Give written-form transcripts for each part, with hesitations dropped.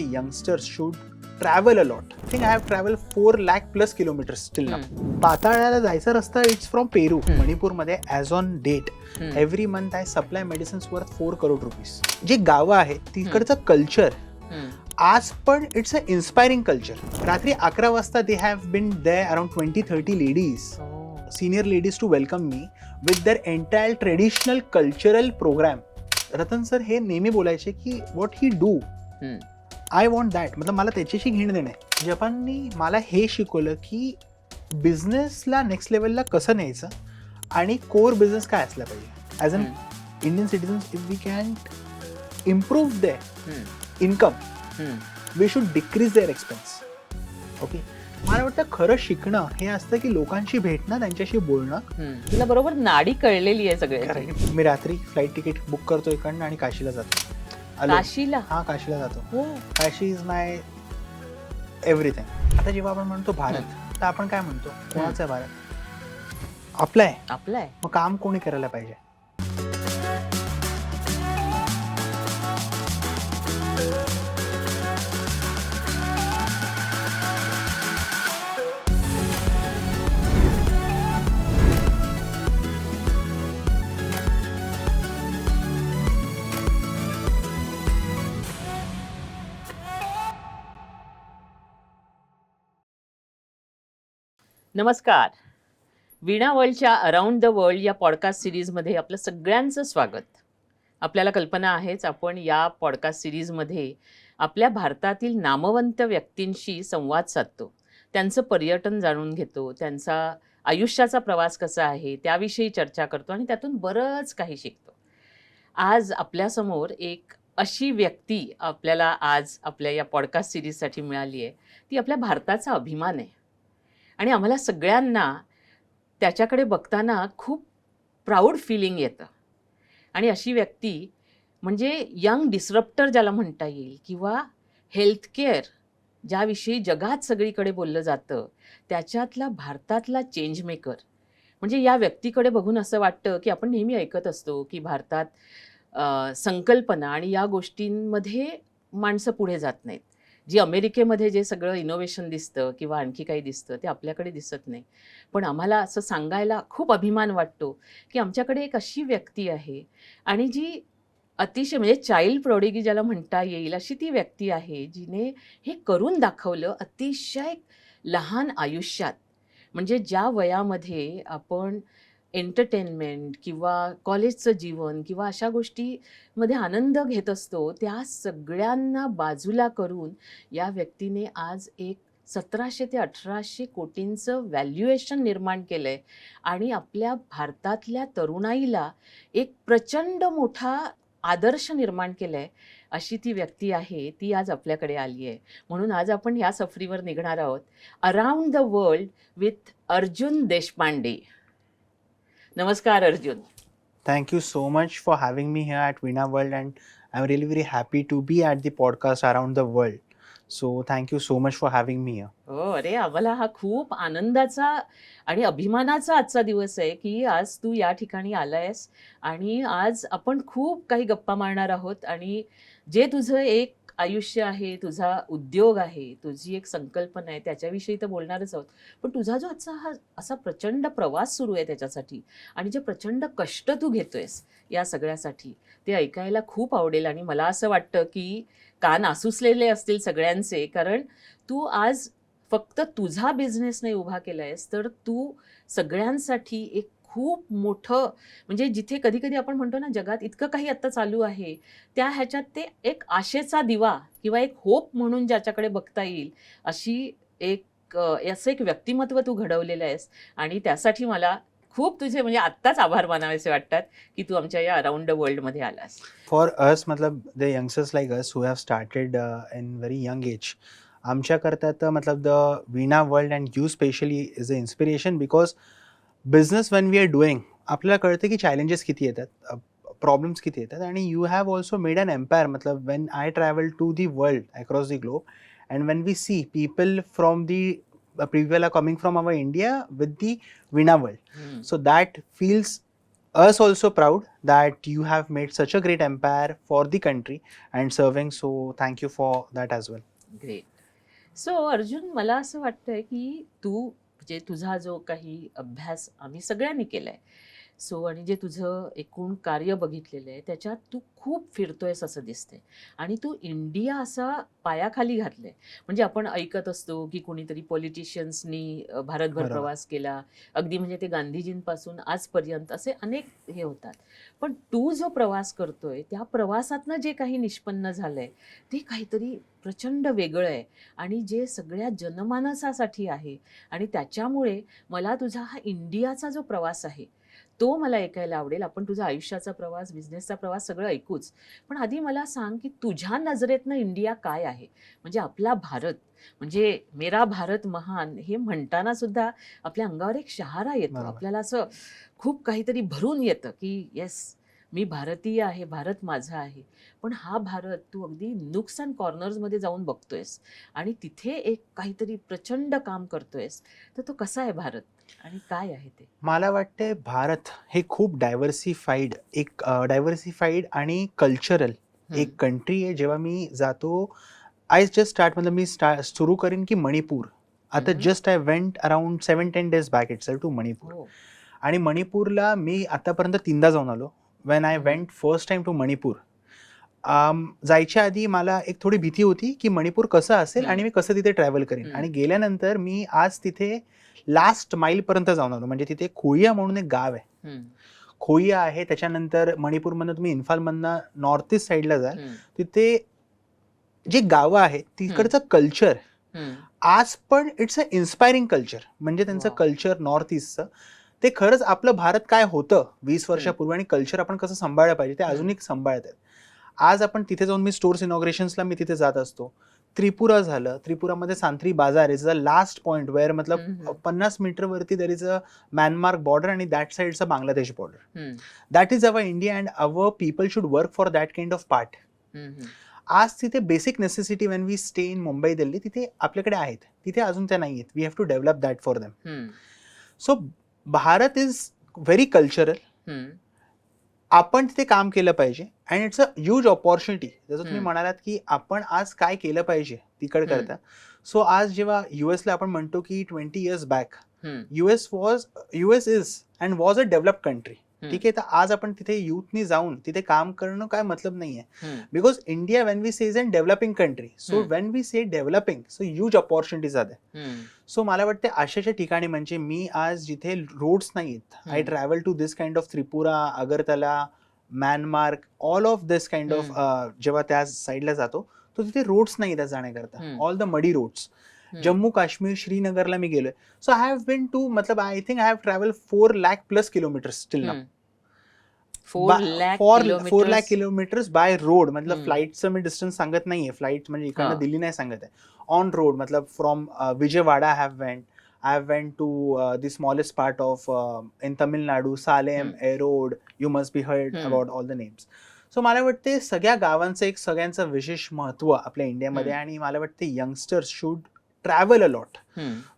youngsters should travel a lot. I think I have traveled 4 lakh plus kilometers till now. पाताळ्याला जायचा रस्ता it's from पेरू मणिपूरमध्ये as on date every month I supply medicines worth 4 crore rupees. जी गावं आहेत तिकडचं culture आज पण इट्स अ इन्स्पायरिंग कल्चर. रात्री 11 वाजता they have been there around 20-30 ladies, senior ladies to welcome me with their entire traditional cultural program. Ratan sir हे नेहमी बोलायचे की what he do I want that. मतलब मला त्याच्याशी घेणं देणं आहे. जपाननी मला हे शिकवलं की बिझनेसला नेक्स्ट लेवलला कसं न्यायचं आणि कोर बिझनेस काय असला पाहिजे. As an Indian citizens if we can improve their income we should decrease their expense. Okay, मला वाटतं खरं शिकणं हे असतं की लोकांशी भेटणं, त्यांच्याशी बोलणं. तुला बरोबर नाडी कळलेली आहे सगळे. मी रात्री फ्लाईट तिकीट बुक करतो इकडनं आणि काशीला जातो. काशीला? हा, काशीला जातो. Kashi is my everything. आता जेव्हा आपण म्हणतो भारत तर आपण काय म्हणतो, कोणाचा आहे भारत? आपला आहे. आपला आहे. मग काम कोणी करायला पाहिजे? नमस्कार. वीणा वर्ल्डच्या अराउंड द वर्ल्ड या पॉडकास्ट सिरीजमध्ये आपलं सगळ्यांचं स्वागत. आपल्याला कल्पना आहेच, आपण या पॉडकास्ट सिरीजमध्ये आपल्या भारतातील नामवंत व्यक्तींशी संवाद साधतो, त्यांचं पर्यटन जाणून घेतो, त्यांचा आयुष्याचा प्रवास कसा आहे त्याविषयी चर्चा करतो आणि त्यातून बरंच काही शिकतो. आज आपल्यासमोर एक अशी व्यक्ती आपल्याला आज आपल्या या पॉडकास्ट सिरीजसाठी मिळाली आहे. ती आपल्या भारताचा अभिमान आहे आणि आम्हाला सगळ्यांना त्याच्याकडे बघताना खूप प्राऊड फिलिंग येतं. आणि अशी व्यक्ती म्हणजे यंग डिस्रप्टर ज्याला म्हणता येईल, किंवा हेल्थकेअर ज्याविषयी जगात सगळीकडे बोललं जातं त्याच्यातला भारतातला चेंज मेकर. म्हणजे या व्यक्तीकडे बघून असं वाटतं की आपण नेहमी ऐकत असतो की भारतात संकल्पना आणि या गोष्टींमध्ये माणसं पुढे जात नाहीत. जी अमेरिकेमध्ये जे सगळं इनोव्हेशन दिसतं किंवा आणखी काही दिसतं ते आपल्याकडे दिसत नाही. पण आम्हाला असं सांगायला खूप अभिमान वाटतो की आमच्याकडे एक अशी व्यक्ती आहे आणि जी अतिशय म्हणजे चाइल्ड प्रोडिगी ज्याला म्हणता येईल अशी ती व्यक्ती आहे, जिने हे करून दाखवलं अतिशय लहान आयुष्यात. म्हणजे ज्या वयामध्ये आपण एंटरटेनमेंट किंवा कॉलेजचं जीवन किंवा अशा गोष्टीमध्ये आनंद घेत असतो, त्या सगळ्यांना बाजूला करून या व्यक्तीने आज एक 1700 ते 1800 कोटींचं व्हॅल्युएशन निर्माण केलं आहे आणि आपल्या भारतातल्या तरुणाईला एक प्रचंड मोठा आदर्श निर्माण केला आहे. अशी ती व्यक्ती आहे, ती आज आपल्याकडे आली आहे. म्हणून आज आपण ह्या सफरीवर निघणार आहोत around the world with Arjun Deshpande. नमस्कार Arjun. Thank you so much for having me here at Veena World, and I'm really very happy to be at the podcast around the world. So thank you so much for having me here. हो, अरे आम्हाला हा खूप आनंदाचा आणि अभिमानाचा आजचा दिवस आहे की आज तू या ठिकाणी आलायस आणि आज आपण खूप काही गप्पा मारणार आहोत. आणि जे तुझं एक आयुष्य आहे, तुझा उद्योग आहे, तुझी एक संकल्पना आहे, त्याच्याविषयी तर बोलणारच आहोत. पण तुझा जो आजचा हा असा प्रचंड प्रवास सुरू आहे त्याच्यासाठी आणि जे प्रचंड कष्ट तू घेतोयस या सगळ्यासाठी, ते ऐकायला खूप आवडेल. आणि मला असं वाटतं की कान आसुसलेले असतील सगळ्यांचे, कारण तू आज फक्त तुझा बिझनेस नाही उभा केला आहेस, तर तू सगळ्यांसाठी एक खूप मोठं, म्हणजे जिथे कधी कधी आपण म्हणतो ना जगात इतकं काही आत्ता चालू आहे, त्या ह्याच्यात ते एक आशेचा दिवा किंवा एक होप म्हणून ज्याच्याकडे बघता येईल अशी एक असं एक व्यक्तिमत्व तू घडवलेलं आहेस. आणि त्यासाठी मला खूप तुझे म्हणजे आत्ताच आभार मानावेसे वाटतात की तू आमच्या या अराउंड द वर्ल्डमध्ये आलास. For us, मतलब the youngsters like us who have started in very young age, आमच्याकरता तर मतलब the Veena World and you specially is an inspiration because business when we are doing आपल्याला कळतं की challenges किती येतात, प्रॉब्लेम्स किती येतात. आणि you have also made an empire. मतलब when I travel to the world across the globe and when we see people from the people are coming from our India with the Veena World, so that feels us also proud that you have made such a great empire for the country and serving. So thank you for that as well. Great. So Arjun, मला असं वाटतंय की तू म्हणजे तुझा जो काही अभ्यास आम्ही सगळ्यांनी केलाय, सो आणि जे तुझं एकूण कार्य बघितलेलं आहे त्याच्यात तू खूप फिरतोयस असं दिसतंय आणि तू इंडिया असा पायाखाली घातलंय. म्हणजे आपण ऐकत असतो की कोणीतरी पॉलिटिशियन्सनी भारतभर बरोबर. प्रवास केला, अगदी म्हणजे ते गांधीजींपासून आजपर्यंत असे अनेक हे होतात. पण तू जो प्रवास करतोय त्या प्रवासातनं जे काही निष्पन्न झालंय ते काहीतरी प्रचंड वेगळं आहे आणि जे सगळ्या जनमानसासाठी आहे. आणि त्याच्यामुळे मला तुझा हा इंडियाचा जो प्रवास आहे तो मला ऐकायला आवडेल. आपण तुझा आयुष्याचा प्रवास, बिझनेसचा प्रवास सगळं ऐकूच. पण आधी मला सांग की तुझ्या नजरेतनं इंडिया काय आहे? म्हणजे आपला भारत, म्हणजे मेरा भारत महान हे म्हणताना सुद्धा आपल्या अंगावर एक शहारा येतो. बरोबर. आपल्याला असं खूप काहीतरी भरून येतं की येस, मी भारतीय आहे, भारत माझा आहे. पण हा भारत तू अगदी नुक्स अँड कॉर्नर्समध्ये जाऊन बघतोयस आणि तिथे एक काहीतरी प्रचंड काम करतोयस. तर तो कसा आहे भारत आणि काय आहे ते? मला वाटते भारत हे खूप डायव्हर्सिफाईड आणि कल्चरल एक कंट्री आहे. जेव्हा मी जातो, आय जस्ट स्टार्ट मतलब मी सुरू करीन की मणिपूर. आता hmm. Just I went around 7-10 days back itself to Manipur. हो. आणि मणिपूरला मी आतापर्यंत 3दा जाऊन आलो. When I went first time to Manipur, जायच्या आधी मला एक थोडी भीती होती की मणिपूर कसं असेल आणि मी कसं तिथे ट्रॅव्हल करेन. आणि गेल्यानंतर मी आज तिथे लास्ट माईल पर्यंत जाऊन आलो. म्हणजे तिथे खोइया म्हणून एक गाव आहे. हम्म. खोइया आहे. त्याच्यानंतर मणिपूरमधनं तुम्ही इम्फालमधनं नॉर्थ ईस्ट साईडला जाल, हम्म. तिथे जे गावं आहेत तिकडचं कल्चर हम्म. आज पण इट्स अ इन्स्पायरिंग कल्चर. म्हणजे त्यांचं Wow. कल्चर नॉर्थ ईस्टचं ते खरंच आपलं भारत काय होतं 20 वर्षापूर्वी आणि कल्चर आपण कसं सांभाळलं पाहिजे ते अजूनही सांभाळत आहेत. आज आपण तिथे जाऊन, मी स्टोर्स इनॉग्रेशन्सला मी तिथे जात असतो. त्रिपुरा झालं, त्रिपुरामध्ये Santhari Bazar is the last point where मतलब 50 मीटरवरती there is a Myanmar border आणि दॅट साईडचं Bangladesh border. Hmm. That is our India and our people should work for that kind of part. Hmm. आज तिथे basic necessity when we stay in Mumbai Delhi तिथे आपल्याकडे आहेत, तिथे अजून त्या नाही आहेत. We have to develop that for them. Hmm. So Bharat is very cultural. हम्म. आपण तिथे काम केलं पाहिजे and it's a huge opportunity. जसं तुम्ही हम्म. म्हणालात की आपण आज काय केलं पाहिजे तिकड करता. सो आज जेव्हा युएसला आपण म्हणतो की 20 years बॅक हम्म. US is and was a developed country. हम्म. ठीक आहे, तर आज आपण तिथे युथनी जाऊन तिथे काम करणं काय मतलब नाही आहे. Hmm. Because India when we say is an developing country, so hmm. When we say developing so huge opportunities आहेत. हम्म. सो मला वाटते अशाच्या ठिकाणी, म्हणजे मी आज जिथे रोड्स नाहीत, I travel to this kind of Tripura, Agartala, Myanmar, all of this kind of, जेव्हा त्या साईडला जातो तो तिथे रोड्स नाही त्या जाण्याकरता, all the muddy roads. Jammu Kashmir, श्रीनगरला मी गेलोय. So I have been to, मतलब I think I have travel 4 lakh+ kilometres till now. 4 lakh kilometres by road. मतलब फ्लाईटचं मी डिस्टन्स सांगत नाहीये, फ्लाईट म्हणजे इकडनं दिल्ली नाही सांगत आहे, ऑन रोड. मतलब from Vijayawada I went to the smallest part of in Tamil Nadu, Salem, Erode. You must be heard about all the names. So मला वाटते सगळ्या गावांचं एक सगळ्यांचं विशेष महत्व आपल्या इंडियामध्ये. आणि मला वाटते youngsters should travel a lot.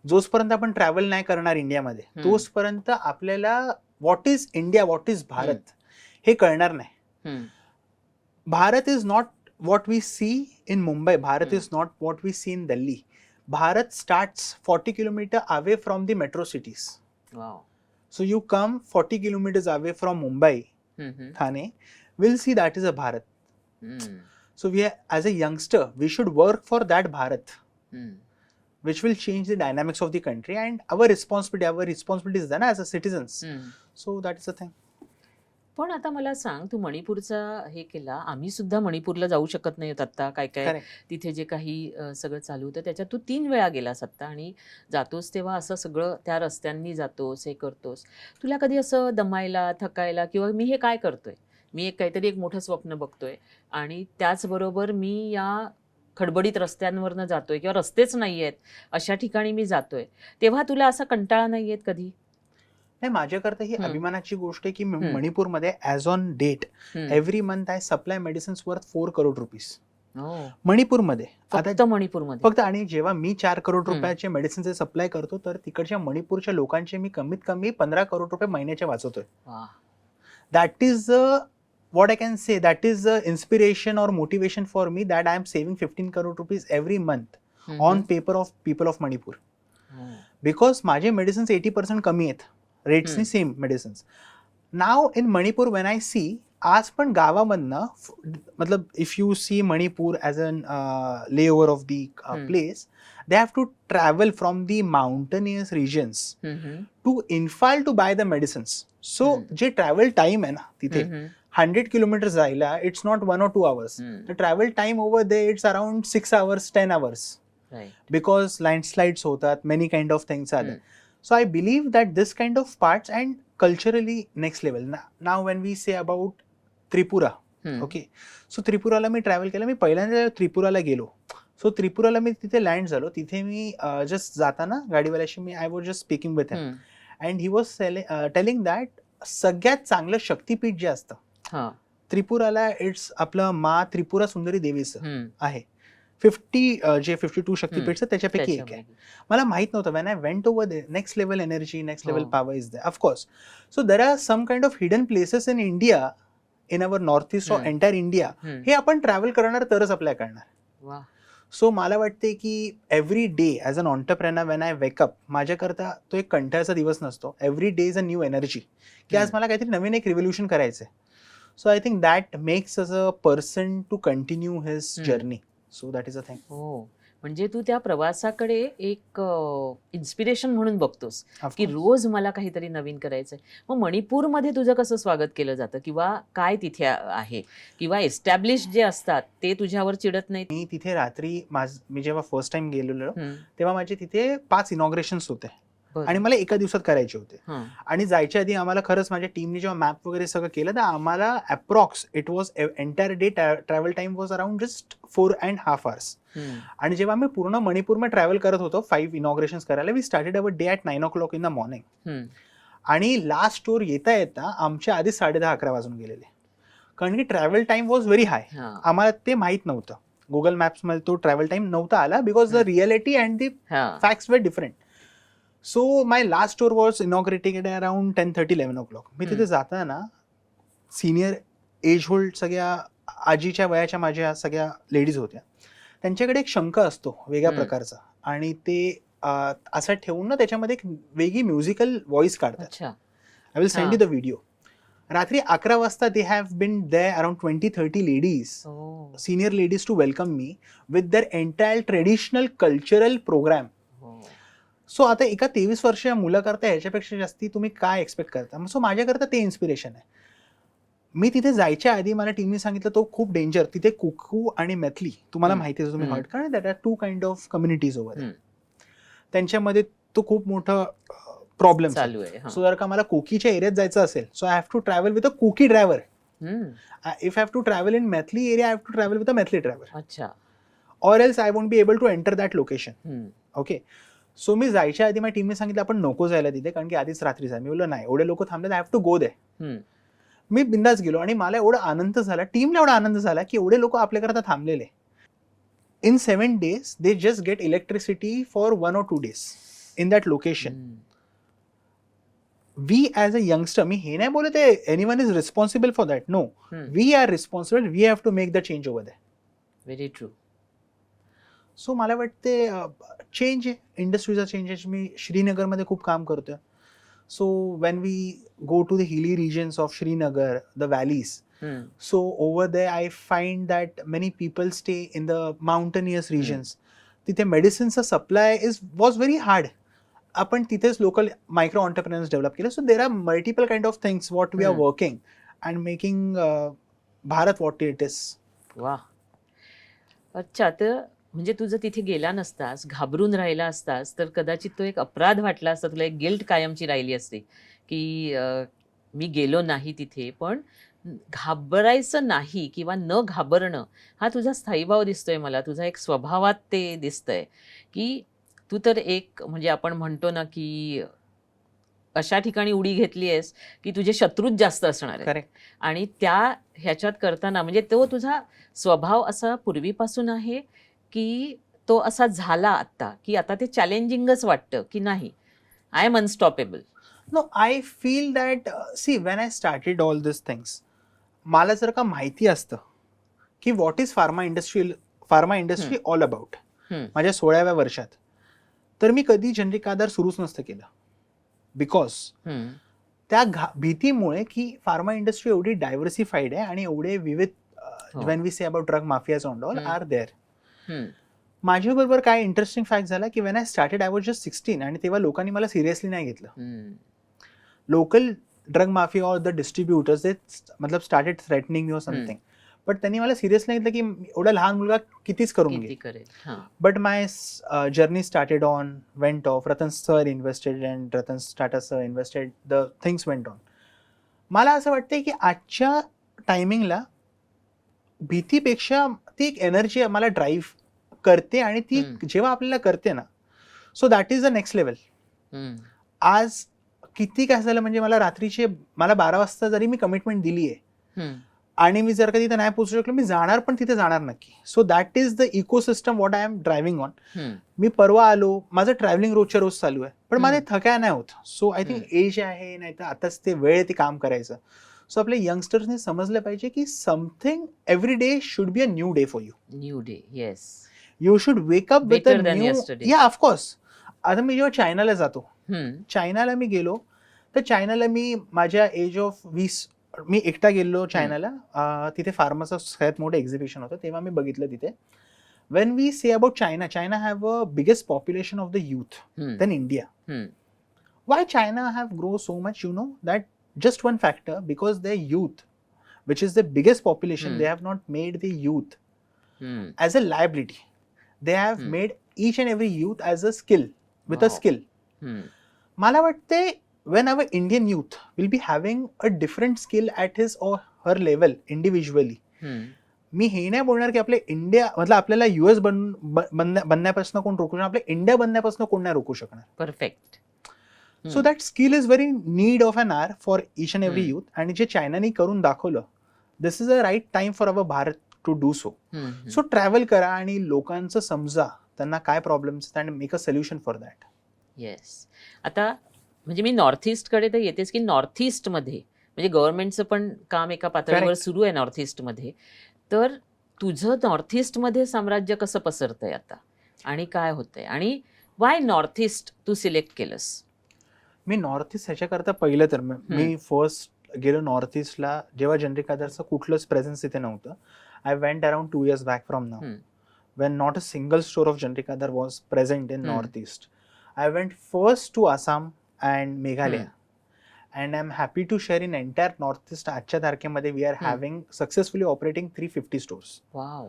जोपर्यंत आपण ट्रॅव्हल नाही करणार इंडियामध्ये तोपर्यंत आपल्याला what is India, what is Bharat हे कळणार नाही. Bharat is not what we see in Mumbai. Bharat is not what we see in Delhi. Bharat starts 40 kilometers away from the metro cities. Wow. So you come 40 kilometers away from Mumbai, Thane, we'll see that is a Bharat. So we are, as a youngster, we should work for that Bharat, which will change the dynamics of the country and our responsibility is done as a citizens. So that is the thing. पण आता मला सांग, तू मणिपूरचा हे केला, आम्ही सुद्धा मणिपूरला जाऊ शकत नाही आता, काय Correct. तिथे जे काही सगळं चालू होतं त्याच्यात तू 3 वेळा गेलास आता आणि जातोस तेव्हा असं सगळं त्या रस्त्यांनी जातोस, हे करतोस. तुला कधी असं दमायला, थकायला किंवा मी हे काय करतोय, मी एक काहीतरी एक मोठं स्वप्न बघतोय आणि त्याचबरोबर मी या खडबडीत रस्त्यांवरनं जातोय किंवा रस्तेच नाही आहेत अशा ठिकाणी मी जातोय, तेव्हा तुला असा कंटाळा नाही येत कधी? नाही, माझ्याकरता ही अभिमानाची गोष्ट आहे की मणिपूरमध्ये as on date every month I supply medicines worth 4 crore rupees. मणिपूरमध्ये, फक्त मणिपूरमध्ये फक्त. आणि जेव्हा मी 4 crore रुपयाचे मेडिसिनचे सप्लाय करतो तर तिकडच्या मणिपूरच्या लोकांचे मी कमीत कमी 15 crore रुपये महिन्याचे वाचवतोय. that is what I can say, that is the inspiration or motivation for me, that I am saving 15 crore rupees every month on paper of people of Manipur. Because माझे medicines 80% कमी आहेत, रेट्सनी same medicines. Now in Manipur when I see, आज पण गावामधनं मतलब if you see Manipur as an layover of the place, they have to travel from the mountainous regions to Imphal to buy the medicines. So जे travel time आहे ना तिथे 100 kilometers जायला, it's not 1 or 2 hours. The travel time over there, it's around 6 hours, 10 hours. Right. Because landslides होतात, many kind of things are there. So I believe that this kind of parts and culturally next level. Now when we say about Tripura, okay. So त्रिपुराला मी travel केलं. मी पहिल्यांदा त्रिपुराला गेलो. So त्रिपुराला मी तिथे land झालो. तिथे मी जस्ट जाताना गाडीवाल्याशी मी I was just speaking with him and he was telling that सगळ्यात चांगलं शक्तीपीठ जे असतं त्रिपुराला, इट्स आपलं मा त्रिपुरा सुंदरी देवीचं आहे. 52 शक्तीपीठ त्याच्यापैकी एक आहे. मला माहित नव्हतं. When I went over there, next level energy, next level power is there of course. So there are some kind of hidden places in India, in our north east or entire India. हे आपण travel करणार तरच आपल्याला कळणार. So मला वाटते की every day as an entrepreneur when I wake up, माझ्याकरता तो एक कंटाळाचा दिवस नसतो. Every day is a new energy की आज मला काहीतरी नवीन एक रिव्होल्युशन करायचं आहे. So I think that makes us a person to continue his journey. So that is a thing. हो, म्हणजे तू त्या प्रवासाकडे एक इन्स्पिरेशन म्हणून बघतोस की रोज मला काहीतरी नवीन करायचंय. मग मणिपूरमध्ये तुझं कसं स्वागत केलं जातं, किंवा काय तिथे आहे, किंवा एस्टॅब्लिश जे असतात ते तुझ्यावर चिडत नाहीत? मी तिथे रात्री मी जेव्हा फर्स्ट टाइम गेलेलो तेव्हा माझे तिथे 5 इनॉग्रेशन्स होते आणि मला एका दिवसात करायचे होते. आणि जायच्या आधी आम्हाला खरंच माझ्या टीमने जेव्हा मॅप वगैरे सगळं केलं तर आम्हाला approx it was entire day travel time was around just 4.5 hours. आणि जेव्हा आम्ही पूर्ण मणिपूरमध्ये ट्रॅव्हल करत होतो 5 इनॉग्रेशन्स करायला, we started our day at 9 o'clock in the morning. आणि लास्ट स्टोर येता येता आमच्या आधी 10:30-11 वाजून गेलेले, कारण की travel time was very high. आम्हाला ते माहित नव्हतं. गुगल मॅप्समध्ये तो ट्रॅव्हल टाइम नव्हता आला, because the reality and the facts were different. So my last store was inaugurated around 10:30-11 o'clock. मी तिथे जाताना सिनियर एज होल्ड सगळ्या आजीच्या वयाच्या माझ्या सगळ्या लेडीज होत्या. त्यांच्याकडे एक शंख असतो वेगळ्या प्रकारचा, आणि ते असं ठेवून ना त्याच्यामध्ये एक वेगळी म्युझिकल व्हॉइस काढतात. I will send you the video. रात्री 11 वाजता they have been there around 20-30 ladies, senior ladies, to welcome me with their entire traditional cultural programme. So आता एका 23 वर्षीय मुलाकरता ह्याच्यापेक्षा जास्ती तुम्ही काय एक्सपेक्ट करता? सो माझ्याकरता ते इन्स्पिरेशन आहे. मी तिथे जायच्या आधी मला टीमने सांगितलं तो खूप डेंजर, तिथे कुकू आणि मैथली तुम्हाला माहिती आहे, तुम्ही हर्ट, कारण that are 2 kind of communities over. त्यांच्यामध्ये तो खूप मोठा प्रॉब्लेम चालू आहे. सो जर का मला कुकीच्या एरियात जायचं असेल, so I have to travel with a Kuki driver. If I have to travel in Meitei area, I have to travel with a Meitei driver. अच्छा. Or else I won't be able to enter that location. Okay. So मी जायच्या आधी माझ्या टीमने सांगितलं आपण नको जायला तिथे, कारण की आधीच रात्री जाय. मी बोललो नाही, एवढे लोक थांबले, आय हॅव टू गो दे. मी बिंदास गेलो आणि मला एवढा आनंद झाला, टीमला एवढा आनंद झाला की एवढे लोक आपल्याकरता थांबलेले. In 7 days they just get electricity for 1 or 2 days in that location. We as a youngster, मी हे नाही बोलत आहे anyone is responsible for that. No, we are responsible. We have to make the change over that. Very true. So मला वाटते change आहे, इंडस्ट्रीचा change आहे. मी श्रीनगरमध्ये खूप काम करतोय. So when we go to the hilly regions of Srinagar, the valleys, so over there I find that many people stay in the mountainous regions. तिथे medicines supply was very hard. आपण तिथेच local micro entrepreneurs develop केले. So there are multiple kind of things what we are working and making Bharat what it is. वाह. अच्छा, तर म्हणजे तू जर तिथे गेला नसतास, घाबरून राहिला असतास, तर कदाचित तो एक अपराध वाटला असता, तुला एक गिल्ट कायमची राहिली असते की मी गेलो नाही तिथे. पण घाबरायचं नाही किंवा न घाबरणं हा तुझा स्थायीभाव दिसतोय मला. तुझा एक स्वभावात ते दिसतंय की तू तर एक, म्हणजे आपण म्हणतो ना की अशा ठिकाणी उडी घेतली आहेस की तुझे शत्रूच जास्त असणार आहेत. आणि त्या ह्याच्यात करताना म्हणजे तो तुझा स्वभाव असा पूर्वीपासून आहे की तो असा झाला आता, की आता ते चॅलेंजिंगच वाटतं की नाही, I am unstoppable? No I feel that see when I started all this things, मला जर का माहिती असतं की what is pharma industry all about माझ्या 16व्या वर्षात, तर मी कधी जेनरिक आधार सुरूच नसतं केलं. बिकॉज त्या भीतीमुळे की फार्मा इंडस्ट्री एवढी डायव्हर्सिफाईड आहे आणि एवढे विविध when we say about drug mafias on all are there. माझ्या बरोबर काय इंटरेस्टिंग फॅक्ट झाला की when I started I was just 16 आणि तेव्हा लोकांनी मला सिरियसली नाही घेतलं. लोकल ड्रग माफिया और द डिस्ट्रीब्युटर्स दे मतलब स्टार्टेड थ्रेटनिंग मी और समथिंग, बट त्यांनी मला सिरियस नाही घेतलं की एवढा लहान मुलगा कितीच करून घेईल. But my journey started on, went of, Ratan sir invested and Ratan Tata sir invested, the things went on. मला असं वाटतंय की आजच्या टायमिंगला भीतीपेक्षा ती एक एनर्जी मला ड्राईव्ह करते आणि ती जेव्हा आपल्याला करते ना, so that is the next level. आज किती काय झालं म्हणजे मला रात्रीचे 12 वाजता जरी मी कमिटमेंट दिली आहे आणि मी जर का तिथे नाही पोहोचू शकलो, मी जाणार पण तिथे जाणार नक्की. So that is the ecosystem what I am driving on. मी परवा आलो, माझं ट्रॅव्हलिंग रोजच्या रोज चालू आहे, पण मला थकाय नाही होत. सो आय थिंक एज आहे, नाही तर आताच ते वेळ ते काम करायचं. सो आपल्या यंगस्टर्सने समजलं पाहिजे की something every day should be a new day for you. New day, yes. You should wake up with a new. या ऑफकोर्स. आता मी जेव्हा चायनाला जातो, चायनाला मी गेलो तर चायनाला मी माझ्या एज ऑफ 20 मी एकटा गेलो चायनाला. तिथे फार्माचं सगळ्यात मोठं एक्झिबिशन होतं, तेव्हा मी बघितलं तिथे. When we say about China, China have a biggest population of the youth than India. Why China have grown so much? You know that just one factor, because their youth, which is the biggest population, they have not made the youth as a liability. They have made each and every youth as a skill, with a skill. मला वाटते when our Indian youth will be having a different skill at his or her level individually. मी हे नाही बोलणार की आपल्या India मतलब आपल्याला US बनण्यापासून कोण रोखू शकणार, आपल्या इंडिया बनण्यापासून कोण नाही रोखू शकणार. Perfect. So that skill is very need of an hour for each and every youth. आणि जे चायनाने करून दाखवलं, this is a right time for our Bharat to do so. So travel करा आणि लोकांचं समजा त्यांना काय problems and make a solution for that. Yes. आता म्हणजे मी नॉर्थ ईस्टकडे तर येतेच की नॉर्थ ईस्टमध्ये म्हणजे गव्हर्नमेंटचं पण काम एका पातळीवर सुरू आहे नॉर्थ ईस्टमध्ये. तर तुझं नॉर्थ ईस्टमध्ये साम्राज्य कसं पसरतंय आता आणि काय होतंय आणि वाय नॉर्थ ईस्ट तू सिलेक्ट केलंस? मी नॉर्थ ईस्ट ह्याच्याकरता पहिलं तर मी फर्स्ट गेलो नॉर्थ ईस्टला जेव्हा जेनरिक आधारचं कुठलंच प्रेझेन्स तिथे नव्हतं. I went around 2 years back from now when not a single store of generic Aadhaar was present in north east. I went first to Assam and Meghalaya, and I'm happy to share in entire Northeast आजच्या तारखेमध्ये we are having successfully operating 350 stores. Wow.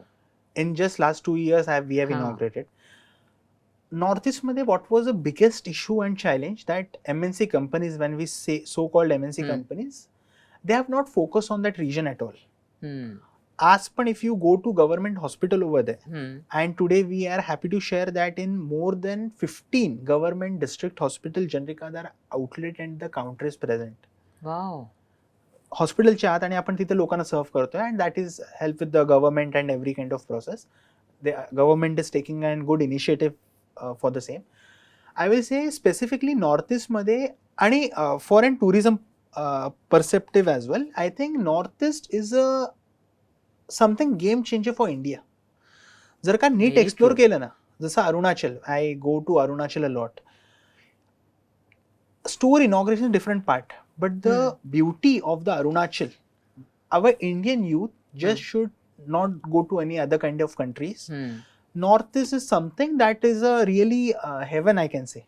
In just last 2 years we have inaugurated. Northeast मध्ये what was the biggest issue and challenge that MNC companies, when we say so-called MNC companies, they have not focused on that region at all. आज पण if you go to government hospital over there, and today we are happy to share that in more than 15 government district hospital generic Aadhaar outlet and the counter is present. Wow. हॉस्पिटलच्या आत आणि आपण तिथे लोकांना सर्व करतोय and that is help with the government and every kind of process. The government is taking a good initiative for the same. I will say specifically Northeast मध्ये आणि foreign tourism perspective as well. I think Northeast is a something game changer for India. जर का नीट explore केलं ना, जसं Arunachal, I go to Arunachal a lot. Store inauguration different part, but the beauty of the Arunachal, our Indian youth just should not go to any other kind of countries. North east is something that is a really heaven I can say.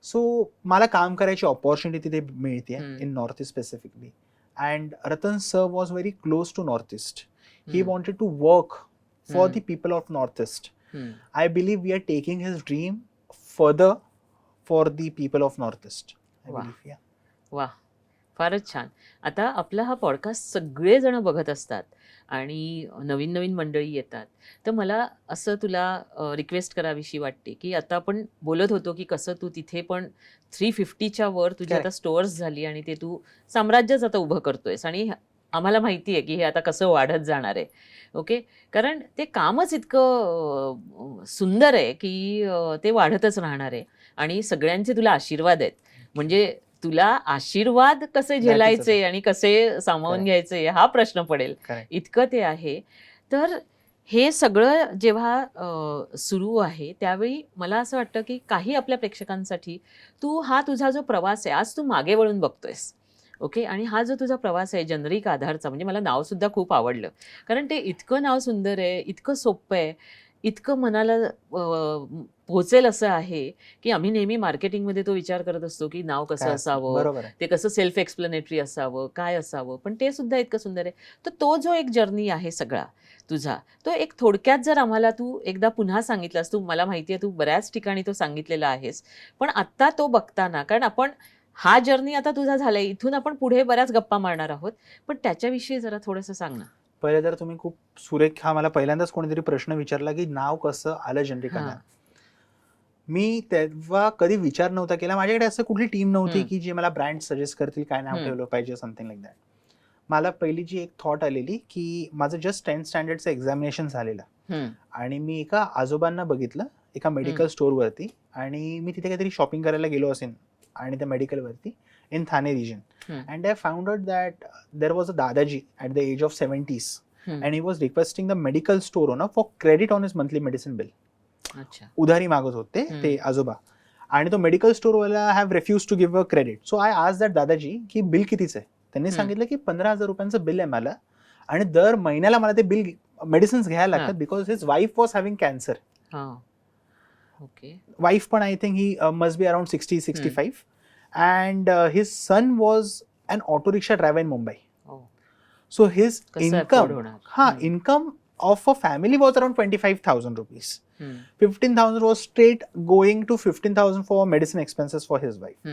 So मला काम करायची opportunity तिथे मिळते in north east specifically. And Ratan sir was very close to north east. He wanted to work for the people of Northeast. I believe we are taking his dream further for the people of Northeast. वा, फारच छान. आता आपला हा podcast सगळेजण बघत असतात आणि नवीन नवीन मंडळी येतात. तर मला असं तुला रिक्वेस्ट करावीशी वाटते की आता आपण बोलत होतो की कसं तू तिथे पण 350च्या वर तुझी आता स्टोअर्स झाली आणि ते तू साम्राज्यच आता उभं करतोयस आणि आम्हाला माहिती आहे की हे आता कसं वाढत जाणार आहे. ओके, कारण ते कामच इतकं सुंदर आहे की ते वाढतच राहणार आहे आणि सगळ्यांचे तुला आशीर्वाद आहेत. म्हणजे तुला आशीर्वाद कसे झेलायचे आणि कसे सामावून Correct. घ्यायचे हा प्रश्न पडेल, Correct. इतकं ते आहे. तर हे सगळं जेव्हा सुरू आहे त्यावेळी मला असं वाटतं की काही आपल्या प्रेक्षकांसाठी हा तुझा जो प्रवास आहे, आज तू मागे वळून बघतोयस, ओके, आणि हा जो तुझा प्रवास आहे जनरिक आधारचा, म्हणजे मला नावसुद्धा खूप आवडलं, कारण ते इतकं नाव सुंदर आहे, इतकं सोपं आहे, इतकं मनाला पोहोचेल असं आहे की आम्ही नेहमी मार्केटिंगमध्ये तो विचार करत असतो की नाव कसं काय असावं, बरोबर आहे. ते कसं सेल्फ एक्सप्लेनेटरी असावं, काय असावं, पण ते सुद्धा इतकं सुंदर आहे. तर तो जो एक जर्नी आहे सगळा तुझा, तो एक थोडक्यात जर आम्हाला तू एकदा पुन्हा सांगितलास, तू मला माहिती आहे तू बऱ्याच ठिकाणी तो सांगितलेला आहेस, पण आत्ता तो बघताना, कारण आपण हा जर्नी आता तुझा झालाय, इथून आपण पुढे बऱ्याच गप्पा मारणार आहोत, पण त्याच्याविषयी जरा थोडंसं सांग ना. पहिले तर तुम्ही खूप सुरेख, हा मला पहिल्यांदाच कोणीतरी प्रश्न विचारला की नाव कसं आलं जनरिक आधार. मी तेव्हा कधी विचार नव्हता केला, माझ्याकडे असं कुठली टीम नव्हती की जे मला ब्रँड सजेस्ट करतील काय नाव ठेवलं पाहिजे, समथिंग लाईक दॅट. मला पहिली जी एक थॉट आलेली की माझं जस्ट 10th स्टँडर्डचं एक्झामिनेशन झालेलं आणि मी एका आजोबांना बघितलं एका मेडिकल स्टोअरवरती, आणि मी तिथे काहीतरी शॉपिंग करायला गेलो असेल आणि त्या मेडिकलवरती in Thane region, and I found out that there was a dadaji at the age of 70s and he was requesting the medical store owner for credit on his monthly medicine bill. अच्छा. उधारी मागत होते ते आजोबा, आणि तो मेडिकल स्टोर वाला have refuse to give a credit. So I आज दॅट दादाजी की बिल कितीचं आहे. त्यांनी सांगितलं की 15,000 रुपयांचं बिल आहे मला, आणि दर महिन्याला मला ते बिल मेडिसिन्स घ्यायला लागतात because his wife was having cancer. Okay. Wife पण I think he must be around 60-65, and his son was an auto rickshaw driver in Mumbai. So his income of a family was around 25,000 rupees. 15,000 was straight going to 15,000 for medicine expenses for his wife.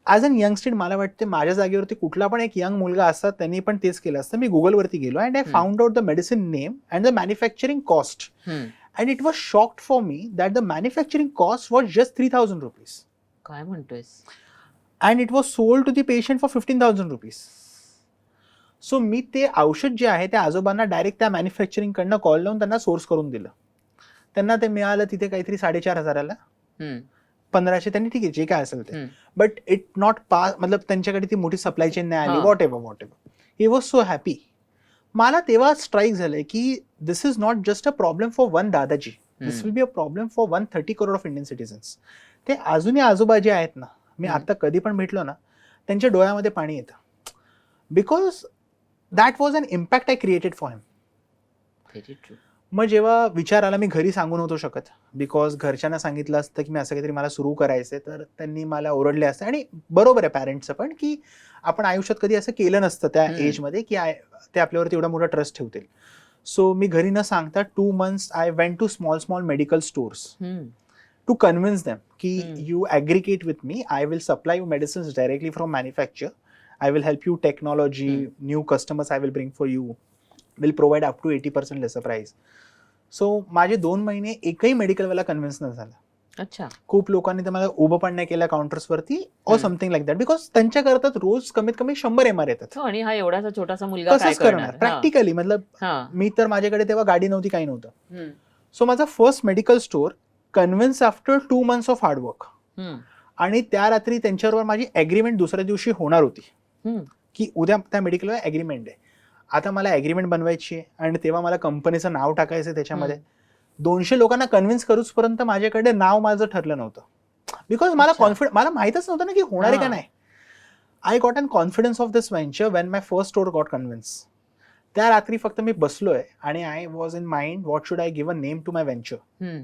As an youngster, मला वाटते माझ्या जागेवरती कुठला पण एक young मुलगा असता त्यांनी पण तेच केलं असतं. मी गुगलवरती गेलो and I found out the medicine name and the manufacturing cost, and it was shocked for me that the manufacturing cost was just 3,000 rupees. काय म्हणतोयस? And it was sold to the patient for 15,000 rupees. So मी ते औषध जे आहे त्या आजोबांना direct त्या मॅन्युफॅक्चरिंग कडनं कॉल लावून त्यांना सोर्स करून दिलं. त्यांना ते मिळालं तिथे काहीतरी 4,500ला, 1,500 त्यांनी ठीक आहे जे काय असेल ते, बट इट नॉट पास, मतलब त्यांच्याकडे ती मोठी सप्लाय चेन नाही आली, whatever. He was so happy. मला तेव्हा स्ट्राईक झालंय की this is not just a problem for one dadaji, this will be a problem for 130 crore of Indian citizens. ते अजूनही आजोबा जे आहेत ना, मी आता कधी पण भेटलो ना त्यांच्या डोळ्यामध्ये पाणी येतं, because that was an impact I created for him. Very true. मग जेव्हा विचार आला, मी घरी सांगू नव्हतो शकत बिकॉज घरच्यांना सांगितलं असतं की मी असं काहीतरी मला सुरू करायचंय, तर त्यांनी मला ओरडले असते. आणि बरोबर आहे पॅरेंट्सचं पण, की आपण आयुष्यात कधी असं केलं नसतं त्या एजमध्ये की ते आपल्यावरती एवढा मोठा ट्रस्ट ठेवतील. सो मी घरी न सांगता 2 months I went to small medical stores to convince them की you aggregate with me, I will supply you medicines directly from manufacture, I will help you technology, new customers I will bring for you, will provide up to 80% lesser price. So माझे 2 महिने एकही मेडिकलवाला convince नाही झाला. अच्छा. खूप लोकांनी तर मला उभं पण नाही केलं काउंटर्सवरती और समथिंग लाईक दॅट, बिकॉज त्यांच्या करता रोज कमीत कमी 100 MR येतात. आणि हा एवढासा छोटासा मुलगा काय करणार प्रॅक्टिकली, मतलब मी तर माझ्याकडे तेव्हा गाडी नव्हती, काही नव्हतं. सो माझा first medical store convince after 2 months of hard work, आणि त्या रात्री त्यांच्याबरोबर माझी ॲग्रीमेंट दुसऱ्या दिवशी होणार होती की उद्या त्या मेडिकलवर ॲग्रीमेंट आहे. आता मला ॲग्रीमेंट बनवायची आहे आणि तेव्हा मला कंपनीचं नाव टाकायचं त्याच्यामध्ये. 200 लोकांना कन्व्हिन्स करूचपर्यंत माझ्याकडे नाव माझं ठरलं नव्हतं, बिकॉज मला मला माहितच नव्हतं ना की होणार आहे का नाही. I got an confidence of this venture when my first store got convince. त्या रात्री फक्त मी बसलोय आणि I was in mind what should I give a name to my venture.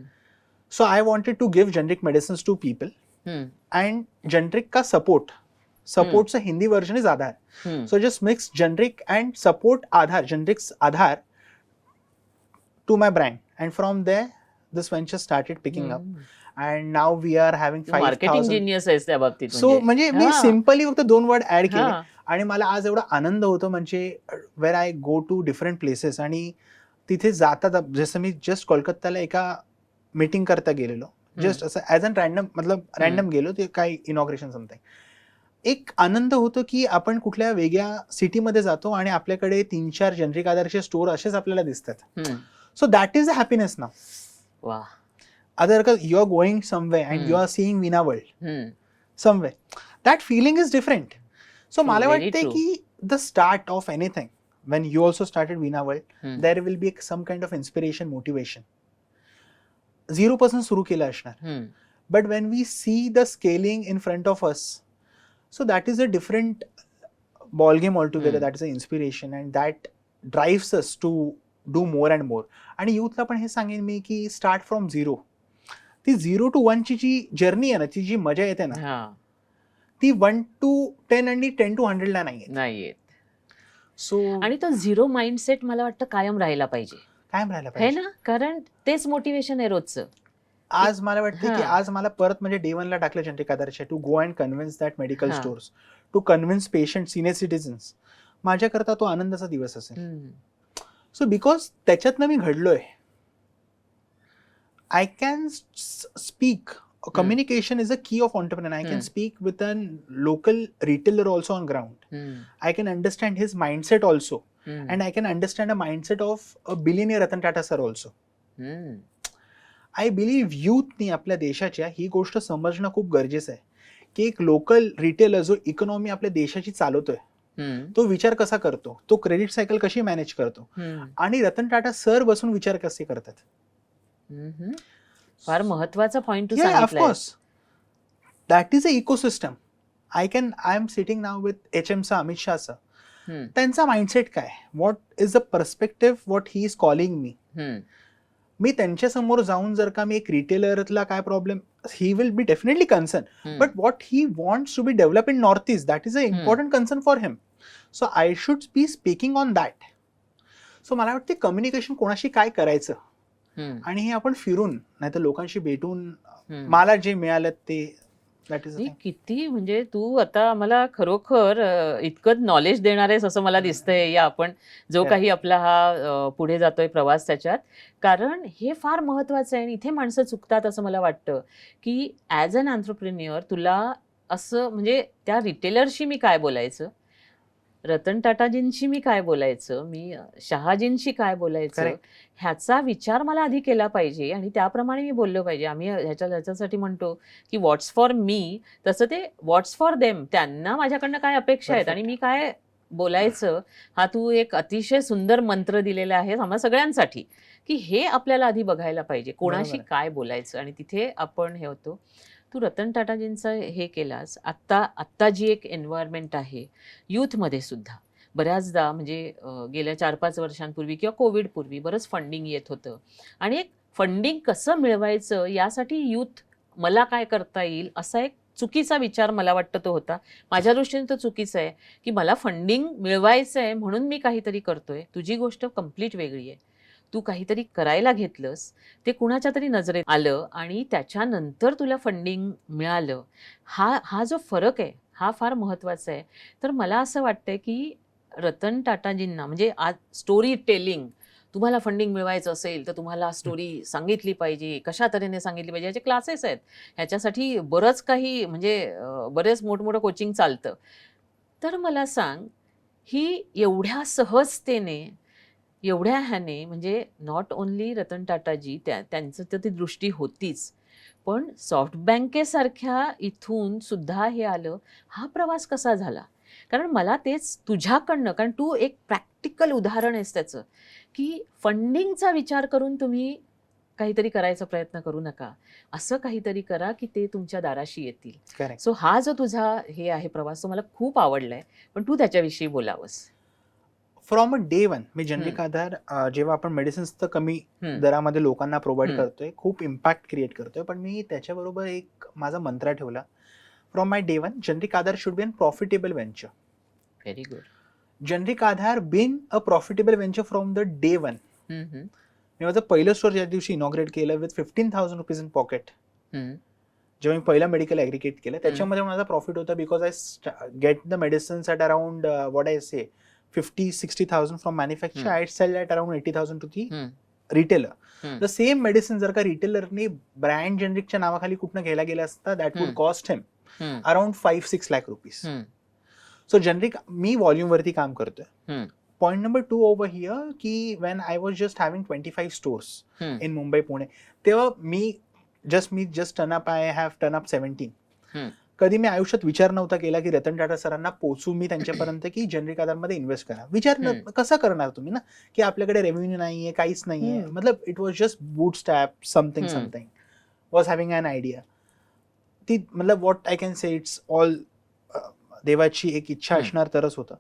So I wanted to give generic medicines to people, and generic का सपोर्टचं Hindi version is Aadhaar. So just mix generic and support Aadhaar, generics Aadhaar to my brand, and from there this venture started picking up, and now we are having 5,000 marketing genius आहेस त्या बाबतीत. So म्हणजे मी simply फक्त 2 word add केले, आणि मला आज एवढा आनंद होतो, म्हणजे where I go to different places, आणि तिथे जातात, जसं मी जस्ट कोलकात्याला एका मीटिंग करता गेलेलो, जस्ट असं ॲज अन रॅन्डम गेलो, ते काही इनॉग्रेशन समथिंग. एक आनंद होतो की आपण कुठल्या वेगळ्या सिटीमध्ये जातो आणि आपल्याकडे 3-4 जनरिक आधारचे स्टोर असेच आपल्याला दिसतात. So that is the happiness now. Other you are going somewhere and you are seeing Veena World somewhere, that feeling is different. So मला very वाटते true. की the start of anything when you also started Veena World, there will be some kind of inspiration, motivation. 0% सुरू केलं असणार. But when we see the scaling in front of us, so that is a different ball game altogether. That is an inspiration and that drives us to do more and more. आणि यूथला पण हे सांगेन मी की start from zero. ती 0 to 1 ची जी journey आहे ना, ती जी मजा येते ना, ती 1 to 10 आणि 10 to 100 ला नाही. सो आणि तो झिरो माइंडसेट मला वाटतं कायम राहायला पाहिजे, कायम राहायला है पाहिजे ना, कारण तेच मोटिवेशन आहे रोजचं. आज मला वाटतं की आज मला परत म्हणजे डे 1 ला टाकलं जनरिक आधारच्या to go and convince that medical stores, to convince patient, senior citizens. माझ्याकरता तो आनंदाचा दिवस असेल. सो बिकॉज त्याच्यातनं मी घडलोय, I can speak. Communication is a key of entrepreneur. I can speak with a local retailer also on ground. I can understand his mindset also. And I can understand a mindset of a billionaire Ratan Tata sir also. I believe youthनी आपल्या देशाच्या ही गोष्ट समजणं खूप गरजेचं आहे की एक local retailer जो इकॉनॉमी आपल्या देशाची चालवतोय, तो विचार कसा करतो, तो क्रेडिट सायकल कशी मॅनेज करतो, आणि रतन टाटा सर बसून विचार कसे करतात. फार महत्वाचा पॉइंट तू सांगितलाय. सांगितलाय. That is a ecosystem. I am sitting now with HM चा अमित शाह सर. त्यांचा माइंडसेट काय, what is the perspective, what he is calling me. मी त्यांच्या समोर जाऊन जर का मी एक रिटेलरला काय problem, he will be definitely concern, but what he wants to be develop in north east, that is a important concern for him. So I should be speaking on that. So मला वाटते communication कोणाशी काय करायचं, आणि हे आपण फिरून नाहीतर लोकांशी भेटून मला जे मिळालं ते, दॅट इज किती म्हणजे तू आता आम्हाला खरोखर इतकं नॉलेज देणार आहेस असं मला दिसतंय या आपण जो काही आपला हा पुढे जातोय प्रवास त्याच्यात. कारण हे फार महत्वाचं आहे आणि इथे माणसं चुकतात असं मला वाटतं की ॲज अन एंटरप्रेन्युअर तुला असं म्हणजे त्या रिटेलरशी मी काय बोलायचं, रतन टाटाजींशी मी काय बोलायचं, मी शहाजींशी काय बोलायचं, ह्याचा विचार मला आधी केला पाहिजे आणि त्याप्रमाणे मी बोललो पाहिजे. आम्ही ह्याच्यासाठी म्हणतो की व्हॉट्स फॉर मी, तसं ते व्हॉट्स फॉर देम, त्यांना माझ्याकडनं काय अपेक्षा आहेत आणि मी काय बोलायचं. हा तू एक अतिशय सुंदर मंत्र दिलेला आहे आम्हा सगळ्यांसाठी की हे आपल्याला आधी बघायला पाहिजे कोणाशी काय बोलायचं, आणि तिथे आपण हे होतो. तू रतन टाटाजींचं हे केलास. आत्ता जी एक एन्व्हायरमेंट आहे यूथमध्ये सुद्धा बऱ्याचदा म्हणजे गेल्या 4-5 वर्षांपूर्वी किंवा कोविडपूर्वी बरंच फंडिंग येत होतं आणि एक फंडिंग कसं मिळवायचं यासाठी यूथ मला काय करता येईल असा एक चुकीचा विचार मला वाटतं तो होता. माझ्या दृष्टीने तो चुकीचा आहे की मला फंडिंग मिळवायचं आहे म्हणून मी काहीतरी करतोय. तुझी गोष्ट कम्प्लीट वेगळी आहे. तू काहीतरी करायला घेतलंस, ते कुणाच्या तरी नजरेत आलं आणि त्याच्यानंतर तुला फंडिंग मिळालं. हा जो फरक आहे हा फार महत्त्वाचा आहे. तर मला असं वाटतंय की रतन टाटाजींना म्हणजे आज स्टोरी टेलिंग, तुम्हाला फंडिंग मिळवायचं असेल तर तुम्हाला स्टोरी सांगितली पाहिजे, कशा तऱ्हेने सांगितली पाहिजे, याचे क्लासेस आहेत, ह्याच्यासाठी बरंच काही म्हणजे बरेच मोठमोठं कोचिंग चालतं. तर मला सांग, ही एवढ्या सहजतेने एवढ्या ह्याने म्हणजे नॉट ओन्ली रतन टाटाजी त्यांचं तर ती दृष्टी होतीच, पण सॉफ्ट बँकेसारख्या इथून सुद्धा हे आलं. हा प्रवास कसा झाला? कारण मला तेच तुझ्याकडनं, कारण तू एक प्रॅक्टिकल उदाहरण आहेस त्याचं की फंडिंगचा विचार करून तुम्ही काहीतरी करायचा प्रयत्न करू नका, असं काहीतरी करा की ते तुमच्या दाराशी येतील. सो हा जो तुझा हे आहे प्रवास तो मला खूप आवडलाय, पण तू त्याच्याविषयी बोलावंस. फ्रॉम अ डे 1 मी जनरिक आधार जेव्हा आपण मेडिसिन्स तर कमी दरामध्ये लोकांना प्रोव्हाइड करतोय, खूप इम्पॅक्ट क्रिएट करतोय, पण मी त्याच्याबरोबर एक माझा मंत्र ठेवला. From my day 1 generic Aadhaar should be an profitable venture. Very good. Generic Aadhaar been a profitable venture from the day 1. मी माझं पहिलं स्टोर ज्या दिवशी इनॉग्रेट केलं विथ 15,000 रुपीज इन पॉकेट, जेव्हा मी पहिला मेडिकल ॲग्रिगेट केलं त्याच्यामध्ये माझा प्रॉफिट होता because I get the medicines at around what I say 50-60,000 from manufacture. I sell at around 80,000 to the retailer. The same medicine जर का रिटेलरने ब्रँड जनरिकच्या नावाखाली कुठनं घ्यायला गेला असता, that would cost him around 5-6 lakh rupees. So generic मी व्हॉल्यूमवरती काम करतोय. पॉइंट नंबर 2 ओव्हर हिअर की when I was just having 25 stores in Mumbai Pune, तेव्हा मी just turn up, I have turn up 17. कधी मी आयुष्यात विचार नव्हता केला की रतन टाटा सरांना पोचू मी त्यांच्यापर्यंत की जनरिक आधारमध्ये इन्व्हेस्ट करा. विचार कसं करणार तुम्ही ना, की आपल्याकडे रेव्हेन्यू नाहीये, काहीच नाहीये. मतलब it was just bootstrap something was having an idea. ती मतलब what I can say it's all देवाची एक इच्छा असणार तरच होतं.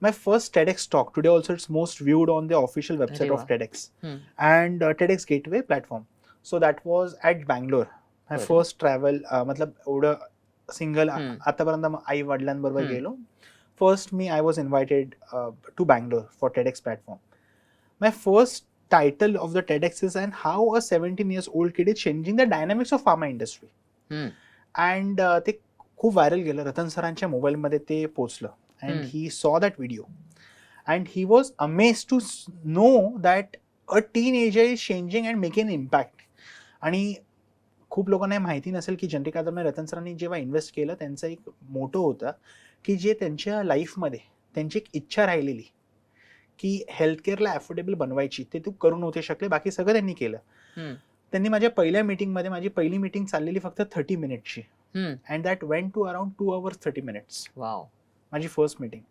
My first TEDx talk today also it's most viewed on the official website of TEDx and TEDx Gateway platform. So that was at Bangalore. My first travel मतलब एवढं single आतापर्यंत आई वडिलांबरोबर गेलो. फर्स्ट मी I was invited to Bangalore for TEDx platform. My first title of the TEDx is and how a 17 years old kid is changing the dynamics of pharma industry. And ते खूप viral गेलं. रतन सरांच्या मोबाईलमध्ये ते पोचलं. And he saw that video and he was amazed to know that a teenager is changing and making an impact. आणि खूप लोकांना माहिती नसेल की जनरिक आधारमध्ये रतन सरांनी जेव्हा इन्व्हेस्ट केलं त्यांचा एक मोटो होता की जे त्यांच्या लाईफमध्ये त्यांची एक इच्छा राहिलेली की हेल्थकेअरला अफोर्डेबल बनवायची, ते तू करू नव्हते शकले, बाकी सगळं त्यांनी केलं. त्यांनी माझ्या पहिल्या मीटिंगमध्ये, माझी पहिली मीटिंग चाललेली फक्त 30 मिनिटची and that went to around 2 hours 30 minutes. Wow. माझी फर्स्ट मीटिंग.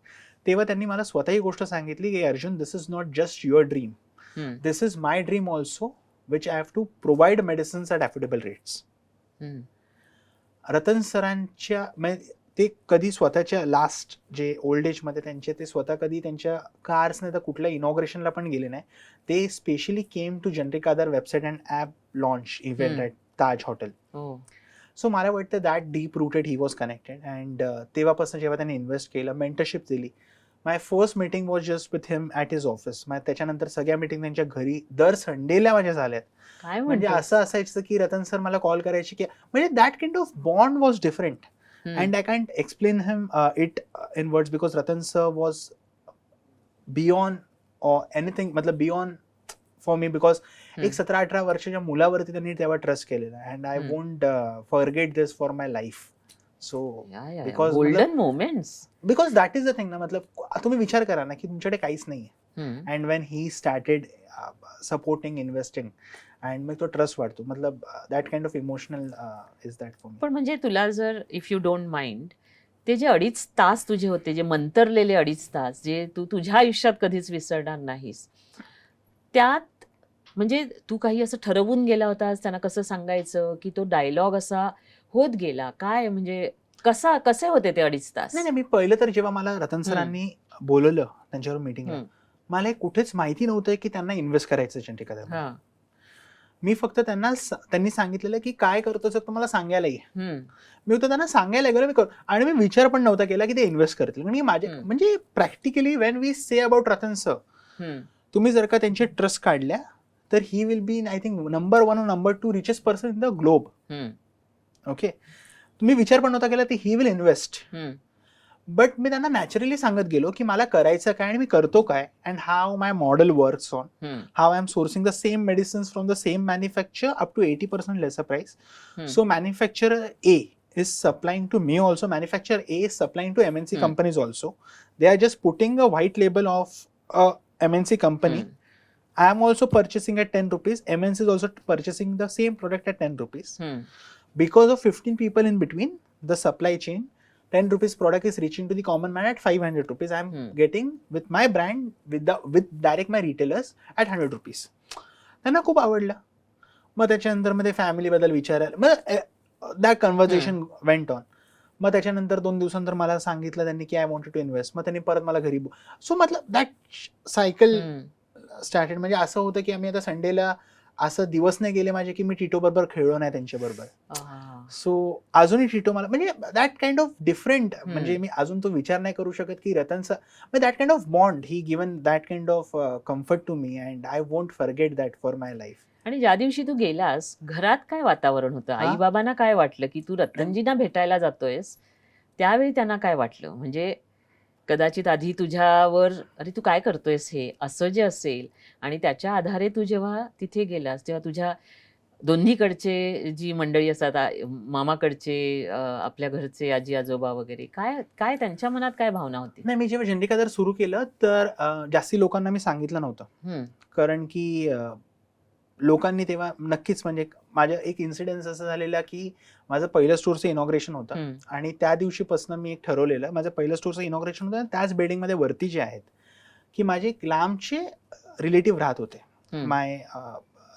तेव्हा त्यांनी मला स्वतःही गोष्ट सांगितली की Arjun, this is not just your dream, this is my dream also, which I have to provide medicines at affordable rates. Ratan सरांच्या ते कधी स्वतःच्या लास्ट जे ओल्ड एजमध्ये त्यांचे ते स्वतः कधी त्यांच्या कार्सने तर कुठल्या इनॉग्रेशनला पण गेले नाही. ते specially came to generic Aadhaar website and app launch event at Taj hotel. सो मला वाटतं that deep rooted he was connected. And तेव्हापासून जेव्हा त्यांनी इन्व्हेस्ट केलं, मेंटरशिप दिली. My first meeting was just with him at his office. त्याच्यानंतर सगळ्या मीटिंग त्यांच्या घरी दर संडेला माझ्या झाल्यात. म्हणजे असं असायचं की रतन सर मला कॉल करायचे की म्हणजे that kind of bond was different. And I can't explain him it in words because Ratan sir was beyond anything, मतलब बियॉन्ड फॉर मी, बिकॉज एक 17-18 वर्षाच्या मुलावरती त्यांनी तेव्हा ट्रस्ट केलेला. And I won't forget this for my life. So because golden moments, because that is the thing ना. मतलब तुम्ही विचार करा ना की तुमच्याकडे काहीच नाहीये and when he started supporting, investing, and मग तो ट्रस्ट वाढतो. मतलब that kind of emotional is that for me. पण म्हणजे तुला जर इफ यू डोंट माइंड, ते जे 2.5 तास तुझे होते, जे मंतरलेले 2.5 तास, जे तू तुझ्या आयुष्यात कधीच विसरणार नाहीस, त्यात म्हणजे तू काही असं ठरवून गेला होतास त्यांना कसं सांगायचं की तो डायलॉग असा होत गेला, काय म्हणजे कसे होते ते 2.5 तास? नाही, मी पहिलं तर जेव्हा मला रतन सरांनी बोलवलं त्यांच्यावर मीटिंगला, मला कुठेच माहिती नव्हतं की त्यांना इन्व्हेस्ट करायचं जनरिक आधार. मी फक्त त्यांनी सांगितलेलं की काय करतो तर तुम्हाला सांगायला ये. मी होतं त्यांना सांगायला गेलो, मी आणि मी विचार पण नव्हता केला की ते इन्व्हेस्ट करतील. म्हणजे माझे म्हणजे practically when we say about Ratan sir, तुम्ही जर का त्यांचे ट्रस्ट काढल्या तर he will be I think number 1 or number 2 richest person in the globe. Okay, तुम्ही विचार पण नव्हता केला ते ही विल इन्व्हेस्ट. बट मी त्यांना नॅचरली सांगत गेलो की मला करायचं काय आणि मी करतो काय, and how my model works on, how I am sourcing the same medicines from the same manufacture up to 80% lesser price. So manufacturer A is supplying to me also, manufacturer A is supplying to MNC companies also. They are just putting a white label of a MNC company. I am also purchasing at 10 rupees. MNC is also purchasing the same product at 10 rupees. Because of 15 people in between the supply chain, 10 rupees product is reaching to the common man at 500 rupees. I am getting with my brand, with direct my retailers at 100 rupees. त्यांना खूप आवडलं. मग त्याच्यानंतर मध्ये family बद्दल विचारायला, मग that conversation went on. मग त्याच्यानंतर 2 दिवसांतर मला सांगितलं त्यांनी की आय वॉन्टेड टू इन्व्हेस्ट. मग त्यांनी परत मला घरी, सो मतलब दॅट सायकल स्टार्टेड. म्हणजे असं होतं की आम्ही आता संडेला असं दिवस नाही गेले माझे की मी टिटो बरोबर खेळलो नाही त्यांच्याबरोबर. सो अजूनही टिटो मला म्हणजे दॅट काइंड ऑफ डिफरंट, म्हणजे मी अजून तो विचार नाही करू शकत की रतनचा that kind of bond he given that kind of comfort to me and I won't forget that for my life. आणि ज्या दिवशी तू गेलास, घरात काय वातावरण होतं? आई बाबांना काय वाटलं की तू रतनजींना भेटायला जातोयस? त्यावेळी त्यांना काय वाटलं? म्हणजे कदाचित आधी तुझ्यावर अरे तू काय करतोयस हे असं जे असेल, आणि त्याच्या आधारे तू जेव्हा तिथे गेलास तेव्हा तुझ्या दोन्हीकडचे जी मंडळी असतात, मामाकडचे, आपल्या घरचे आजी आजोबा वगैरे, काय त्यांच्या मनात काय भावना होती? नाही, मी जेव्हा जनरिक आधार सुरू केलं तर जास्ती लोकांना मी सांगितलं नव्हतं. कारण की लोकांनी तेव्हा नक्कीच म्हणजे माझ्या एक इन्सिडेन्स असं झालेला की माझं पहिलं स्टोअरचं इनॉग्रेशन होतं आणि त्या दिवशीपासून मी एक ठरवलेलं माझं पहिलं स्टोअरचं इनॉग्रेशन होतं त्याच बिल्डिंगमध्ये वरती जे आहेत की माझे एक लांबचे रिलेटिव्ह राहत होते.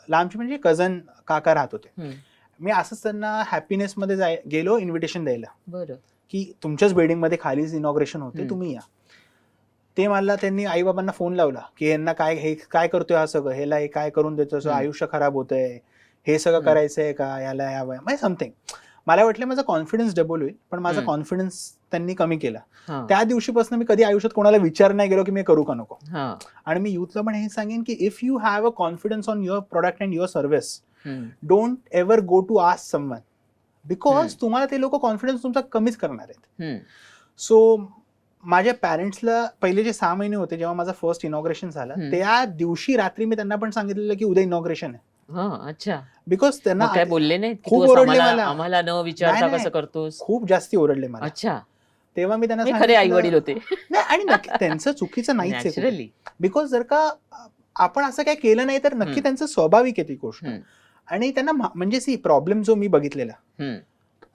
लांबचे म्हणजे कझन काका राहत होते. मी असंच त्यांना हॅपीनेसमध्ये गेलो इन्व्हिटेशन द्यायला. बरं. की तुमच्याच बिल्डिंगमध्ये खालीच इनॉग्रेशन होते, तुम्ही या. ते मला त्यांनी आई बाबांना फोन लावला की यांना हे काय करतोय हा सगळं, ह्याला हे काय करून देतो, आयुष्य खराब होतंय, हे सगळं करायचंय का याला यावं म्हणजे समथिंग. मला वाटलं माझा कॉन्फिडन्स डबल होईल पण माझा कॉन्फिडन्स त्यांनी कमी केला. त्या दिवशीपासून मी कधी आयुष्यात कोणाला विचार नाही गेलो की मी करू का नको. आणि मी युथला पण हे सांगेन की if you have a confidence on your product and your service, don't ever go to ask someone because तुम्हाला ते लोक कॉन्फिडन्स तुमचा कमीच करणार आहेत. सो माझ्या पॅरेंट्सला पहिले जे 6 महिने होते जेव्हा माझा फर्स्ट इनॉग्रेशन झालं त्या दिवशी रात्री मी त्यांना पण सांगितलेलं की उद्या इनॉग्रेशन आहे. अच्छा. बिकॉज त्यांना काय बोलले नाही, खूप ओरडले मला, आम्हाला न विचारता कसं करतोस, खूप जास्ती ओरडले मला. अच्छा. तेव्हा मी त्यांना खरे आई वडील होते. आणि त्यांचं चुकीचं नाहीच आहे बिकॉज जर का आपण असं काय केलं नाही तर नक्की त्यांचं स्वाभाविक आहे ती गोष्ट. आणि त्यांना म्हणजे सी प्रॉब्लेम जो मी बघितलेला,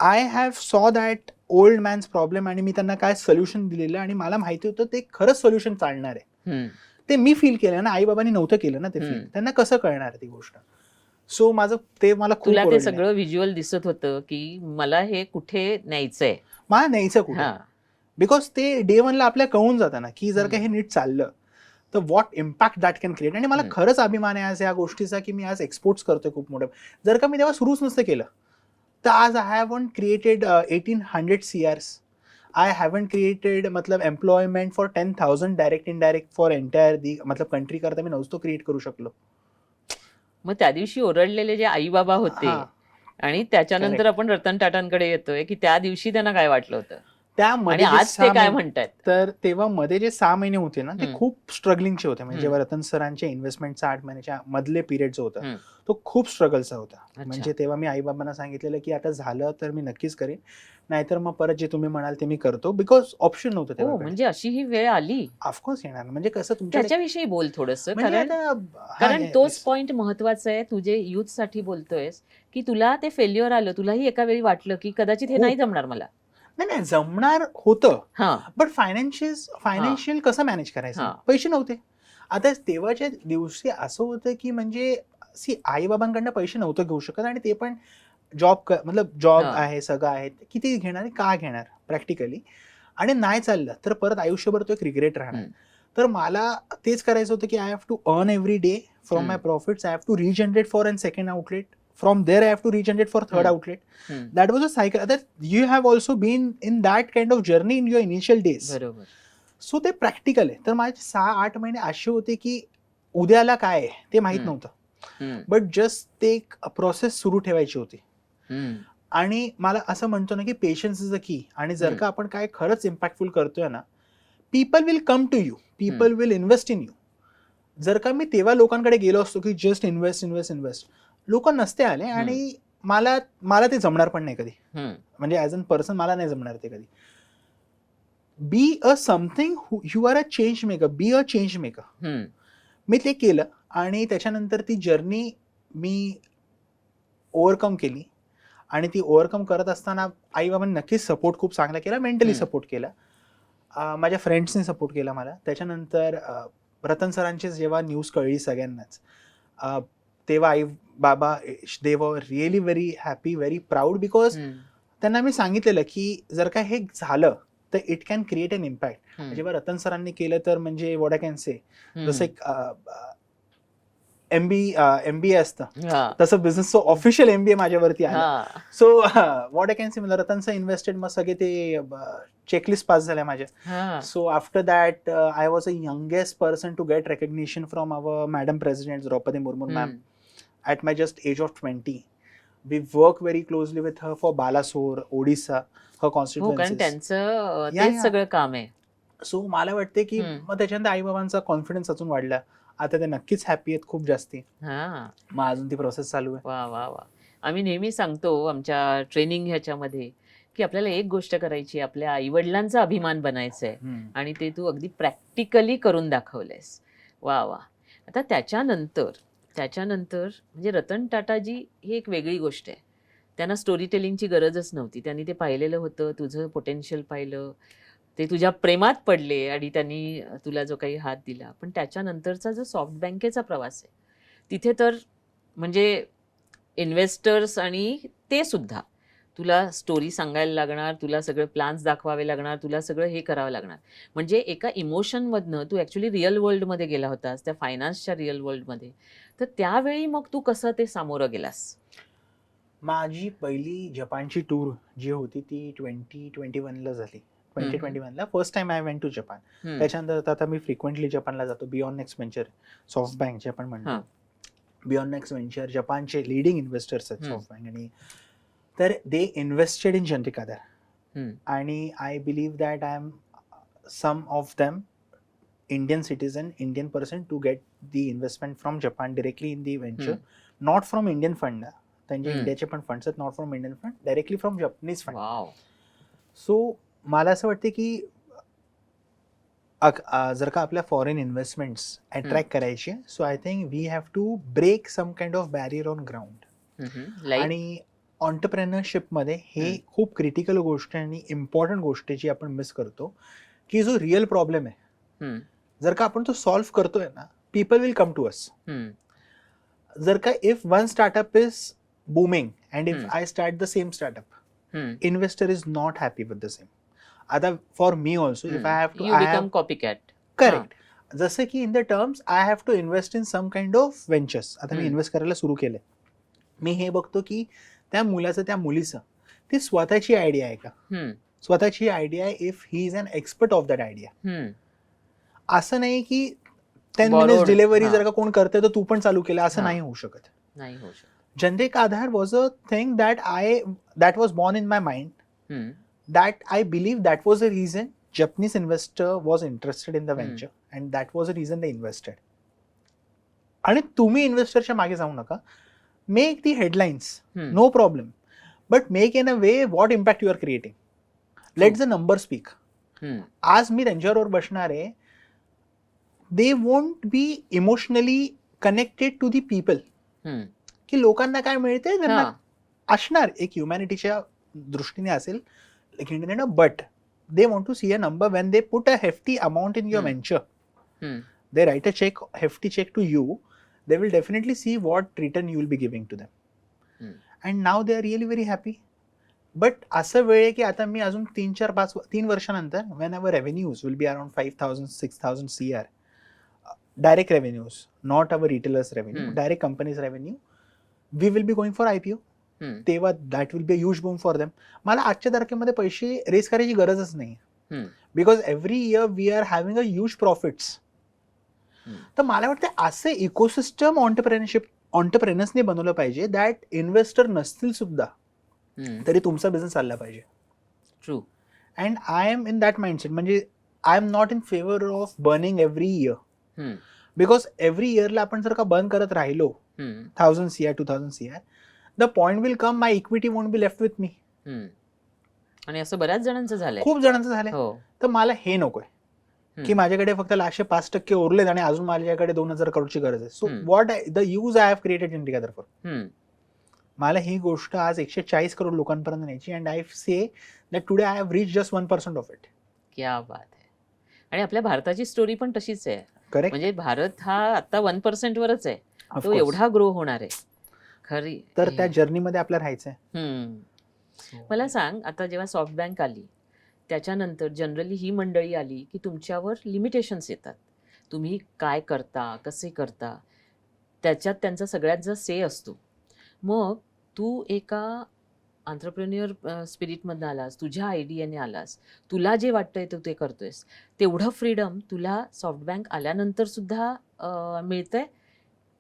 आय हॅव सॉ दॅट ओल्ड मॅन्स प्रॉब्लेम आणि मी त्यांना काय सोल्युशन दिलेलं आणि मला माहिती होतं ते खरंच सोल्युशन चालणार आहे. ते मी फील केलं ना, आई बाबांनी नव्हतं केलं ना ते फील, त्यांना कसं कळणार ती गोष्ट. सो माझं ते मला खूप तुला ते सगळं व्हिज्युअल दिसत होतं की मला हे कुठे न्यायचंय, मला न्यायचं कुठे, बिकॉज ते डे 1 ला आपल्याला कळून जातं ना की जर का हे नीट चाललं तर what impact that can create. आणि मला खरंच अभिमान आहे आज या गोष्टीचा की मी आज एक्सपोर्ट्स करतोय खूप मोठं. जर का मी तेव्हा सुरूच नसतं केलं तर आज I haven't created 1800 CRs. I haven't created मतलब employment for 10,000 direct indirect for entire the मतलब कंट्री करता मी नव्हतो क्रिएट करू शकलो. मग त्या दिवशी ओरडलेले जे आई बाबा होते आणि त्याच्यानंतर आपण रतन टाटांकडे येतोय की त्या दिवशी त्यांना काय वाटलं होतं त्यामध्ये, आज ते काय म्हणतात. तर तेव्हा मध्ये जे 6 महिने होते ना ते खूप स्ट्रगलिंगचे होते. म्हणजे जेव्हा रतन सरांच्या इन्व्हेस्टमेंटचा 8 महिन्याच्या मधले पिरियड जो होता तो खूप स्ट्रगलचा होता. म्हणजे तेव्हा मी आई बाबांना सांगितलेलं की आता झालं तर मी नक्कीच करेन, नाहीतर मग परत जे तुम्ही म्हणाल ते मी करतो, बिकॉज ऑप्शन नव्हतं तेव्हा. म्हणजे अशी ही वेळ आली, ऑफकोर्स येणार. म्हणजे कसं त्याच्याविषयी बोल थोडस, कारण तोच पॉइंट महत्वाचा आहे. तुझे युथ साठी बोलतोयस की तुला ते फेल्युअर आलं, तुलाही एका वेळी वाटलं की कदाचित हे नाही जमणार मला. नाही जमणार होतं, बट फायनान्शियल कसं मॅनेज करायचं, पैसे नव्हते. आता तेव्हाच्या दिवशी असं होतं की म्हणजे सी आई बाबांकडनं पैसे नव्हतं घेऊ शकत आणि ते पण जॉब आहे सगळं आहे, किती घेणार का घेणार प्रॅक्टिकली. आणि नाही चाललं तर परत आयुष्यभर तो एक रिग्रेट राहणार. तर मला तेच करायचं होतं की I have to earn every day from my profits, I have to regenerate for an second outlet, from there I have to regenerate for third outlet. That was a cycle that you have also been in that kind of journey in your initial days. बरोबर. So ते practical आहे. तर माझे 6-8 महिने असे होते की उद्याला काय आहे ते माहित नव्हतं, बट जस्ट ते एक प्रोसेस सुरू ठेवायची होती. आणि मला असं म्हणतो ना की पेशन्स इज अ की. आणि जर का आपण काय खरंच इम्पॅक्टफुल करतोय ना, people will come to you, people will invest in you. जर का मी तेव्हा लोकांकडे गेलो असतो की जस्ट इन्व्हेस्ट, लोक नसते आले आणि मला ते जमणार पण नाही कधी. म्हणजे ऍज अन पर्सन मला नाही जमणार ते कधी. Be a something, you are a change maker, be a change maker. मी ते केलं आणि त्याच्यानंतर ती जर्नी मी ओव्हरकम केली. आणि ती ओव्हरकम करत असताना आई बाबांनी नक्कीच सपोर्ट खूप चांगला केला, मेंटली सपोर्ट केला, माझ्या फ्रेंड्सनी सपोर्ट केला मला. त्याच्यानंतर रतन सरांची जेव्हा न्यूज कळली सगळ्यांनाच, तेव्हा आई बाबा they were really very happy, very proud, because त्यांना मी सांगितलेलं की जर का हे झालं तर it can create an impact. जेव्हा रतन सरांनी केलं तर म्हणजे व्हॉट आय कॅन से, जसं एक MBA असतं तसं बिझनेसचं ऑफिशियल MBA माझ्यावरती आलं. सो व्हॉट आय कॅन से, मला रतन सर इन्व्हेस्टेड, मग सगळे ते चेकलिस्ट पास झाल्या माझ्या. So after that I was a youngest person to get recognition from our madam president Draupadi Murmu ma'am at my just age of 20. We work very closely with her for Balasore, Odisha, her constituencies. कारण त्यांचं तेच सगळं काम आहे. So मला वाटते की मग त्याच्यानंतर आई बाबांचा कॉन्फिडन्स अजून वाढला. आता ते नक्कीच हॅपी आहेत खूप जास्ती. मग अजून ती प्रोसेस चालू आहे. वा वा वा. आम्ही नेहमी सांगतो आमच्या ट्रेनिंग ह्याच्यामध्ये की आपल्याला एक गोष्ट करायची, आपल्या आई वडिलांचा अभिमान बनायचा आहे आणि ते तू अगदी प्रॅक्टिकली करून दाखवलंयस. वा वा. आता त्याच्यानंतर त्याच्यानंतर म्हणजे रतन टाटाजी ही एक वेगळी गोष्ट आहे. त्यांना स्टोरी टेलिंगची गरजच नव्हती. त्यांनी ते पाहिलेलं होतं, तुझं पोटेन्शियल पाहिलं, ते तुझ्या प्रेमात पडले आणि त्यांनी तुला जो काही हात दिला. पण त्याच्यानंतरचा जो सॉफ्ट बँकेचा प्रवास आहे, तिथे तर म्हणजे इन्व्हेस्टर्स आणि ते सुद्धा तुला स्टोरी सांगायला लागणार, तुला सगळे प्लॅन्स दाखवावे लागणार, तुला सगळं हे करावं लागणार. म्हणजे एका इमोशनमधनं तू ॲक्च्युली रिअल वर्ल्डमध्ये गेला होतास, त्या फायनान्सच्या रिअल वर्ल्डमध्ये. तर त्यावेळी मग तू कसं ते सामोरं गेलास? माझी पहिली जपानची टूर जी होती ती 2021ला झाली. 2021ला first time I went to Japan. Hmm, त्याच्यानंतर आता मी फ्रिक्वेंटली जपानला जातो. Beyond next venture, soft bank जे आपण हां. म्हणतो, बियॉन्ड नेक्स्ट व्हेंचर जपानचे लिडिंग इन्व्हेस्टर्स आहेत हम्म. Soft bank. आणि तर they invested in Chandrika Aadhaar. Hmm, आणि I believe that I am some of them Indian citizen, Indian person to get the investment from Japan directly in the venture, not from Indian fund. त्यांचे इंडियाचे पण funds आहेत, not from Indian fund, directly from Japanese fund. Wow. So मला असं वाटते की जर का आपल्या फॉरेन इन्व्हेस्टमेंट्स अट्रॅक्ट करायचे, so I think we have to break some kind of barrier on ground. Like आणि ऑन्टरप्रेनरशिपमध्ये हे खूप क्रिटिकल गोष्ट आणि इम्पॉर्टंट गोष्ट जी आपण मिस करतो, की जो रिअल प्रॉब्लेम आहे, जर का आपण तो सॉल्व्ह करतोय ना, people will come to us. जर का if one startup is booming and if I start the same startup, investor is not happy with the same. आता for me also, if I have to, you become copycat. Correct. जसं की in the terms I have to invest in some kind of ventures. आता मी invest करायला सुरू केलंय. मी हे बघतो की त्या मुलाचं, त्या मुलीचं ती स्वतःची आयडिया आहे का, स्वतःची आयडिया आहे, if he is an expert of that idea. असं नाही की 10 minutes डिलिव्हरी जर का कोण करते तर तू पण चालू केलं, असं नाही होऊ शकत. नाही होऊ शकत. Chandrika Aadhar was a thing that was born in my mind. That I believe that was the reason Japanese investor was interested in the venture, and that was the reason they invested. आणि तुम्ही इन्व्हेस्टरच्या मागे जाऊ नका. Make the headlines, no problem, but make in a way what impact you are creating. Let the number speak. आज मी त्यांच्याबरोबर बसणार आहे, they won't be emotionally connected to the people. की लोकांना काय मिळते त्यांना असणार, एक ह्युमॅनिटीच्या दृष्टीने असेल, but they want to see a number when they put a hefty amount in your venture. They write a cheque, hefty check to you, they will definitely see what return you will be giving to them. And now they are really very happy. But असं वेळ आहे की आता मी अजून 3 वर्षानंतर, when our revenues will be around 5,000 6,000 CR, direct revenues, not our retailers revenue, direct companies revenue, we will be going for IPO. तेव्हा that will be a huge boom for them. मला आजच्या तारखेमध्ये पैसे रेस करायची गरजच नाही, because every year we are having a huge profits. तर मला वाटतं असं इकोसिस्टम ऑन्टरप्रेनर्सने बनवलं पाहिजे, दॅट इन्व्हेस्टर नसतील सुद्धा तरी तुमचा बिझनेस चालला पाहिजे. True. And I am in that mindset. म्हणजे I am not in favour of burning every year, because every इयरला आपण जर का बर्न करत राहिलो 1,000 CR 2,000 CR, the point will come my equity won't be left with me. आणि असं बऱ्याच जणांचं झालंय, खूप जणांचं झालंय. तर मला हे नकोय की माझ्याकडे फक्त 5% उरलेत आणि अजून माझ्याकडे 2,000 करोडची गरज आहे. So what the use I have created in together for. मला ही गोष्ट आज 140 करोड लोकांपर्यंत न्यायची, and I say that today I have reach just 1% of it. क्या बात आहे. आणि आपल्या भारताची स्टोरी पण तशीच आहे. करेक्ट. म्हणजे भारत हा आता 1% वरच आहे, तो एवढा ग्रो होणार आहे खरी. तर त्या जर्नीमध्ये आपल्याला राहायचंय. मला सांग, आता जेव्हा सॉफ्ट बँक आली त्याच्यानंतर जनरली ही मंडळी आली की तुमच्यावर लिमिटेशन्स येतात, तुम्ही काय करता, कसे करता, त्याच्यात त्यांचा सगळ्यात से असतो. मग तू एका एंटरप्रेन्युअर स्पिरिटमधनं आलास, तुझ्या आयडियाने आलास, तुला जे वाटतंय तू ते करतोयस, तेवढं फ्रीडम तुला सॉफ्ट बँक आल्यानंतर सुद्धा मिळतंय.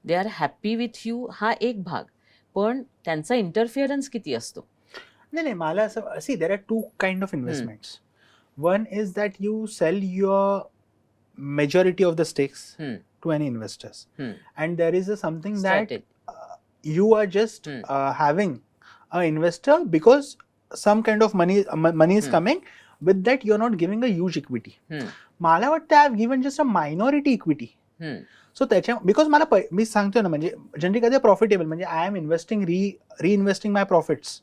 They are happy with you, हा एक भाग, पण त्यांचा इंटरफिअरन्स किती असतो? नाही, मला असं, see there are 2 kind of investments. One is that you sell your majority of the stakes to any investors, and there is something that you are just having an investor because some kind of money is coming. With that, you're not giving a huge equity. मला वाटतं I have given just a minority equity. So त्याच्या because मला मी सांगतोय ना, म्हणजे generally कधी profitable म्हणजे I am investing reinvesting my profits.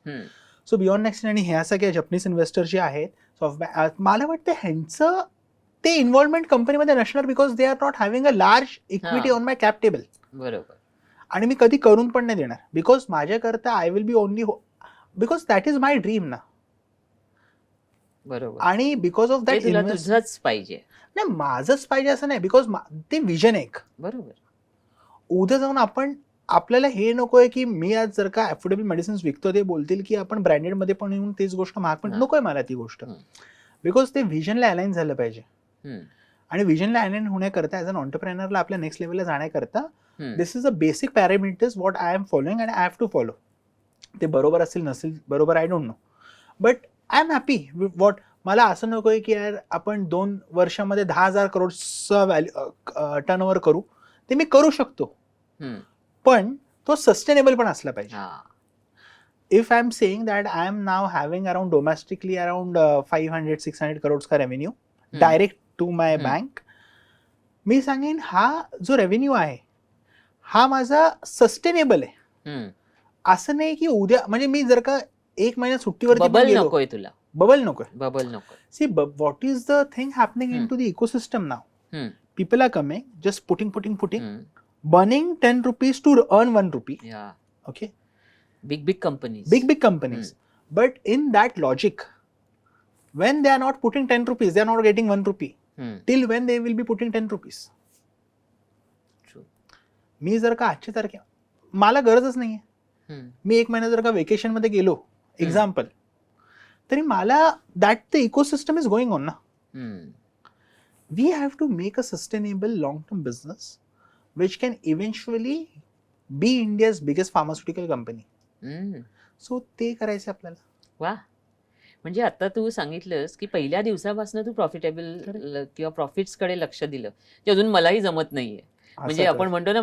So beyond next आणि ह्या सगळ्या जपनीज इन्व्हेस्टर जे आहेत मला वाटतं ह्यांचं ते इन्व्हॉल्वमेंट कंपनीमध्ये नसणार, because they are not having a large equity on my cap table. बरोबर. आणि मी कधी करून पण नाही देणार, बिकॉज माझ्याकरता I will be only because that is my dream ना. बरोबर. आणि बिकॉज ऑफ दॅट तुझंच पाहिजे नाही, माझंच पाहिजे असं नाही, बिकॉज ते विजन एक. बरोबर. उद्या जाऊन आपल्याला हे नकोय की मी आज जर का अफोर्डेबल मेडिसिन्स विकतो ते बोलतील की आपण ब्रँडेड मध्ये पण येऊन तेच गोष्ट महाग पण नकोय मला ती गोष्ट. बिकॉज ते विजनला अलाइन झालं पाहिजे. आणि विजनला अलाइन होण्याकरता ऍज अन ऑन्टरप्रेनरला आपल्या नेक्स्ट लेवलला जाण्याकरता this is a basic parameters what I am following and I have to follow. ते बरोबर असेल नसेल बरोबर I don't know, but I am happy with what. मला असं नकोय की यार आपण 2 वर्षामध्ये 10,000 करोडचा टर्नओव्हर करू. ते मी करू शकतो, पण तो सस्टेनेबल पण असला पाहिजे. If I am saying that I am now having around domestically around 500-600 crores का revenue direct to my bank, मी सांगेन हा जो रेव्हेन्यू आहे हा माझा सस्टेनेबल आहे. असं नाही की उद्या म्हणजे मी जर का 1 महिना सुट्टीवरती बबल नकोय तुला. बबल नकोय. See what is the thing happening in to the ecosystem now. People are coming just putting burning 10 rupees to earn 1 rupee. Yeah. Okay. Big companies. Big companies. But in that logic, when they are not putting 10 rupees, they are not getting 1 rupee. Till when they will be putting 10 rupees? True. मी जर का आजच्या तारखे मला गरजच नाहीये. मी 1 महिना जर का वेकेशन मध्ये गेलो एक्झाम्पल, तरी मला that the ecosystem is going on ना. We have to make a sustainable long term business which can eventually be India's biggest pharmaceutical company. So ते करायचं आपल्याला. वा, म्हणजे आता तू सांगितलंस की पहिल्या दिवसापासून तू प्रॉफिटेबल किंवा प्रॉफिट्स कडे लक्ष दिलं, जे अजून मलाही जमत नाहीये. म्हणजे आपण म्हणतो ना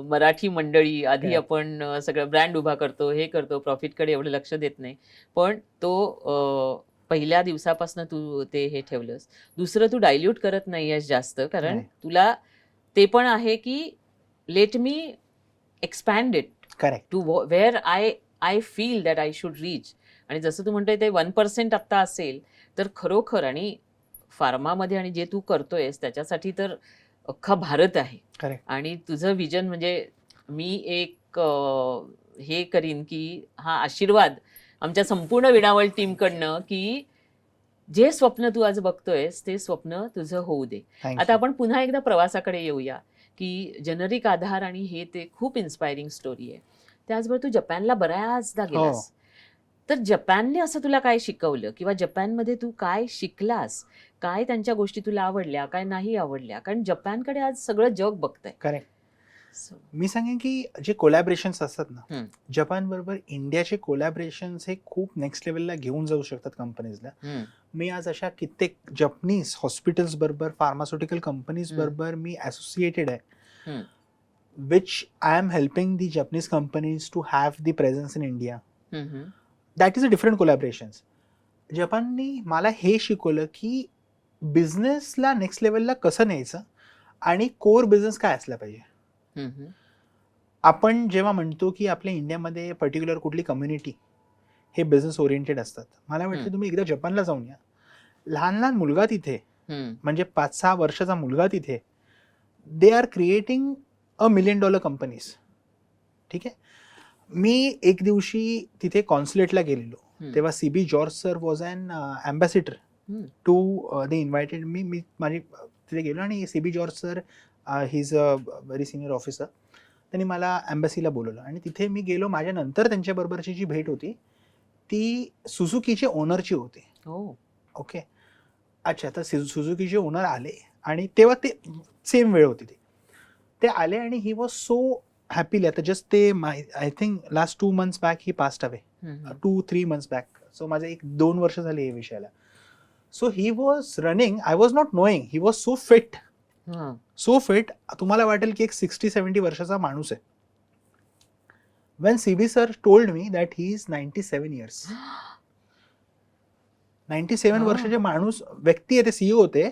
मराठी मंडळी आधी आपण सगळं ब्रँड उभा करतो, हे करतो, प्रॉफिट कडे एवढं लक्ष देत नाही. पण तो पहिल्या दिवसापासून तू ते हे ठेवलंस. दुसरं, तू डायल्यूट करत नाहीयेस जास्त, कारण तुला ते पण आहे की let me expand it to where I feel that I should reach. आणि जसं तू म्हणतोय ते 1% आत्ता असेल तर खरोखर, आणि फार्मामध्ये आणि जे तू करतोयस त्याच्यासाठी तर अख्खा भारत आहे. आणि तुझं विजन म्हणजे मी एक हे करीन की हा आशीर्वाद आमच्या संपूर्ण विणावळ टीमकडनं की जे स्वप्न तू आज बघतोयस ते स्वप्न तुझं होऊ दे. आता आपण पुन्हा एकदा प्रवासाकडे येऊया की जेनरिक आधार आणि हे ते खूप इन्स्पायरिंग स्टोरी आहे. त्याचबरोबर तू जपानला बऱ्याचदा गेलास, तर जपानने असं तुला काय शिकवलं किंवा जपानमध्ये तू काय शिकलास, काय त्यांच्या गोष्टी तुला आवडल्या, काय नाही आवडल्या? कारण जपानकडे आज सगळं जग बघतंय. करेक्ट. मी सांगेन की जे कोलॅबरेशन्स असतात ना, जपान बरोबर इंडियाचे कोलॅबरेशन्स हे खूप नेक्स्ट लेवलला घेऊन जाऊ शकतात कंपनीजला. मी आज अशा कित्येक जपनीज हॉस्पिटल्स बरोबर, फार्मास्युटिकल कंपनीज बरोबर मी असोसिएटेड आहे, which I am helping the Japanese companies to have the presence in India. That is a different collaborations. जपाननी मला हे शिकवलं की बिझनेसला नेक्स्ट लेवलला कसं न्यायचं आणि कोर बिझनेस काय असला पाहिजे. आपण जेव्हा म्हणतो की आपल्या इंडियामध्ये पर्टिक्युलर कुठली कम्युनिटी हे बिझनेस ओरिएंटेड असतात, मला वाटतं तुम्ही एकदा जपानला जाऊन या. लहान लहान मुलगा तिथे, म्हणजे 5-6 वर्षाचा मुलगा तिथे, दे आर क्रिएटिंग $1 million कंपनीज. ठीक आहे. मी एक दिवशी तिथे कॉन्सुलेटला गेलेलो, तेव्हा CB George sir was an ambassador to they invited me माझी तिथे गेलो आणि CB George sir he is a very senior officer. त्यांनी मला अँबॅसीला बोलवलं आणि तिथे मी गेलो. माझ्या नंतर त्यांच्याबरोबरची जी भेट होती ती सुझुकीचे ओनरची होती. ओके. अच्छा, तर सुझुकीचे ओनर आले आणि तेव्हा ते सेम वेळ होती. ते आले आणि ही वॉज सो हॅपीली. आता जस्ट ते I think last 2 months back he passed away, 2-3 months back. So माझे 1-2 वर्ष झाले या विषयाला. So he was running, I was not knowing, he was so fit. So fit, तुम्हाला वाटेल की एक 60-70 वर्षाचा माणूस आहे. Wien CB sir told me that he is 97 years. 97 वर्षाचे माणूस व्यक्ती आहे, ते CEO होते,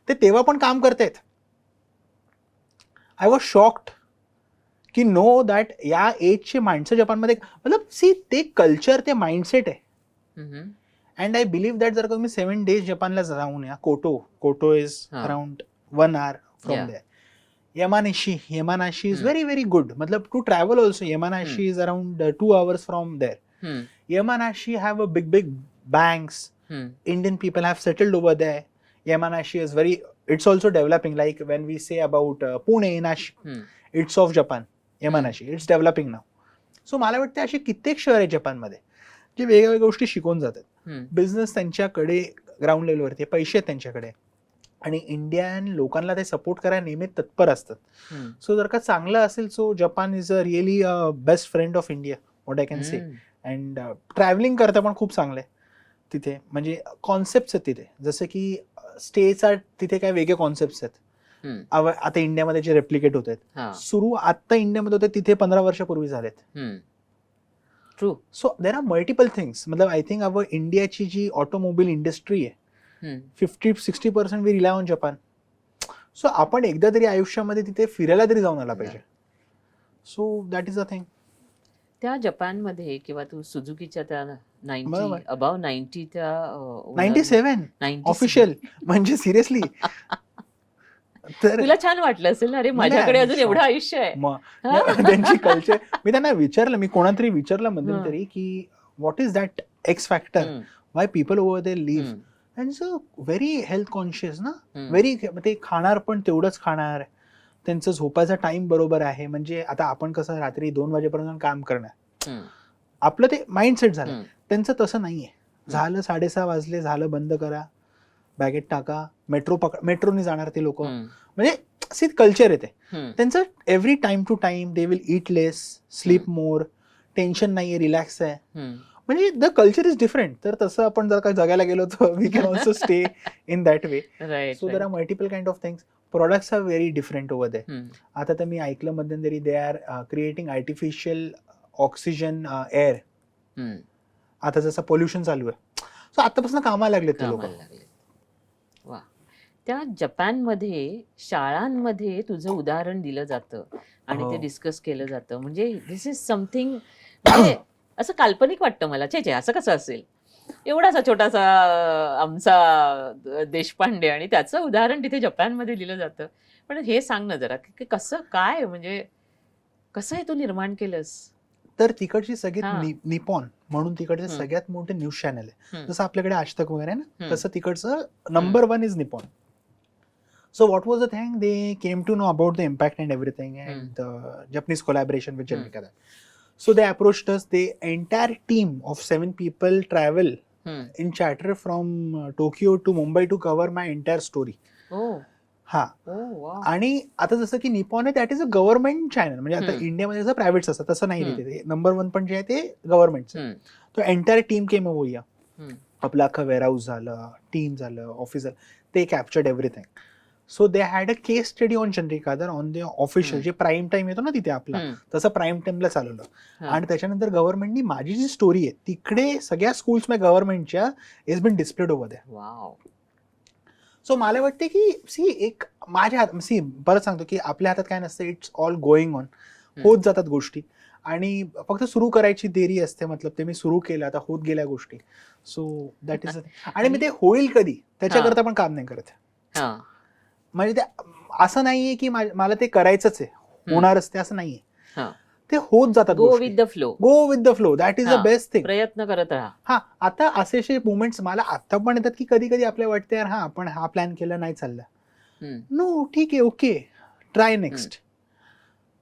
ते तेव्हा पण काम करतायत. आय वॉज शॉक्ड की नो दॅट या एजचे माणसं जपानमध्ये मतलब सी ते कल्चर ते माइंडसेट आहे. अँड आय बिलीव्ह दॅट जर का तुम्ही 7 days जपानला जाऊन या Kyoto is around 1 hour from there. Yamanashi is very very good. Matlab to travel also, Yamanashi is around 2 hours from there. Yamanashi have a big banks. Indian people have settled over there. Yamanashi is it's also developing. Like when we say about Pune, Nashik, it's of Japan. Yamanashi, it's developing now. So मला वाटतं अशी कित्येक शहर आहेत जपानमध्ये जे वेगवेगळ्या गोष्टी शिकवून जातात. बिझनेस त्यांच्याकडे ग्राउंड लेवलवरती, पैसे आहेत त्यांच्याकडे, आणि इंडियन लोकांना ते सपोर्ट करायला नेहमी तत्पर असतात. सो जर का चांगलं असेल so Japan is a really best friend of India, what I can say. And travelling करता पण खूप चांगलं आहे तिथे, म्हणजे कॉन्सेप्ट आहेत तिथे, जसं की स्टेचा तिथे काय वेगळे कॉन्सेप्ट आहेत. आता इंडियामध्ये जे रेप्लिकेट होत आहेत, सुरू आता इंडियामध्ये होते तिथे 15 वर्षापूर्वी झालेत. True. So there are multiple things. मतलब आय थिंक अवर इंडियाची जी ऑटोमोबाईल इंडस्ट्री आहे 50-60% we rely on Japan. So आपण एकदा तरी आयुष्यामध्ये तिथे फिरायला तरी जाऊन आला पाहिजे. So that is a thing. त्या जपानमध्ये किंवा तू सुझुकीच्या त्या 90 अबाव 90 त्या 97 ऑफिशियल, म्हणजे सिरियसली. तर तुला छान वाटलं असेल ना, अरे माझ्याकडे अजून एवढं आयुष्य आहे. त्यांची कल्चर, मी त्यांना विचारलं, मी कोणातरी विचारलं मध्यंतरी की what is that X factor, why people over there live. And so very health conscious ना, व्हेरी, ते खाणार पण तेवढंच खाणार, त्यांचं झोपायचा टाइम बरोबर आहे. म्हणजे आता आपण कसं रात्री 2 वाजेपर्यंत काम करणार, आपलं ते माइंडसेट झालं, त्यांचं तसं नाहीये. झालं 6:30 वाजले, झालं बंद करा, बॅगेत टाका, मेट्रोने जाणार ते लोक. म्हणजे सी कल्चर येते त्यांचं. Every time to time they will eat less, sleep more, tension नाहीये, रिलॅक्स आहे. म्हणजे द कल्चर इज डिफरंट. तर तसं आपण जर का जगायला गेलो तर we can also stay in that way. So there are multiple kind of things. Products are very different over there. आता तर मी ऐकलं मध्यंतरी they are creating artificial oxygen air. आता जसं पोल्युशन चालू आहे, सो आतापासून कामाला लागले ते लोक. वा. त्या जपानमध्ये शाळांमध्ये तुझं उदाहरण दिलं जातं आणि ते डिस्कस केलं जातं. म्हणजे दिस इज समथिंग, म्हणजे असं काल्पनिक वाटतं मला. छे असं कसं असेल, एवढासा छोटासा आमचा देशपांडे आणि त्याचं उदाहरण तिथे जपानमध्ये दिलं जातं. पण हे सांग ना जरा की कसं काय, म्हणजे कसं हे तू निर्माण केलंस. तर तिकडची सगळ्यात निपॉन म्हणून तिकडचे सगळ्यात मोठे न्यूज चॅनल आहे. जसं आपल्याकडे आज तक वगैरे ना, तसं तिकडचं number 1 is Nippon. So what was the thing? They came to know about the impact and everything, and Japanese collaboration with Janika. So they approached us. The entire team of 7 people travel in charter from Tokyo to Mumbai to cover my entire story. Oh. हा. आणि आता जसं की Nippon आहे, that is a government channel. म्हणजे आता इंडियामध्ये जसं प्रायव्हेट्स असतं तसं नाही तिथे. नंबर 1 पण जे आहे ते गव्हर्नमेंटचं. तो entire team came over here. आपलं अख्खं वेअरहाऊस झालं, टीम झालं, ऑफिस झालं, ते captured everything. So they had a case study on Chandrikadhar on the official, जे प्राईम टाइम येतो ना तिथे आपला, तसं प्राईम टाइमला चालवलं. आणि त्याच्यानंतर गव्हर्नमेंटनी माझी जी स्टोरी आहे तिकडे सगळ्या स्कूल्स मध्ये गव्हर्नमेंटच्या is been displayed over there. So मला वाटते की सी एक माझ्या हात, सी परत सांगतो की आपल्या हातात काय नसतं, इट्स ऑल गोईंग ऑन. होत जातात गोष्टी आणि फक्त सुरू करायची देरी असते. मतलब ते मी सुरू केलं, आता होत गेल्या गोष्टी. So that is. आणि मी ते होईल कधी त्याच्याकरता पण काम नाही करत. म्हणजे ते असं नाहीये की मला ते करायचंच आहे, होणारच ते, असं नाहीये. ते होत जातात. Go with the flow. Go with the flow, that is the best thing. प्रयत्न करत राहा. हा. आता असे मोमेंट्स मला आता पण येतात की कधी कधी आपल्याला वाटतं यार, हा आपण हा प्लॅन केला, नाही चालला, नो ठीक आहे, ओके, ट्राय नेक्स्ट.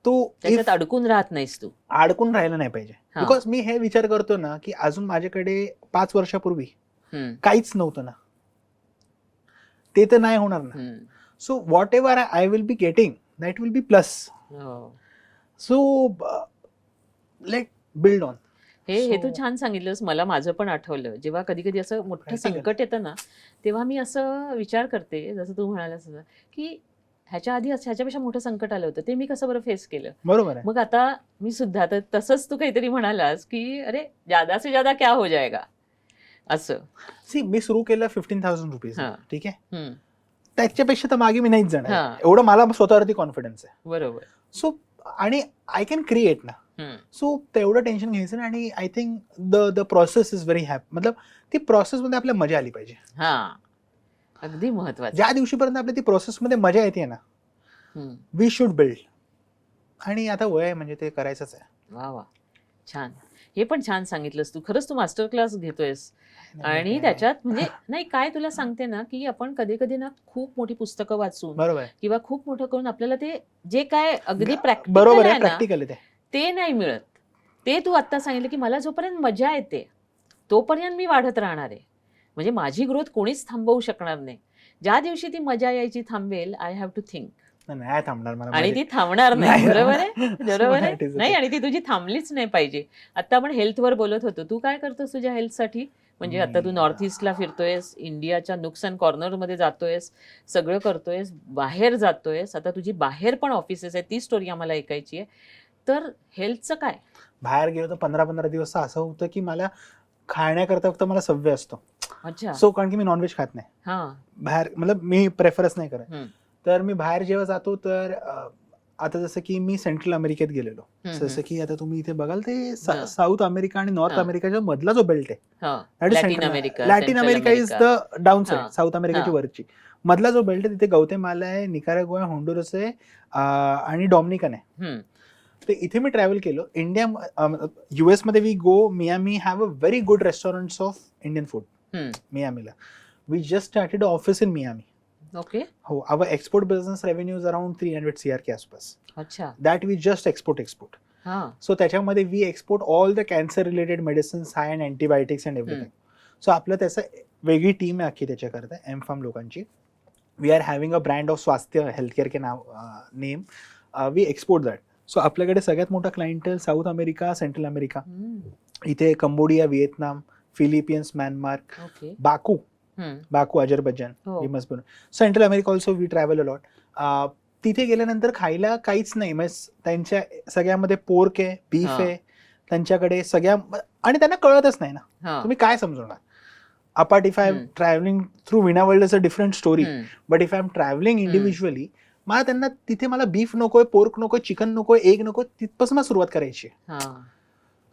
तो त्याच्यात अडकून राहत नाहीस तू. अडकून राहायला नाही पाहिजे. बिकॉज मी हे विचार करतो ना की अजून माझ्याकडे 5 वर्षापूर्वी काहीच नव्हतं ना, ते तर नाही होणार ना. So what ever I will be getting, that will be plus. So let build on. हे तू छान सांगितलंस. मला माझं पण आठवलं, जेव्हा कधी कधी असं मोठं संकट येतं ना, तेव्हा मी असं विचार करते, जसं तू म्हणालास की ह्याच्या आधी ह्याच्यापेक्षा मोठं संकट आलं होतं, ते मी कसं बरं फेस केलं. बरोबर आहे. मग आता मी सुद्धा तर तसंच तू काहीतरी म्हणालास की अरे ज्यादा से ज्यादा क्या हो जाएगा असं. सी मी सुरू केलं 15,000 रुपीज, ठीक आहे. त्याच्यापेक्षा तर मागे मी नाहीच जाणार, हा. एवढं मला स्वतःवरती कॉन्फिडन्स आहे. बरोबर. सो आणि आय कॅन क्रिएट ना, सो तेवढं टेन्शन घ्यायचं नाही. आणि I think the process is very happy. मतलब ती प्रोसेसमध्ये आपल्याला मजा आली पाहिजे. हा, अगदी महत्वाचं. ज्या दिवशीपर्यंत आपल्या ती प्रोसेसमध्ये मजा येते ना, वी शुड बिल्ड. आणि आता वय आहे म्हणजे ते करायचंच आहे. वा वा, छान. हे पण छान सांगितलंस तू. खरंच तू मास्टर क्लास घेतोयस. आणि त्याच्यात म्हणजे नाही, काय तुला सांगते ना, की आपण कधी कधी ना खूप मोठी पुस्तकं वाचून बरोबर आहे, किंवा खूप मोठं करून आपल्याला ते जे काय अगदी प्रॅक्टिकल बरोबर आहे आहे, ना, प्रॅक्टिकल आहे ते नाही मिळत. ते तू आता सांगितलं की मला जोपर्यंत मजा येते तोपर्यंत मी वाढत राहणार आहे. म्हणजे माझी ग्रोथ कोणीच थांबवू शकणार नाही. ज्या दिवशी ती मजा यायची थांबेल, आय हॅव टू थिंक. नाही थांबणार मला आणि मजा. ती थांबणार नाही. नाही बरोबर आहे, थांबणार. बरोबर So आहे. that is the नाही, thing. आणि ती तुझी थांबलीच नाही पाहिजे. आता आपण हेल्थवर बोलत होतो. तू काय करतोस तुझ्या हेल्थसाठी? म्हणजे आता तू नॉर्थ ईस्टला फिरतोयस, इंडियाच्या नुक्स अँड कॉर्नरमध्ये जातोयस, सगळं करतोयस, बाहेर जातोयस. आता तुझी बाहेर पण ऑफिसेस आहे, ती स्टोरी आम्हाला ऐकायची आहे. तर हेल्थचं काय? बाहेर गेलो तर 15-15 दिवस असं होतं की मला खाण्याकरता फक्त मला सवय असतो. अच्छा. सो कारण की मी नॉनव्हेज खात नाही हा. बाहेर, मतलब मी प्रेफरच नाही करत. हम्म. तर मी बाहेर जेव्हा जातो तर आता जसं की मी सेंट्रल अमेरिकेत गेलेलो. जसं की आता तुम्ही इथे बघाल ते हा. साऊथ अमेरिका आणि नॉर्थ हा. अमेरिकाच्या मधला जो बेल्ट आहे, हा. that is Latin Central America, Latin central America is America. The down side, हा. साऊथ अमेरिकेची हा. वरची. मधला जो बेल्ट आहे तिथे गौतेमाला आहे, निकारागुआ, होंडुरस आहे आणि डॉमिनिकन आहे. हम्म. तर इथे मी ट्रॅव्हल केलो. US मध्ये we go Miami have a very good restaurants of Indian food. Hmm. मियामीला we just started office in Miami. Okay. हो, our export business revenue is around 300 CR के आसपास. अच्छा. That we just export. हा. So त्याच्यामध्ये we export all the cancer related medicines, high and antibiotics and everything. So आपलं त्याचं वेगळी team आहे अख्खी त्याच्याकरता, एमफार्म लोकांची. We are having a brand of Swasthya healthcare के नाव name. We export that. So आपल्याकडे सगळ्यात मोठा clientele South America, Central America, इथे Cambodia, Vietnam, Philippines, Myanmar, okay. Baku Azerbaijan, हो. We must be. Central America also we travel a lot. तिथे गेल्यानंतर खायला काहीच नाही, म्हणजे त्यांच्या सगळ्यामध्ये पोर्क आहे, बीफ हा. आहे त्यांच्याकडे सगळ्या, आणि त्यांना कळतच नाही ना, हा. तुम्ही काय समजवणार. Apart if I am travelling through Veena world is a different story, but if I am travelling individually, मला त्यांना तिथे मला बीफ नकोय, पोर्क नकोय, चिकन नकोय, एग नको, तिथपासून सुरुवात करायची.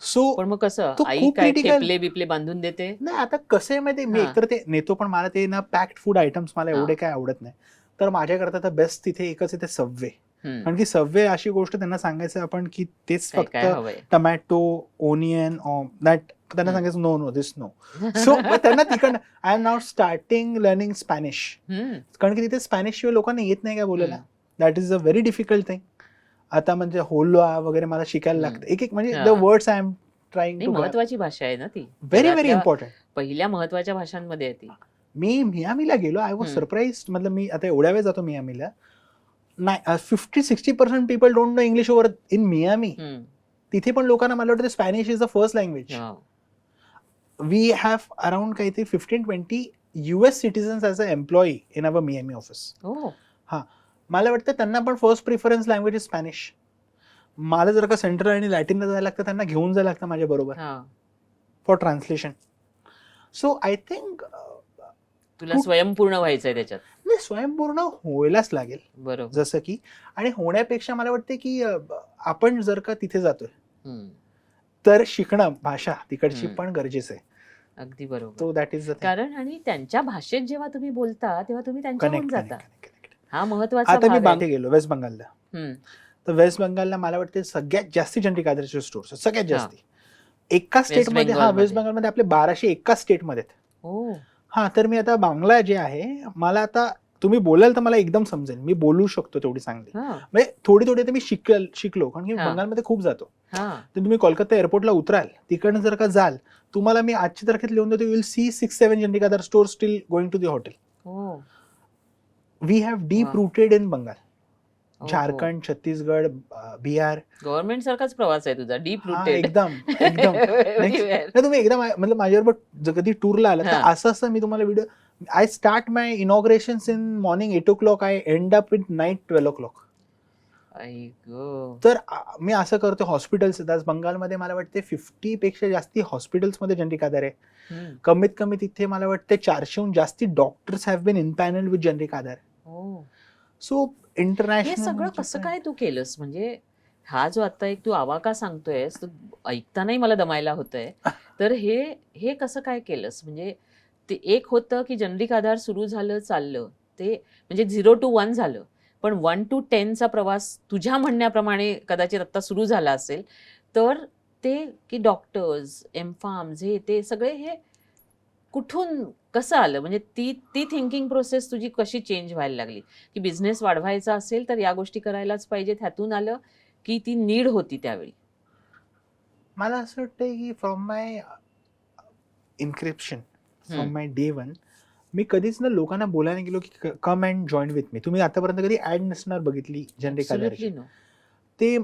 सो पण मग कसं तो आई खूप काय critical- ठेपले बिपले बांधून देते? नाही, आता कसं आहे माहिती, मी हा. एकतर ते नेतो, पण मला ते ना पॅक्ड फूड आयटम्स मला एवढे काय आवडत नाही. तर माझ्याकरता तर बेस्ट तिथे एकच आहे, ते सबवे. कारण की सबवे अशी गोष्ट त्यांना सांगायचं आपण की तेच काय फक्त काय हवंय? टमॅटो, ओनियन, दॅट त्यांना सांगायचं नो दिस नो. सो त्यांना तिकडनं I am not starting learning Spanish, कारण की तिथे स्पॅनिश शिवाय लोकांना येत नाही काय बोलायला. That is a very difficult thing. आता म्हणजे होल्वा वगैरे मला शिकायला लागतं एक म्हणजे the words I am trying to. महत्वाची भाषा आहे ना ती, व्हेरी व्हेरी इम्पॉर्टंट. पहिल्या महत्वाच्या भाषांमध्ये आहे ती. मी मियामीला गेलो, आय वॉज सरप्राईज. मतलब मी आता एवढ्या वेळ जातो मियामीला, नाही 50-60% people don't know English over in Miami. तिथे पण लोकांना मला वाटतं Spanish is the first language. We have around काहीतरी 15-20 US citizens as a employee in our Miami office. हां, मला वाटतं त्यांना पण first preference language is Spanish. मला जर का सेंट्रल आणि लॅटिनला जायला लागतं, त्यांना घेऊन जायला लागतं माझ्या बरोबर for translation. So I think तुला स्वयंपूर्ण व्हायचंय त्याच्यात. नाही, स्वयंपूर्ण व्हायलाच लागेल. बरोबर. जसं की, आणि होण्यापेक्षा मला वाटते की आपण जर का तिथे जातोय तर शिकणं भाषा तिकडची पण गरजेचं आहे. अगदी बरोबर. तो दॅट इज द थिंग. कारण आणि त्यांच्या भाषेत जेव्हा तुम्ही बोलता तेव्हा तुम्ही त्यांच्याकडून जाता. कनेक्ट. हा महत्वाचा आता मी भाग आहे. गेलो वेस्ट बंगालला. तर वेस्ट बंगालला मला वाटते सगळ्यात जास्ती जनरिक आधारचे स्टोर्स, सगळ्यात जास्ती एका स्टेटमध्ये. हा, वेस्ट बंगालमध्ये आपले 1200 एका स्टेटमध्ये. हा, तर मी आता बांगला जे आहे, मला आता तुम्ही बोलाल तर मला एकदम समजेल, मी बोलू शकतो तेवढी चांगली. म्हणजे थोडी तर मी शिकलो, कारण की बंगालमध्ये खूप जातो. तर तुम्ही कोलकाता एअरपोर्टला उतराल, तिकडनं जर का जाल, तुम्हाला मी आजच्या तारखेत लिहून देतो, you will see 6-7 Generic Aadhaar store still going to the hotel. We have deep rooted in Bengal, Jharkhand, Chhattisgarh, Bihar. Government सारखाच प्रवास आहे तुझा, डीप रूटेड. एकदम. तुम्ही एकदा म्हणजे माझ्याबरोबर कधी टूरला आला तर असं मी तुम्हाला video, I start my inaugurations in morning 8 o'clock, I end up in night 12 o'clock. तर मी असं करतो. हॉस्पिटल्स येतात बंगालमध्ये, मला वाटते 50 पेक्षा जास्ती हॉस्पिटल्समध्ये जनरिक आधार आहे. कमीत कमी तिथे मला वाटते 400हून जास्ती doctors have been empanelled with generic Aadhaar. So हे इंटरनॅशनल सगळं कसं काय तू केलंस? म्हणजे हा जो आता एक तू आवाका सांगतोयस, तो ऐकतानाही मला दमायला होतंय. तर हे हे कसं काय केलंस? म्हणजे ते एक होतं की जनरिक आधार सुरू झालं, चाललं. ते म्हणजे 0 to 1 झालं. पण 1 to 10 चा प्रवास तुझ्या म्हणण्याप्रमाणे कदाचित आता सुरू झाला असेल. तर ते की डॉक्टर्स, एम-फार्म्स हे ते सगळे हे कुठून कसं आलं? म्हणजे ती ती थिंकिंग प्रोसेस तुझी कशी चेंज व्हायला लागली? की बिझनेस वाढवायचा असेल तर या गोष्टी करायलाच पाहिजेत ह्यातून आलं, की ती नीड होती त्यावेळी? मला असं वाटतंय की from my encryption, from my day one, मी कधीच ना लोकांना बोलायला गेलो की come and join with me. तुम्ही आतापर्यंत कधी ऍड नसणार बघितली जनरिक आधारची. Absolutely no. ते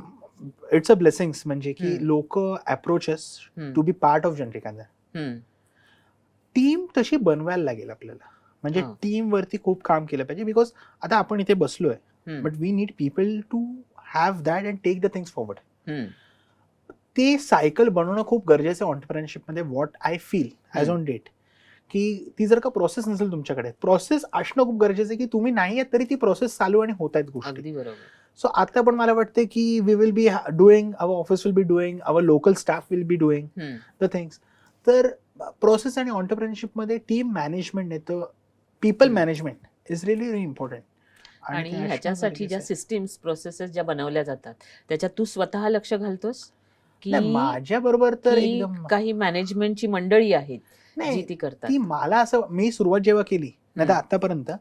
इट्स अ ब्लेसिंग्स, म्हणजे की हम्म. लोक approaches to be part of generic Aadhaar. Hmm. Team तशी बनवायला लागेल आपल्याला. म्हणजे हां. टीम वरती खूप काम केलं पाहिजे, बिकॉज आता आपण इथे बसलोय, hmm. But we need people to have that and take the things forward. Hmm. ते सायकल बनवणं खूप गरजेचं आहे ऑन्टरप्रेनरशिपमध्ये. What I feel as on date, की ती जर का प्रोसेस नसेल तुमच्याकडे, प्रोसेस असणं खूप गरजेचं आहे, की तुम्ही नाही आहेत तरी ती प्रोसेस चालू आणि होत आहेत गोष्टी. अगदी बरोबर. सो आता पण मला वाटते की we will be doing, our office will be doing, our local staff will be doing hmm. The things. तर प्रोसेस आणि ऑन्टरप्रेनरशिपमध्ये टीम मॅनेजमेंट येतं, people management is really very important. आणि ह्याच्यासाठी ज्या सिस्टीम्स, प्रोसेसेस ज्या बनवल्या जातात, त्याच्यात तू स्वतः लक्ष घालतोस? की माझ्या बरोबर तर की एकदम काही मॅनेजमेंटची मंडळी आहेत जी नाही. ती करतात? ती मला असं, मी सुरुवात जेव्हा केली नाही तर आतापर्यंत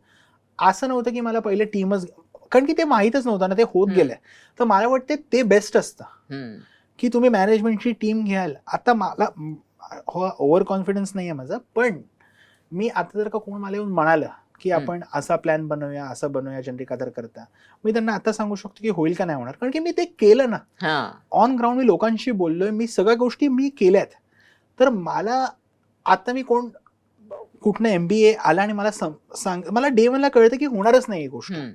असं नव्हतं की मला पहिले टीमच, कारण की ते माहीतच नव्हतं ना, ते होत गेलंय. तर मला वाटते ते बेस्ट असतं हम्म. की तुम्ही मॅनेजमेंटची टीम घ्याल. आता मला ओव्हर कॉन्फिडन्स नाही आहे माझा, पण मी आता जर का कोण मला येऊन म्हणालं की आपण असा प्लॅन बनवूया, असं बनवूया जनरिक आधार करता, मी त्यांना आता सांगू शकतो की होईल का नाही होणार, कारण की मी ते केलं ना. हां. ऑन ग्राउंड मी लोकांशी बोललोय, मी सगळ्या गोष्टी मी केल्यात. तर मला आता मी कुठनं MBA आला आणि मला मला डे वनला कळतं की होणारच नाही ही गोष्ट. हम्म.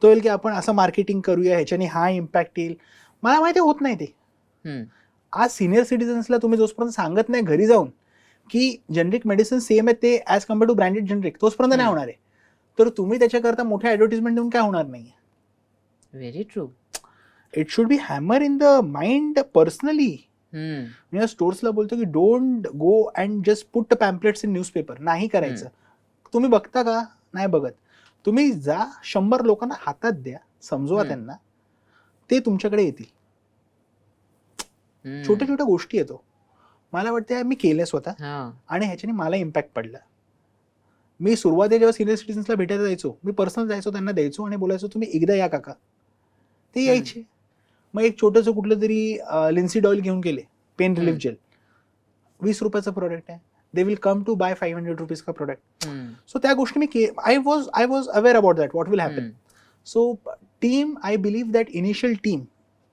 तो येईल की आपण असं मार्केटिंग करूया, ह्याच्याने हा इम्पॅक्ट येईल. मला माहिती होत नाही ते. हम्म. आज सिनियर सिटीजन्सला तुम्ही जोपर्यंत सांगत नाही घरी जाऊन की जनरिक मेडिसिन सेम आहे ते as compare to branded generic, तोचपर्यंत नाही होणार आहे. तर तुम्ही त्याच्याकरता मोठ्या ॲडव्हर्टिजमेंट देऊन काय होणार नाही. Very true. It should be hammer in the mind personally. मी या स्टोर्सला बोलतो की don't go and just put pamphlets in newspaper. नाही करायचं. तुम्ही बघता का? नाही बघत. तुम्ही जा 100 लोकांना हातात द्या, समजवा त्यांना, ते तुमच्याकडे येतील. छोट्या छोट्या गोष्टी येतो. मला वाटतं मी केल्या स्वतः आणि ह्याच्याने मला इम्पॅक्ट पडला. मी सुरुवातीला जेव्हा सिनियर सिटीजन्सला भेटायला जायचो, मी पर्सनल जायचो, त्यांना द्यायचो आणि बोलायचो तुम्ही एकदा या काका. ते यायचे. मग एक छोटंसं कुठलं तरी लिन्सीड ऑइल घेऊन गेले, पेन रिलीफ जेल, 20 रुपयाचं प्रोडक्ट आहे. They will come to buy 500 rupees का प्रोडक्ट. सो त्या गोष्टी मी I was aware about that what will happen. So team, I believe that initial team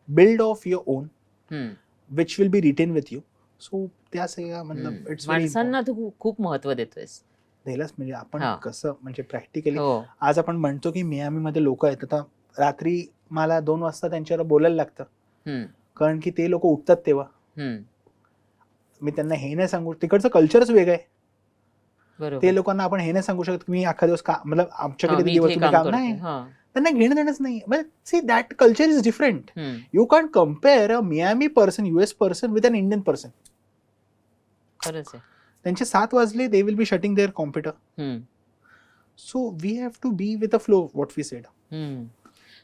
build of your own which will be retain with you. So त्या सगळ्या मतलब it's माणसांना तू खूप महत्व देतोयस. द्यायलाच, म्हणजे आपण कसं, म्हणजे प्रॅक्टिकली आज आपण म्हणतो की मियामीमध्ये लोक आहेत, आता रात्री मला 2 वाजता त्यांच्यावर बोलायला लागतं, कारण की ते लोक उठतात तेव्हा. मी त्यांना हे नाही सांगू, तिकडचं कल्चरच वेगळं आहे. ते लोकांना आपण हे नाही सांगू शकत की मी अख्खा दिवस मतलब आमच्याकडे दिवस तुम्ही काम नाही, त्यांना घेणं देणंच नाही. See that culture is different. You can compare a Miami person, US person with an Indian person. खरंच आहे. त्यांचे 7 वाजले, they will be shutting their computer. So we have to be with a flow, what we said.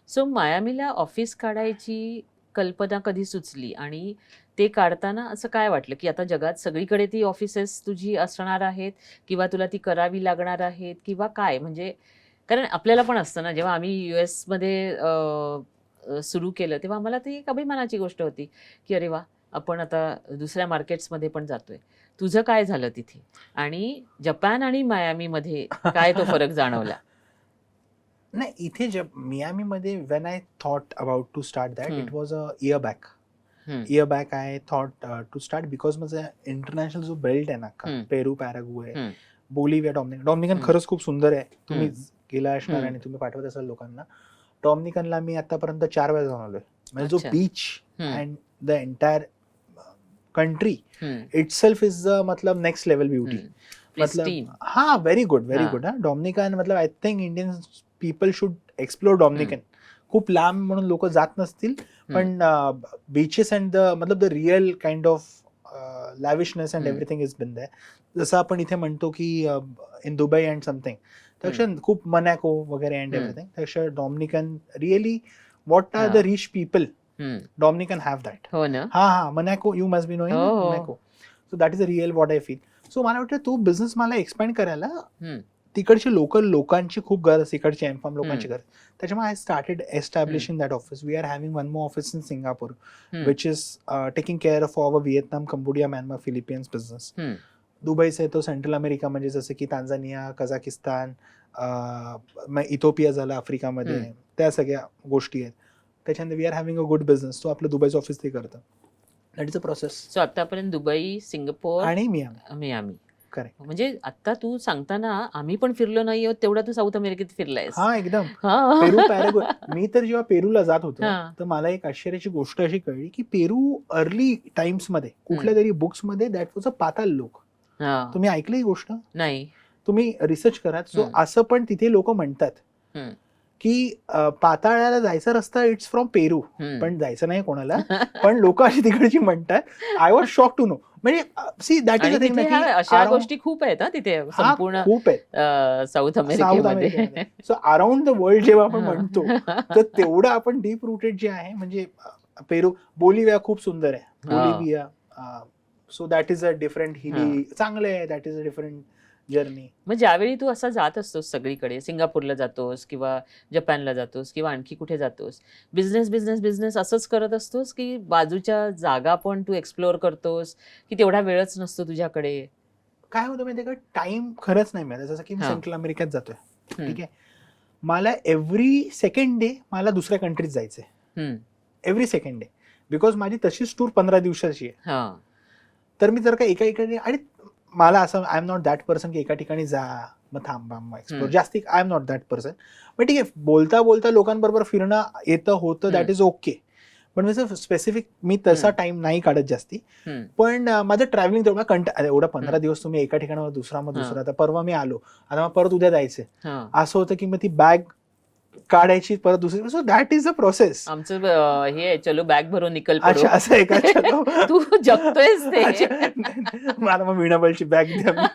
So मायामीला office काढायची कल्पना कधी सुचली आणि ते काढताना असं काय वाटलं की आता जगात सगळीकडे ती ऑफिसेस तुझी असणार आहेत किंवा तुला ती करावी लागणार आहेत किंवा काय? म्हणजे कारण आपल्याला पण असतं ना, जेव्हा आम्ही US मध्ये सुरू केलं तेव्हा आम्हाला ती एक अभिमानाची गोष्ट होती की अरे वा, आपण आता दुसऱ्या मार्केट्समध्ये पण जातोय. तुझं काय झालं तिथे आणि जपान आणि मायामीमध्ये काय तो फरक जाणवला? नाही, इथे मियामीमध्ये when I thought about to start that, it was a year back I thought to start, because माझा इंटरनॅशनल जो बेल्ट आहे ना, पेरू, पॅराग्वे, बोलिव्हिया, डॉमिनिकन खरंच खूप सुंदर आहे. तुम्ही गेला असणार आणि तुम्ही पाठवत असाल लोकांना. डॉमिनिकनला मी आतापर्यंत 4 वेळा जाऊन आलोय. म्हणजे जो beach and the entire country itself is मतलब नेक्स्ट लेवल ब्युटी. मतलब व्हेरी गुड. डॉमिनिकन मतलब I think Indian people should explore Dominican. खूप लांब म्हणून लोक जात नसतील, पण beaches and the real kind of lavishness and everything is been there. जसं आपण इथे म्हणतो की इन दुबई अँड समथिंग, त्यापेक्षा खूप मनाको वगैरे अँड एव्हरीथिंग, त्यापेक्षा Dominican really what are the rich people, Dominican have that. हो ना. हा Monaco, you must be knowing Monaco. So that is a real what I feel. So मला वाटतं तो बिझनेस मला एक्सपॅन्ड करायला तिकडची लोकल लोकांची खूप गरज, इकडची एमफार्म लोकांची गरज. त्याच्यामुळे I started establishing that office. We are having one more office in Singapore which is taking care of our Vietnam, Cambodia, Myanmar, Philippines business. दुबईचा आहे तो सेंट्रल अमेरिका, म्हणजे जसं की तांझानिया, कझाकिस्तान, इथोपिया झालं आफ्रिकामध्ये, त्या सगळ्या गोष्टी आहेत. त्याच्यानंतर we are having a good business. तो आपलं दुबईचं ऑफिस ते करतं. That is a process. So आतापर्यंत दुबई, सिंगापूर आणि मियामी. करेक्ट. म्हणजे आता तू सांगताना आम्ही पण फिरलो नाही आहोत तेवढा तू साऊथ अमेरिकेत फिरलायस. हा एकदम. पेरू, पॅराग्वे. मी तर जेव्हा पेरूला जात होतो तर मला एक आश्चर्याची गोष्ट अशी कळली की पेरू अर्ली टाइम्स मध्ये कुठल्या तरी बुक्स मध्ये दॅट वॉज अ पाताल लोक. तुम्ही ऐकलं ही गोष्ट? नाही. तुम्ही रिसर्च करा. सो असं पण तिथे लोक म्हणतात की पाताळाला जायचा रस्ता इट्स फ्रॉम पेरू, पण जायचं नाही कोणाला, पण लोक अशी तिकडची म्हणतात. I was shock to know. म्हणजे see that is a thing. अशा गोष्टी खूप आहेत तिथे संपूर्ण खूप आहेत साऊथ अमेरिकेमध्ये. सो अराउंड द वर्ल्ड जेव्हा आपण म्हणतो तर तेवढं आपण डीप रूटेड जे आहे. म्हणजे पेरू, बोलिव्हिया खूप सुंदर आहे, Bolivia. So that is a different हिली, चांगलं आहे. That is a different journey. मग ज्यावेळी तू असा जात असतोस सगळीकडे, सिंगापूरला जातोस किंवा जपानला जातोस किंवा आणखी कुठे जातोस, बिझनेस बिझनेस बिझनेस असंच करत असतोस की बाजूच्या जागा पण तू एक्सप्लोअर करतोस, की तेवढा वेळच नसतो तुझ्याकडे? काय होतं माहिती आहे का, टाइम खरंच नाही मिळत. जसं की मी सेंट्रल अमेरिकेत जातोय, ठीक आहे, मला एव्हरी सेकंड डे मला दुसऱ्या कंट्रीत जायचंय, एव्हरी सेकंड डे, बिकॉज माझी तशीच टूर 15 दिवसाची आहे. तर मी जर का एका ठिकाणी, आणि मला असं, I am not that person की एका ठिकाणी जा मग थांबा मग एक्सप्लोर जास्ती, I am not that person. पण ठीक आहे, बोलता बोलता लोकांबरोबर फिरणं येतं होतं, दॅट इज ओके. पण मी स्पेसिफिक मी तसा टाइम नाही काढत जास्ती. पण माझं ट्रॅव्हलिंग तेवढा एवढा 15 दिवस तुम्ही एका ठिकाणावर दुसरा, मग दुसरा, आता परवा मी आलो, आता मग परत उद्या जायचंय, असं होतं की मग ती बॅग काढायची परत दुसरी. So that is a process. आमचं हे चलो बॅग भरून निकल पडो. अच्छा, असं आहे का? चलो तू जगतोयस ते. मला मग वीणाबलची बॅग द्या.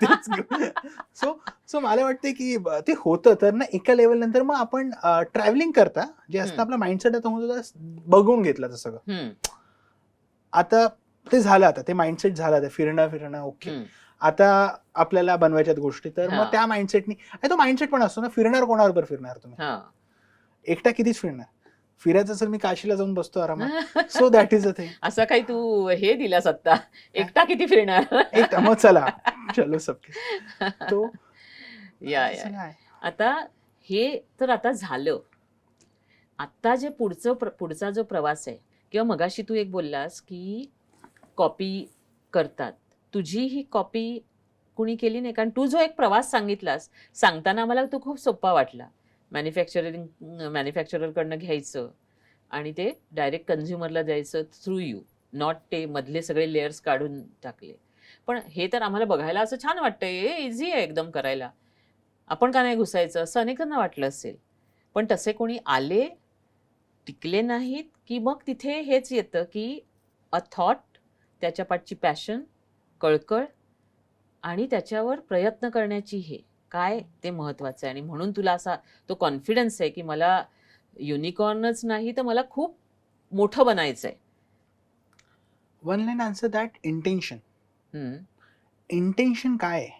सो मला वाटतं की ते होतं तर ना एका लेवल नंतर मग आपण ट्रॅव्हलिंग करता जे असतं आपला माइंडसेट आता होतं बघून घेतलं सगळं. आता ते झालं, आता ते माइंडसेट झालं, फिरणं ओके. आता आपल्याला बनवायच्यात गोष्टी, तर मग त्या माइंडसेटनी, तो माइंडसेट पण असतो ना, फिरणार कोणाबरोबर फिरणार तुम्ही? एकटा कितीच फिरणार? फिरायचं असेल मी काशीला जाऊन बसतो आरामात. So that is a thing. असं काही तू हे दिलास आता, एकटा किती फिरणार? एकटा, मग चला चलो सबके. तो या आता हे तर आता झालं. आता जे पुढचा जो प्रवास आहे, किंवा मगाशी तू एक बोललास की कॉपी करतात, तुझी ही कॉपी कुणी केली नाही? कारण तू जो एक प्रवास सांगितलास, सांगताना मला तो खूप सोपा वाटला. मॅन्युफॅक्चररकडनं घ्यायचं आणि ते डायरेक्ट कन्झ्युमरला द्यायचं थ्रू यू, नॉट ते मधले सगळे लेयर्स काढून टाकले. पण हे तर आम्हाला बघायला असं छान वाटतंय, हे इझी आहे एकदम करायला, आपण का नाही घुसायचं, असं अनेकांना वाटलं असेल. पण तसे कोणी आले, टिकले नाहीत, की मग तिथे हेच येतं की अ थॉट, त्याच्या पाठची पॅशन, कळकळ आणि त्याच्यावर प्रयत्न करण्याची हे काय ते महत्वाचं आहे. आणि म्हणून तुला असा तो कॉन्फिडन्स आहे की मला युनिकॉर्नच नाही तर मला खूप मोठं बनायचं आहे. One line answer that, intention. Intention काय आहे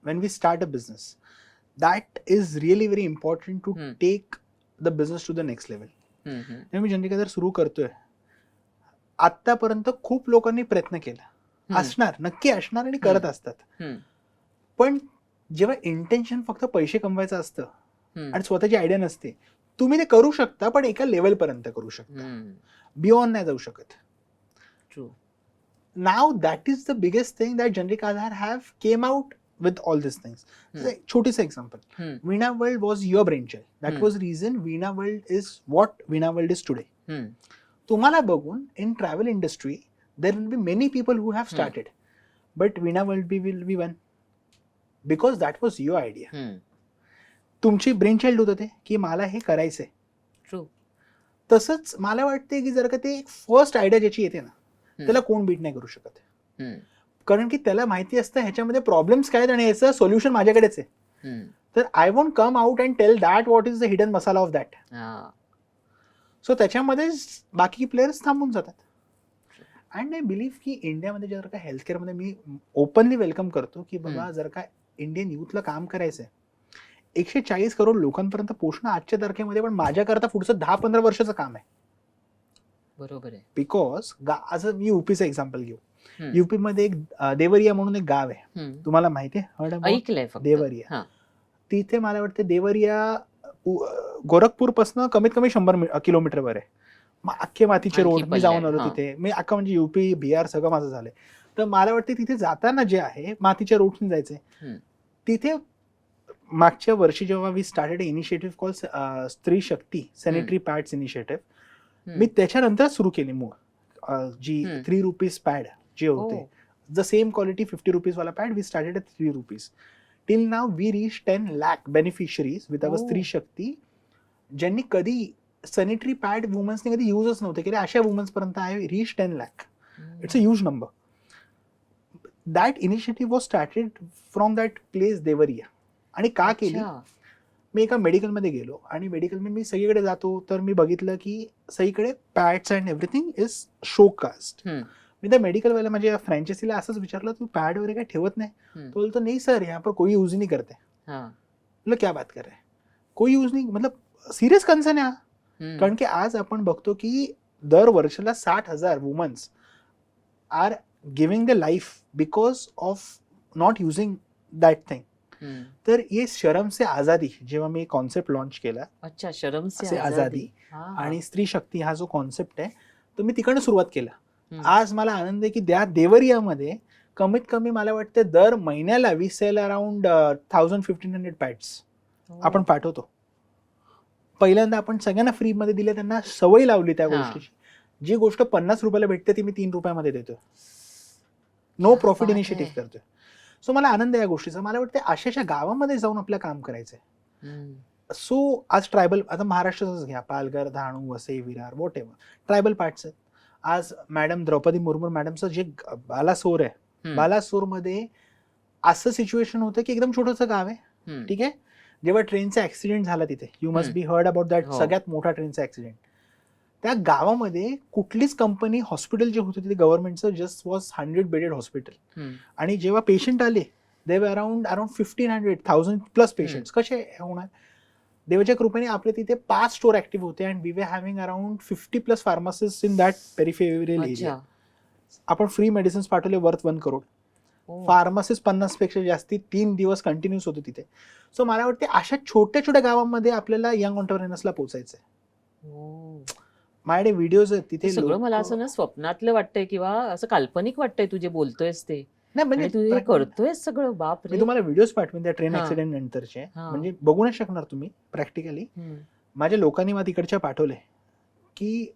when we start a business, that is really very important to take the business to the next level. मी जनरिका जर सुरू करतोय, आतापर्यंत खूप लोकांनी प्रयत्न केला असणार, नक्की असणार आणि करत असतात. पण जेव्हा इंटेन्शन फक्त पैसे कमवायचं असतं आणि स्वतःची आयडिया नसते, तुम्ही ते करू शकता पण एका लेवल पर्यंत करू शकता, बियॉन्ड नाही जाऊ शकत. True. Now that is the biggest thing that generic Aadhaar have came out with all these things. छोटीसा example, Veena World was your brainchild. That was reason Veena World is what Veena World is today. तुम्हाला बघून in travel industry there will be many people who have started, but Veena World will be one because that was your idea. तुमची brain child होतं ते की मला हे करायचंय. True. तसंच मला वाटते की जर का ते एक फर्स्ट आयडिया ज्याची येते ना त्याला कोण बीट नाही करू शकत. कारण की त्याला माहिती असतं ह्याच्यामध्ये प्रॉब्लेम्स काय आहेत आणि याचं सोल्युशन माझ्याकडेच आहे. तर I won't come out and tell that what is the hidden masala of that. So त्याच्यामध्ये बाकी प्लेयर्स थांबून जातात. अँड आय बिलीव्ह की इंडियामध्ये जर का हेल्थकेअरमध्ये मी ओपनली वेलकम करतो की बाबा जर का इंडियन युथला काम करायचं आहे, 140 करोड लोकांपर्यंत पोहोचणं आजच्या तारखेमध्ये पण माझ्याकरता पुढचं 10-15 वर्षाचं काम आहे. बरोबर आहे. बिकॉज आज मी युपीचं एक्झाम्पल घेऊ. युपी मध्ये एक देवरिया म्हणून एक गाव आहे, तुम्हाला माहिती आहे? ऐकलंय फक्त. देवरिया. तिथे मला वाटतं देवरिया गोरखपूर पासून कमीत कमी 100 किलोमीटरवर आहे. अख्खे मातीचे रोड. मी जाऊन आलो तिथे. मी अख्खा म्हणजे युपी बिहार सगळं माझं झालंय. तर मला वाटतं तिथे जाताना जे आहे मातीच्या रोडने जायचंय. तिथे मागच्या वर्षी जेव्हा वी स्टार्टेड इनिशिएटिव्ह कॉल स्त्री शक्ती सॅनिटरी पॅड्स इनिशिएटिव्ह, मी त्याच्यानंतर सुरू केली मूळ जी ₹3 पॅड जे होते, द सेम क्वालिटी ₹50 वाला pad we started at ₹3. Till now we reach 10 lakh beneficiaries with our Stree Shakti, ज्यांनी कधी सॅनिटरी पॅड वुमन्सने कधी युजच नव्हते केले. अशा वुमन्स पर्यंत I reach 10 lakh. It's a huge number. That initiative was started from that place Deoria. आणि का केली? मी एका मेडिकलमध्ये गेलो आणि मेडिकलमध्ये मी सगळीकडे जातो तर मी बघितलं की सगळीकडे पॅड्स अँड एव्हरीथिंग इज शोकास्ट. मी त्या मेडिकलवाल्या माझ्या फ्रँचायसीला असंच विचारलं, तू पॅड वगैरे काय ठेवत नाही? तो बोलतो नहीं सर, यहाँ पर कोई यूज नहीं करते. मतलब क्या बात कर रहे हैं, कोई यूज नहीं, मतलब सिरियस कन्सर्न आहे हा. कारण की आज आपण बघतो की दर वर्षाला 60,000 womens are giving the life because of not using that thing. तर ये शरम से आजादी जेव्हा मी कॉन्सेप्ट लॉन्च केला, अच्छा, शरम से आजादी आणि स्त्री शक्ती हा जो कॉन्सेप्ट आहे तो मी तिकडनं सुरुवात केला. आज मला आनंद आहे की त्या देवरियामध्ये कमीत कमी मला वाटतं दर महिन्याला वी सेल अराउंड 1,000-1,500 पॅड्स आपण पाठवतो. पहिल्यांदा आपण सगळ्यांना फ्रीमध्ये दिले, त्यांना सवय लावली त्या गोष्टीची. जी गोष्ट ₹50 भेटते ती मी ₹3 देतोय. नो प्रॉफिट इनिशिएटिव्ह करतोय. सो मला आनंद आहे या गोष्टीचा. मला वाटतं अशा गावामध्ये जाऊन आपलं काम करायचंय. सो आज ट्रायबल, आता महाराष्ट्राचंच घ्या, Palghar, Dahanu, Vasai, Virar, what ever tribal parts आहेत. आज मॅडम द्रौपदी मुर्मू मॅडमचं जे बालासोर आहे, बालासोरमध्ये असं सिच्युएशन होतं की एकदम छोटंसं गाव आहे, ठीक आहे. जेव्हा ट्रेनचा ऍक्सिडेंट झाला तिथे, you must be heard about that, सगळ्यात मोठा ट्रेनचा ऍक्सिडेंट. त्या गावामध्ये कुठलीच कंपनी, हॉस्पिटल जे होतं तिथे गव्हर्नमेंटचं जस्ट वॉज 100 बेडेड हॉस्पिटल. आणि जेव्हा पेशंट आले दे वर अराउंड 1,500 प्लस पेशंट्स. कसे होणार? देवाच्या कृपेने आपले तिथे 5 स्टोर ऍक्टिव्ह होते and we were having around 50+ pharmacist in that peripheral area. आपण फ्री मेडिसिन्स पाठवले वर्थ 1 करोड. फार्मसिस्ट 50 पेक्षा जास्ती 3 दिवस कंटिन्यूस होते तिथे. सो मला वाटते अशा छोट्या छोट्या गावांमध्ये आपल्याला यंग एंटरप्रेन्योर्सला पोहोचायचंय. माझ्याकडे व्हिडिओज आहेत तिथे. सगळं मला असं ना स्वप्नातलं वाटतंय किंवा असं काल्पनिक वाटतंय तू जे बोलतोयस ते. नाही म्हणजे तू हे करतोय सगळं. बाप रे. मी तुम्हाला व्हिडिओज पाठवेन त्या ट्रेन ऍक्सिडेंट नंतरचे, म्हणजे बघू नाही शकणार तुम्ही प्रॅक्टिकली. माझ्या लोकांनी मला तिकडच्या पाठवले की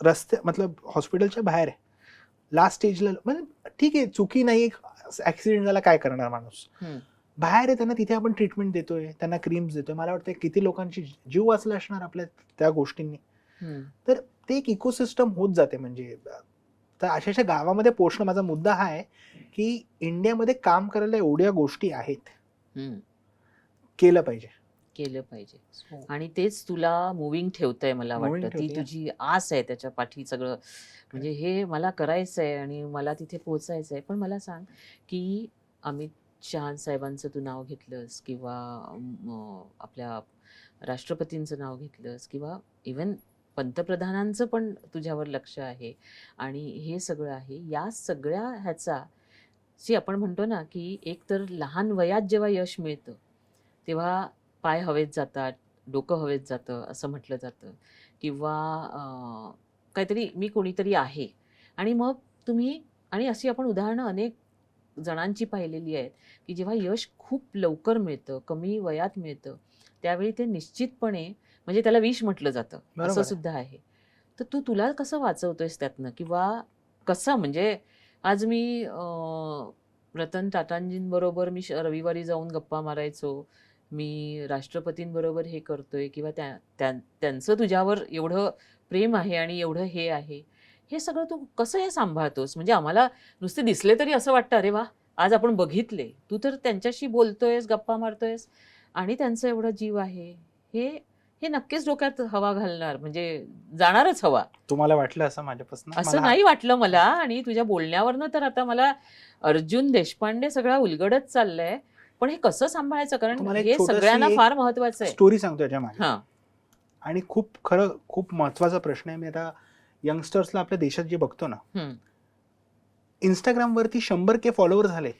रस्ते मतलब हॉस्पिटलच्या बाहेर आहे, लास्ट स्टेजला. म्हणजे ठीक आहे, चुकी नाही, ऍक्सिडेंट झाला, काय करणार माणूस. बाहेर आहे, त्यांना तिथे आपण ट्रीटमेंट देतोय, त्यांना क्रीम्स देतोय. मला वाटतं किती लोकांची जीव वाचला असणार आपल्या त्या गोष्टींनी. तर ते एक इकोसिस्टम होत जाते. म्हणजे तर अशा गावामध्ये पोहोचणं, माझा मुद्दा हा आहे की इंडियामध्ये काम करायला एवढ्या गोष्टी आहेत, केलं पाहिजे. आणि तेच तुला मुव्हिंग ठेवतंय मला वाटतं. ती तुझी आस आहे त्याच्या पाठी सगळं. म्हणजे हे मला करायचंय आणि मला तिथे पोहोचायचंय. पण मला सांग की अमित शहा साहेबांचं तू नाव घेतलंस किंवा आपल्या राष्ट्रपतींचं नाव घेतलंस किंवा इव्हन पंतप्रधानांचं पण तुझ्यावर लक्ष आहे आणि हे सगळं आहे. या सगळ्या ह्याचा आपण म्हणतो ना की एक तर लहान वयात जेव्हा यश मिळतं तेव्हा पाय हवेत जातात, डोकं हवेत जातं असं म्हटलं जातं, किंवा काहीतरी मी कोणीतरी आहे. आणि मग तुम्ही, आणि अशी आपण उदाहरणं अनेक जणांची पाहिलेली आहेत की जेव्हा यश खूप लवकर मिळतं, कमी वयात मिळतं, त्यावेळी ते निश्चितपणे म्हणजे त्याला विष म्हटलं जातं, असं सुद्धा आहे. तर तुला कसं वाचवतोयस त्यातनं, किंवा कसं? म्हणजे आज मी रतन टाटांजींबरोबर मी रविवारी जाऊन गप्पा मारायचो. मी राष्ट्रपतींबरोबर हे करतोय किंवा त्यांचं तुझ्यावर एवढं प्रेम आहे आणि एवढं हे आहे, हे सगळं तू कसं हे सांभाळतोस? म्हणजे आम्हाला नुसते दिसले तरी असं वाटतं, अरे वा, आज आपण बघितले, तू तर त्यांच्याशी बोलतोयस, गप्पा मारतोयस आणि त्यांचं एवढं जीव आहे. हे हे नक्कीच डोक्यात हवा घालणार, म्हणजे जाणारच हवा. तुम्हाला वाटलं असं माझ्यापासून? असं नाही वाटलं मला, आणि तुझ्या बोलण्यावरनं तर आता मला अर्जुन देशपांडे सगळा उलगडत चाललंय. पण हे कसं सांभाळायचं, कारण तुम्हाला एक हे छोटीशी सगळ्यांना एक फार महत्वाचं आहे. स्टोरी सांगतो याच्या मागे, हा, आणि खूप महत्वाचा प्रश्न आहे. मी आता यंगस्टर्सला आपल्या देशात जे बघतो ना, हम्म, इंस्टाग्रामवरती 100K फॉलोअर झाले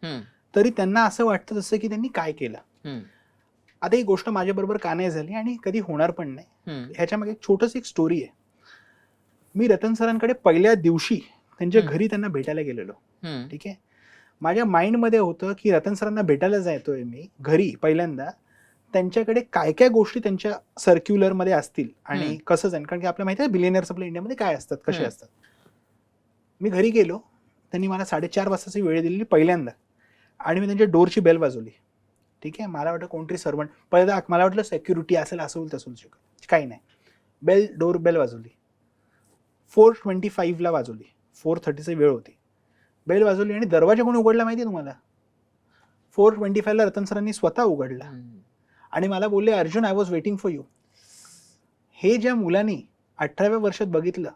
हम्म, तरी त्यांना असं वाटतं जसं की त्यांनी काय केलं. हम्म, आता ही गोष्ट माझ्याबरोबर का नाही झाली आणि कधी होणार पण नाही, हम्म, ह्याच्या मागे एक स्टोरी आहे. मी रतन सरांकडे पहिल्या दिवशी त्यांच्या घरी त्यांना भेटायला गेलेलो. हम्म, ठीक आहे. माझ्या माइंडमध्ये होतं की रतन सरांना भेटायला जायतोय मी घरी पहिल्यांदा, त्यांच्याकडे काय काय गोष्टी त्यांच्या सर्क्युलरमध्ये असतील आणि कसं जाईल, कारण की आपल्याला माहिती आहे बिलियनर्स आपल्या इंडियामध्ये काय असतात, कसे असतात. मी घरी गेलो, त्यांनी मला 4:30 वाजताची वेळ दिलेली पहिल्यांदा, आणि मी त्यांच्या डोरची बेल वाजवली. ठीक आहे. मला वाटतं कोणतरी सर्वंट, पहिल्यांदा मला वाटलं सेक्युरिटी असेल, असं होईल तसं शकत, काही नाही. डोर बेल वाजवली, 4:25ला वाजवली, 4:30ची वेळ होती. बेल वाजवली आणि दरवाजा कोणी उघडला माहिती आहे तुम्हाला? 4:25ला रतन सरांनी स्वतः उघडला आणि मला बोलले, Arjun, I was waiting for you. हे ज्या मुलांनी 18व्या वर्षात बघितलं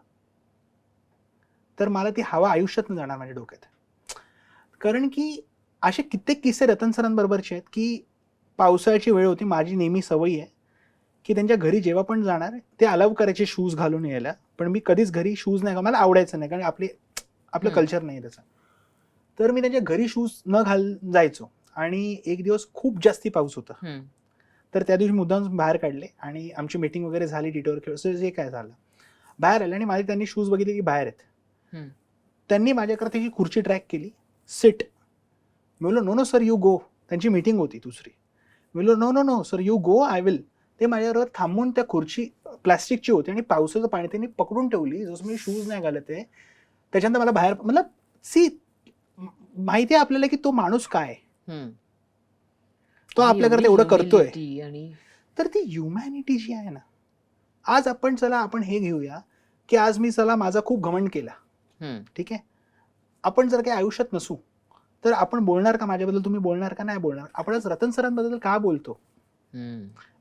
तर मला ती हवा आयुष्यात न जाणार माझ्या डोक्यात. कारण की असे कित्येक किस्से रतन सरांबरोबरचे आहेत की पावसाळ्याची वेळ होती, माझी नेहमी सवय आहे की त्यांच्या घरी जेव्हा पण जाणार ते अलाव करायचे शूज घालून यायला, पण मी कधीच घरी शूज नाही, मला आवडायचं नाही, कारण आपलं कल्चर नाही त्याचं. तर मी त्यांच्या घरी शूज न जायचो. आणि एक दिवस खूप जास्ती पाऊस होता, तर त्या दिवशी मुद्दाम बाहेर काढले आणि आमची मीटिंग वगैरे झाली, टिटोर खेळ असं जे काय झालं, बाहेर आले आणि माझे त्यांनी शूज बघितले की बाहेर आहेत. त्यांनी माझ्याकडे त्याची खुर्ची ट्रॅक केली, सिट. मी बोललो, नो सर, यू गो. त्यांची मीटिंग होती दुसरी. मी बोललो, no sir, you go, I will. ते माझ्याबरोबर थांबून त्या खुर्ची प्लास्टिकची होती आणि पावसाचं पाणी त्यांनी पकडून ठेवली, जसं मी शूज नाही घालत आहे. त्याच्यानंतर मला बाहेर, मतलब सी, माहिती आहे आपल्याला की तो माणूस काय, तो आपल्याकडे एवढं करतोय. तर ती ह्युमॅनिटी जी आहे ना, आज आपण हे घेऊया की आज मी माझा खूप घमंड केला. ठीक आहे. आपण जर काही आयुष्यात नसू तर आपण बोलणार का माझ्याबद्दल, तुम्ही बोलणार का नाही बोलणार? आपण आज रतन सरांबद्दल का बोलतो?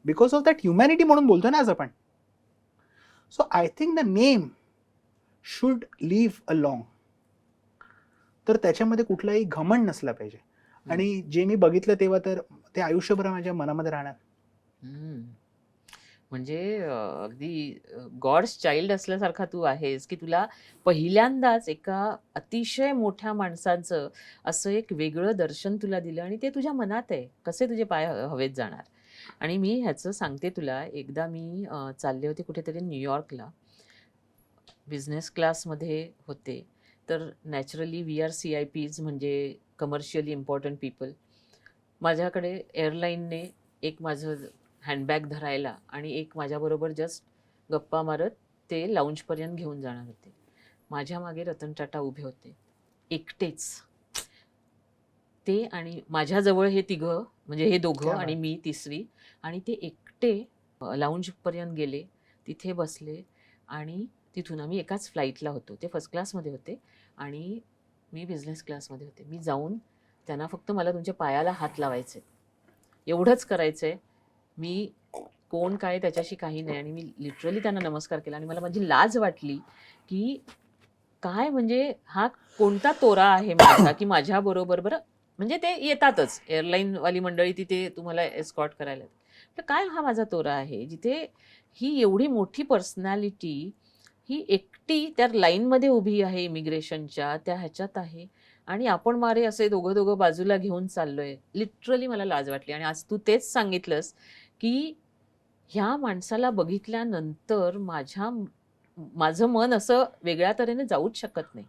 बिकॉज ऑफ दॅट ह्युमॅनिटी म्हणून बोलतो ना आज आपण. So I think the name should live a long. तर त्याच्यामध्ये कुठलाही घमंड नसला पाहिजे. आणि जे मी बघितलं तेव्हा तर ते आयुष्यभर माझ्या मनामध्ये राहणार. म्हणजे अगदी गॉड्स चाइल्ड असल्यासारखा तू आहेस, की तुला पहिल्यांदाच एका अतिशय मोठ्या माणसाचं असं एक वेगळं दर्शन तुला दिलं आणि ते तुझ्या मनात आहे. कसे तुझे पाय हवेत जाणार. आणि मी ह्याचं सांगते तुला, एकदा मी चालले होते कुठेतरी न्यूयॉर्कला, बिझनेस क्लासमध्ये होते. तर नॅचरली VRCIPs म्हणजे कमर्शियली इम्पॉर्टंट पीपल, माझ्याकडे एअरलाईनने एक माझं हँडबॅग धरायला आणि एक माझ्याबरोबर जस्ट गप्पा मारत ते लाऊंजपर्यंत घेऊन जाणार होते. माझ्या मागे रतन टाटा उभे होते, एकटेच. ते आणि माझ्याजवळ हे तिघं, म्हणजे हे दोघं आणि मी तिसरी, आणि ते एकटे लाऊंजपर्यंत गेले, तिथे बसले आणि तिथून आम्ही एकाच फ्लाईटला होतो. ते फर्स्ट क्लासमध्ये होते आणि मी बिझनेस क्लासमध्ये होते. मी जाऊन त्यांना फक्त, मला तुमच्या पायाला हात लावायचे, एवढंच करायचं आहे. मी कोण काय त्याच्याशी काही नाही. आणि मी लिटरली त्यांना नमस्कार केला आणि मला माझी लाज वाटली की काय, म्हणजे हा कोणता तोरा आहे माझा की माझ्याबरोबर, बरं म्हणजे ते येतातच एअरलाईनवाली मंडळी तिथे तुम्हाला एस्कॉर्ट करायला, तर काय हा माझा तोरा आहे जिथे ही एवढी मोठी पर्सनॅलिटी ही एकटी त्या लाईनमध्ये उभी आहे, इमिग्रेशनच्या त्या ह्याच्यात आहे, आणि आपण मारे असे दोघं बाजूला घेऊन चाललोय. लिटरली मला लाज वाटली. आणि आज तू तेच सांगितलंस की ह्या माणसाला बघितल्यानंतर माझं मन असं वेगळ्या तऱ्हेने जाऊच शकत नाही.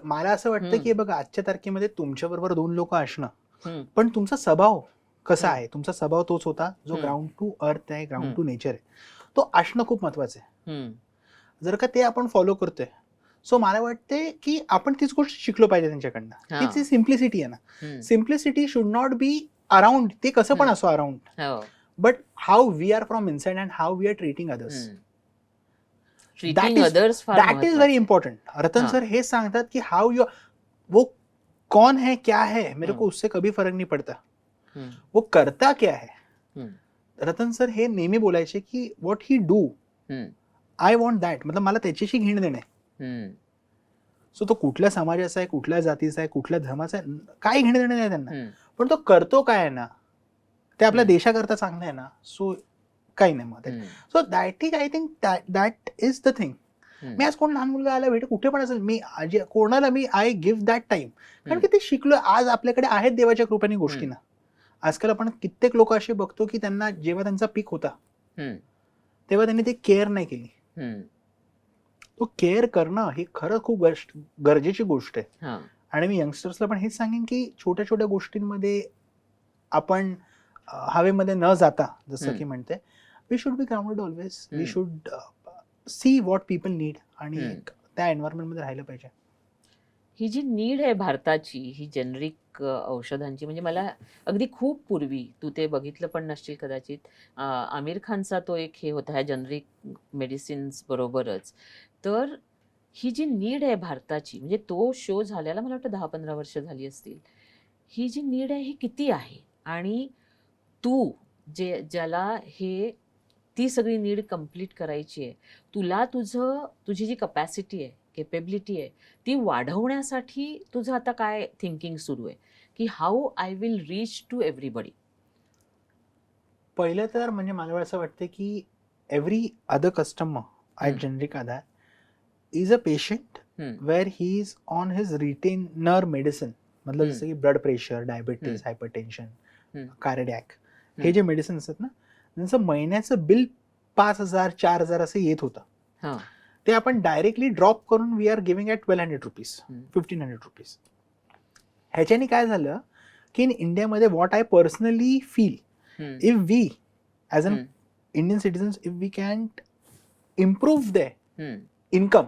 मला असं वाटतं की बघा, आजच्या तारखेमध्ये तुमच्या बरोबर 2 लोक असणं, पण तुमचा स्वभाव कसा आहे, तुमचा स्वभाव तोच होता जो ग्राउंड टू अर्थ आहे, ग्राउंड टू नेचर आहे, तो असणं खूप महत्वाचं आहे. जर का ते आपण फॉलो करतोय, सो मला वाटते की आपण तीच गोष्ट शिकलो पाहिजे त्यांच्याकडनं. ती सिम्प्लिसिटी आहे ना. Simplicity should not be around ते कसं पण असो अराउंड, हो. But how we are from inside and how we are treating others, treating others फार दैट इज महत्वाचं वेरी आहे. इंपॉर्टंट. रतन हाँ. सर हे सांगतात की हाउ यू, वो कौन है क्या है मेरे हम्म. को उससे कभी फर्क नहीं पड़ता, हम्म, वो करता क्या है. हम्म, रतन सर हे नेहमी बोलायचे की व्हॉट ही डू हम्म, आय वॉन्ट दॅट, मतलब मला त्याच्याशी घेणं देणं आहे. हम्म, सो तो कुठल्या समाजाचा आहे, कुठल्या जातीचा आहे, कुठल्या धर्माचा आहे, काही घेणं देणं नाही त्यांना, हम्म, पण तो करतो काय आहे ना ते आपल्या हम्म. देशाकरता चांगलं आहे ना, सो काही नाही मग. हम्म, so that is I think that is the thing. हम्म. मी आज कोण लहान मुलगा आला भेट कुठे पण असेल, मी कोणाला मी आय गिव्ह दॅट टाइम, कारण की ते शिकलो. आज आपल्याकडे आहेत देवाच्या कृपेने गोष्टी ना. आजकाल आपण कित्येक लोक असे बघतो की त्यांना जेव्हा त्यांचा पीक होता हम्म, तेव्हा त्यांनी ते केअर नाही केली. हम्म. तो केअर करणं ही खरं खूप गरजेची गोष्ट आहे. हा. आणि मी यंगस्टर्सला पण हेच सांगेन की छोट्या छोट्या गोष्टींमध्ये आपण हवेमध्ये न जाता, जसं की म्हणते, we should be grounded always, we should see what people need आणि त्या एन्व्हायरमेंटमध्ये राहिलं पाहिजे. ही जी नीड आहे भारताची, ही जेनरिक औषधांची, म्हणजे मला अगदी खूप पूर्वी, तू ते बघितलं पण नसशील कदाचित, आमिर खानचा तो एक हे होता ह्या जेनरिक मेडिसिन्स बरोबरच. तर ही जी नीड आहे भारताची, म्हणजे तो शो झाल्याला मला वाटतं 10-15 वर्ष झाली असतील. ही जी नीड आहे ही किती आहे, आणि तू ज्याला हे ती सगळी नीड कंप्लीट करायची आहे, तुला तुझी जी कपॅसिटी आहे, केपेबिलिटी आहे, ती वाढवण्यासाठी तुझं आता काय थिंकिंग सुरू आहे की how I will reach to everybody? पहिलं तर म्हणजे मला असं वाटतं की every other customer at Generic Aadhaar is a patient where he is on his retainer medicine. मतलब जसं की blood pressure, diabetes, hypertension, cardiac, हे जे मेडिसिन असतात ना, त्यांचं महिन्याचं बिल 5,000 4,000 असं येत होतं. ते आपण डायरेक्टली ड्रॉप करून we are giving at 1,200 rupees, 1,500 rupees. ह्याच्याने काय झालं की इन इंडियामध्ये what I personally feel, if we as an Indian citizens, if we can improve their income,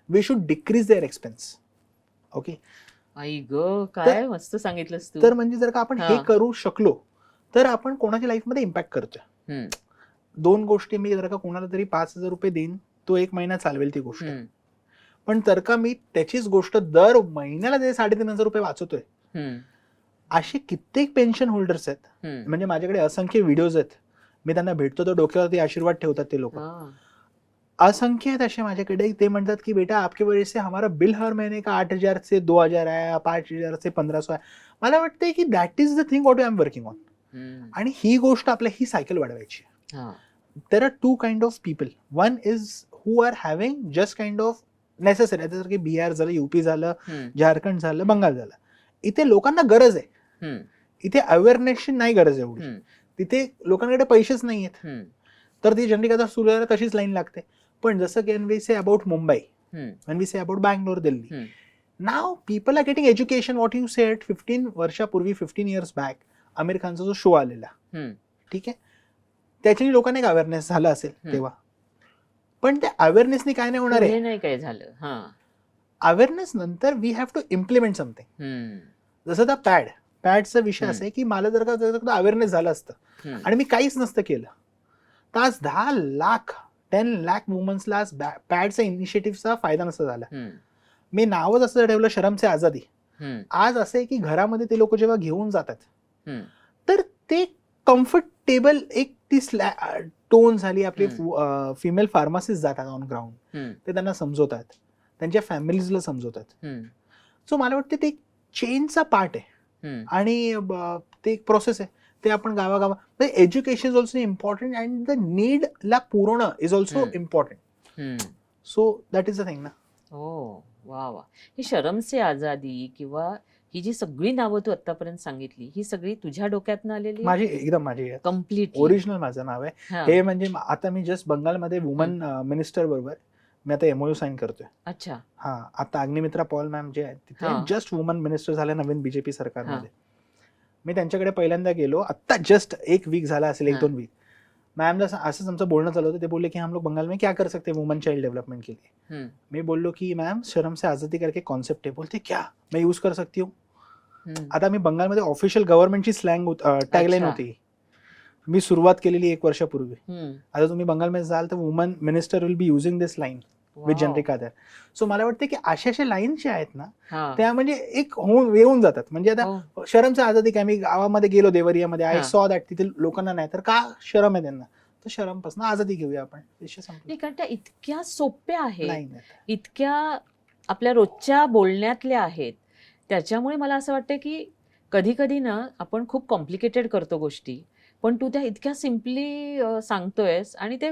we should decrease their expense. Okay, आई ग, काय मस्त सांगितलंस तू. तर म्हणजे जर का आपण हे करू शकलो तर आपण कोणाच्या लाईफमध्ये इम्पॅक्ट करतोय. 2 गोष्टी, मी जर का कोणाला तरी 5,000 रुपये देईन, तो 1 महिना चालवेल ती गोष्ट, पण जर का मी त्याचीच गोष्ट दर महिन्याला ते 3,500 रुपये वाचवतोय, असे कित्येक पेन्शन होल्डर्स आहेत. म्हणजे माझ्याकडे असंख्य व्हिडिओज आहेत, मी त्यांना भेटतो तर डोक्यावरती आशीर्वाद ठेवतात ते लोक. असंख्य आहेत असे माझ्याकडे. ते म्हणतात की बेटा आपके वजह से हमारा बिल हर महीने का 8,000 से 2,000 आहे, 5,000 से 1,500 आहे. मला वाटतंय की that is the thing what I am working on. आणि ही गोष्ट आपल्या ही सायकल वाढवायची. There are 2 kind of people. One is who are having just kind of necessary, जसं की बिहार झालं, यूपी झालं, झारखंड झालं, बंगाल झालं. इथे लोकांना गरज आहे, इथे अवेअरनेसची नाही गरज एवढी, तिथे लोकांकडे पैसेच नाही आहेत, तर ती जनरिक आता सुरू झालं तशीच लाईन लागते. पण जसं की we say about Mumbai, when we say about Bangalore, Delhi, now people are getting education. What you said 15 वर्षापूर्वी, 15 years back, आमिर खानचा जो शो आलेला, ठीक आहे, त्याच्याने लोकांना एक अवेअरनेस झाला असेल तेव्हा, पण त्या अवेअरनेसने काय नाही होणार आहे. नाही काय झालं, अवेअरनेस नंतर we have to implement something. जसं त्या पॅडचा विषय असा आहे की मला जर का अवेअरनेस झालं असतं आणि मी काहीच नसतं केलं, तर आज 10 लाख वुमन्सला पॅडचा इनिशिएटिव्हचा फायदा नसता झाला. मी नावच असं ठेवलं शरम से आझादी. आज असं आहे की घरामध्ये ते लोक जेव्हा घेऊन जातात तर ते कम्फर्टेबल, एक ती टोन झाली. आपली फिमेल फार्मासिस्ट जातात ऑन ग्राउंड, ते त्यांना समजवतात, त्यांच्या फॅमिलीजला समजवतात. सो मला वाटतं ते चेंजचा पार्ट आहे आणि ते एक प्रोसेस आहे. ते आपण गावागावा, education is also important and the need ला पुरवणं is also important. So that is the thing ना. हो, वा वा. ही शरम से आझादी किंवा ही जी सगळी नावं तू आतापर्यंत सांगितली, ही सगळी तुझ्या डोक्यातनं आलेली? माझी एकदम, माझी कम्प्लीट ओरिजिनल माझं नाव आहे हे. म्हणजे आता मी जस्ट बंगालमध्ये वुमन मिनिस्टर बरोबर मी आता MOU साईन करतोय. अच्छा. हा, आता अग्निमित्रा पॉल मॅम जे आहेत तिथे जस्ट वुमन मिनिस्टर झाल्या नवीन BJP सरकारमध्ये. मी त्यांच्याकडे पहिल्यांदा गेलो, आत्ता जस्ट 1 वीक झाला असेल, 1-2 वीक. मॅमला असंच आमचं बोलणं चालू होतं. ते बोलले की हम लोग बंगाल में क्या कर सकते हैं वुमन चाइल्ड डेवलपमेंट के लिए. मैं बोल लो कि मैम शर्म से आज़ादी करके कॉन्सेप्ट है. बोलते क्या मैं यूज कर सकती हूँ. आता मी बंगालमध्ये ऑफिशियल गव्हर्नमेंटची स्लँग टॅगलाईन अच्छा. होती, मी सुरुवात केलेली 1 वर्षापूर्वी. आता तुम्ही बंगालमध्ये जाल तर woman minister will be using this line with generic Aadhaar. So मला वाटतं की अशा लाईन्स ज्या आहेत ना त्या म्हणजे एक येऊन जातात. म्हणजे आता शरमचं आजादी काय, मी गावामध्ये गेलो देवरियामध्ये, आय सॉ दॅट तिथे लोकांना नाही तर का शरम आहे त्यांना, तर शरमपासून आजादी घेऊया आपण. नाही, कारण त्या इतक्या सोप्या आहेत, इतक्या आपल्या रोजच्या बोलण्यातल्या आहेत, त्याच्यामुळे मला असं वाटतं की कधी कधी ना आपण खूप कॉम्प्लिकेटेड करतो गोष्टी, पण तू त्या इतक्या सिम्पली सांगतोयस आणि ते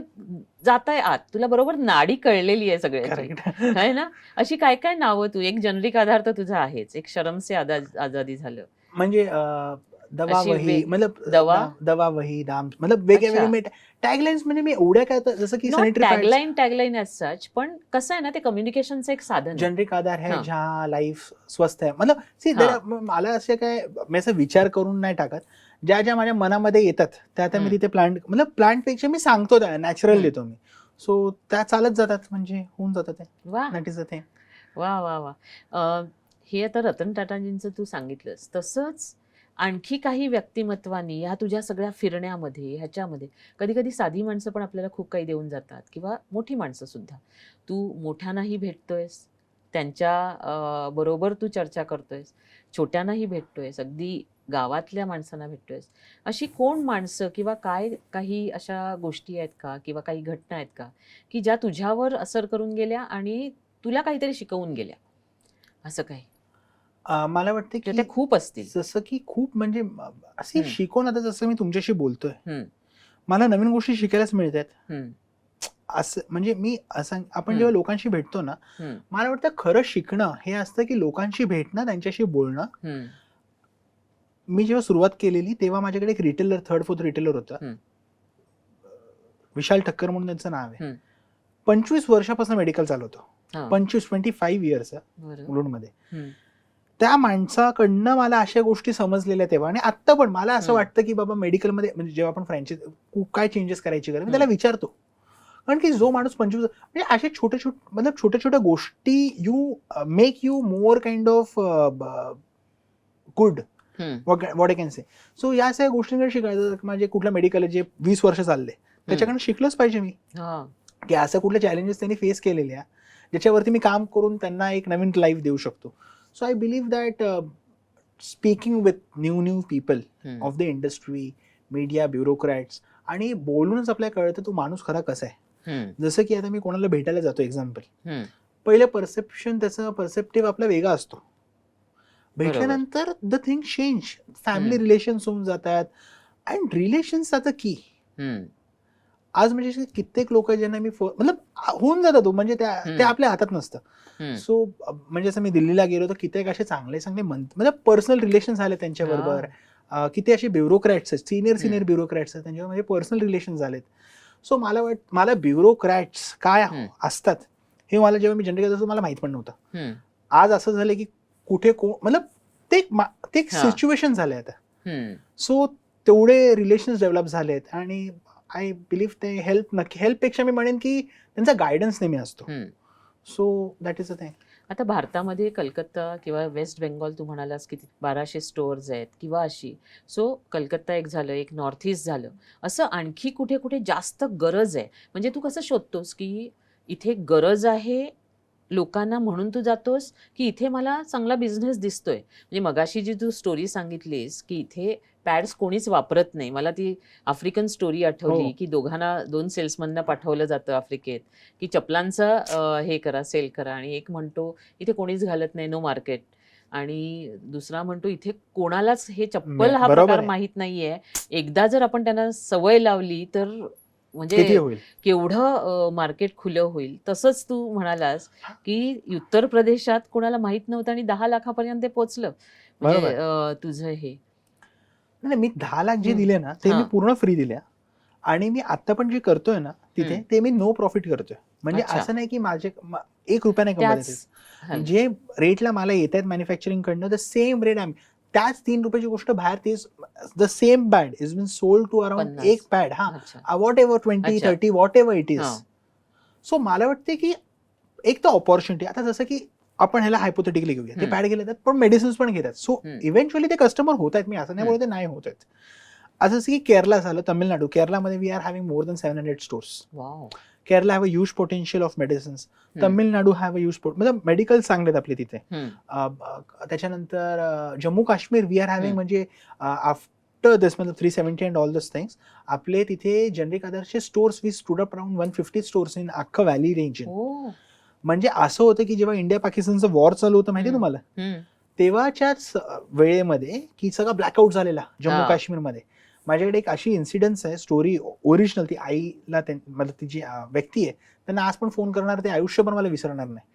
जात आहे आत. तुला बरोबर नाडी कळलेली आहे सगळ्याची, आहे ना. अशी काय काय नावं तू, एक जनरिक आधार तर तुझा आहेच, एक शरम से आजादी झालं, म्हणजे दवा वही, मतलब दवा वही दाम, मतलब वेगवेगळे टॅगलाईन्स. म्हणजे मी एवढ्या काय, जसं की टॅगलाईन एज सच, पण कसं आहे ना, ते कम्युनिकेशनचं एक साधन. जनरिक आधार है जहाँ लाईफ स्वस्थ आहे. मतलब सी मला असे काय, मी असं विचार करून नाही टाकत, ज्या ज्या माझ्या मनामध्ये येतात त्या मी तिथे प्लांट पेक्षा मी सांगतो त्या नॅचरल देतो मी. सो त्या चालत जातात, म्हणजे होऊन जातात ते. That is the thing. वा वा वा. हे आता रतन टाटाजींचं तू सांगितलंस, तसंच आणखी काही व्यक्तिमत्वांनी ह्या तुझ्या सगळ्या फिरण्यामध्ये, ह्याच्यामध्ये कधी कधी साधी माणसं पण आपल्याला खूप काही देऊन जातात, किंवा मोठी माणसं सुद्धा. तू मोठ्यांनाही भेटतोयस, त्यांच्या बरोबर तू चर्चा करतोयस, छोट्यांनाही भेटतोयस, अगदी गावातल्या माणसांना भेटतोयस. अशी कोण माणसं किंवा काय काही अशा गोष्टी आहेत का, किंवा काही घटना आहेत का की ज्या तुझ्यावर असर करून गेल्या आणि तुला काहीतरी शिकवून गेल्या, असं काही? मला वाटतं की त्या खूप असतील. जसं की खूप म्हणजे अशी शिकवून, आता जसं मी तुमच्याशी बोलतोय, मला नवीन गोष्टी शिकायलाच मिळतात. असं म्हणजे मी असं, आपण जेव्हा लोकांशी भेटतो ना, मला वाटतं खरं शिकणं हे असतं की लोकांशी भेटणं, त्यांच्याशी बोलणं. मी जेव्हा सुरुवात केलेली तेव्हा माझ्याकडे एक रिटेलर, 3rd-4th रिटेलर होता, विशाल ठक्कर म्हणून त्यांचं नाव आहे. 25 वर्षापासून मेडिकल चालवतो, 25 इयर्स मुलुंडमध्ये. त्या माणसाकडनं मला अशा गोष्टी समजलेल्या तेव्हा, आणि आता पण मला असं वाटतं की बाबा मेडिकलमध्ये, म्हणजे जेव्हा आपण फ्रँचायझी काय चेंजेस करायची गरज, मी त्याला विचारतो. कारण की जो माणूस 25, म्हणजे असे छोट्या छोट्या गोष्टी you make you more kind of good, what I can say. So या सगळ्या गोष्टींकडे शिकायचं. म्हणजे कुठलं मेडिकल जे 20 वर्ष चालले, त्याच्याकडनं शिकलंच पाहिजे मी, की असं कुठले चॅलेंजेस त्यांनी फेस केलेले आहे ज्याच्यावरती मी काम करून त्यांना एक नवीन लाईफ देऊ शकतो. So I believe that speaking with new people of the industry, media, ब्युरोक्रॅट्स, आणि बोलूनच आपल्याला कळतं तो माणूस खरा कसा आहे. जसं की आता मी कोणाला भेटायला जातो, एक्झाम्पल, पहिलं परसेप्शन त्याचा परसेप्टिव्ह आपला वेगळा असतो, भेटल्यानंतर the thing change, family relations होऊन जातात. अँड रिलेशन्स आता की आज म्हणजे कित्येक लोक ज्यांना मी मतलब होऊन जातात, म्हणजे ते आपल्या हातात नसतं. सो म्हणजे असं मी दिल्लीला गेलो तर कित्येक असे चांगले म्हणजे पर्सनल रिलेशन झाले त्यांच्याबरोबर. किती असे ब्युरोक्रॅट्स आहेत, सिनियर ब्युरोक्रॅट्स आहेत, त्यांच्यावर म्हणजे पर्सनल रिलेशन झालेत. सो मला ब्युरोक्रॅट्स काय असतात हे मला जेव्हा मी जनरल असतो मला माहित पण नव्हतं. आज असं झालं की कुठे मतलब ते एक सिच्युएशन झालंय आता. सो तेवढे रिलेशन्स डेव्हलप झालेत, आणि आय बिलीव्ह ते हेल्पपेक्षा मी म्हणेन की त्यांचा गायडन्स नेहमी असतो. So that is a thing. आता भारतामध्ये कलकत्ता किंवा वेस्ट बेंगॉल तू म्हणालास की 1200 स्टोअर्स आहेत किंवा अशी. सो कलकत्ता एक झालं, एक नॉर्थ ईस्ट झालं, असं आणखी कुठे कुठे जास्त गरज आहे? म्हणजे तू कसं शोधतोस की इथे गरज आहे लोकांना म्हणून तू जातोस, की इथे मला चांगला बिझनेस दिसतोय? म्हणजे मगाशी जी तू स्टोरी सांगितलीस की इथे पॅड्स कोणीच वापरत नाही, मला ती आफ्रिकन स्टोरी आठवली की दोघांना 2 सेल्समनना पाठवलं जातं आफ्रिकेत की चपलांचा हे करा, सेल करा, आणि एक म्हणतो इथे कोणीच घालत नाही, नो मार्केट, आणि दुसरा म्हणतो इथे कोणालाच हे चप्पल हा प्रकार माहित नाहीये, एकदा जर आपण त्यांना सवय लावली तर म्हणजे केवढं मार्केट खुलं होईल. तसंच तू म्हणालास की उत्तर प्रदेशात कोणाला माहित नव्हतं आणि 10 लाखापर्यंत ते पोहोचलं. म्हणजे तुझं हे नाही, मी 10 लाख जे दिले ना ते मी पूर्ण फ्री दिल्या, आणि मी आता पण जे करतोय ना तिथे ते मी नो प्रॉफिट करतोय. म्हणजे असं नाही की माझे 1 रुपया नाही कमवले, जे रेटला मला येत आहेत मॅन्युफॅक्चरिंग कडनं द सेम रेट आम्ही, त्याच 3 रुपयाची गोष्ट बाहेर तेच the same pad is been sold to around एक pad, whatever 20-30 whatever it is. So मला वाटते की एक तर ऑपॉर्च्युनिटी, आता जसं की आपण ह्याला हायपोथेटिकली घेऊया, ते हम्म. पॅड घेतात पण मेडिसिन्स पण घेतात. सो हम्म. इव्हेंच्युअली ते कस्टमर होत आहेत, मी असं नाही बोलत ते नाही होत आहेत. असं की केरला झालं, Tamil Nadu, केरलामध्ये we are having more than 700 stores. Wow. Kerala have a huge potential of medicines. हम्म. तमिळनाडू हॅव अ ह्यूज म्हणजे मेडिकल चांगले आहेत आपले तिथे. हम्म. त्याच्यानंतर Jammu Kashmir we are having, म्हणजे आफ्टर दिस म्हणजे 370 अँड ऑल दिस थिंग्स, आपले तिथे generic अदरचे stores we stood up around 150 stores in अख्खं व्हॅली रेंज. ओ. म्हणजे असं होतं की जेव्हा इंडिया पाकिस्तानचं वॉर चालू होतं माहिती तुम्हाला, हम्म. तेव्हाच्याच वेळेमध्ये की सगळा ब्लॅकआउट झालेला जम्मू हा. काश्मीरमध्ये. माझ्याकडे एक अशी इन्सिडन्स आहे, स्टोरी ओरिजिनल, ती आईला मतलब ती जी व्यक्ती आहे त्यांना आज पण फोन करणार, ते आयुष्यभर मला विसरणार नाही.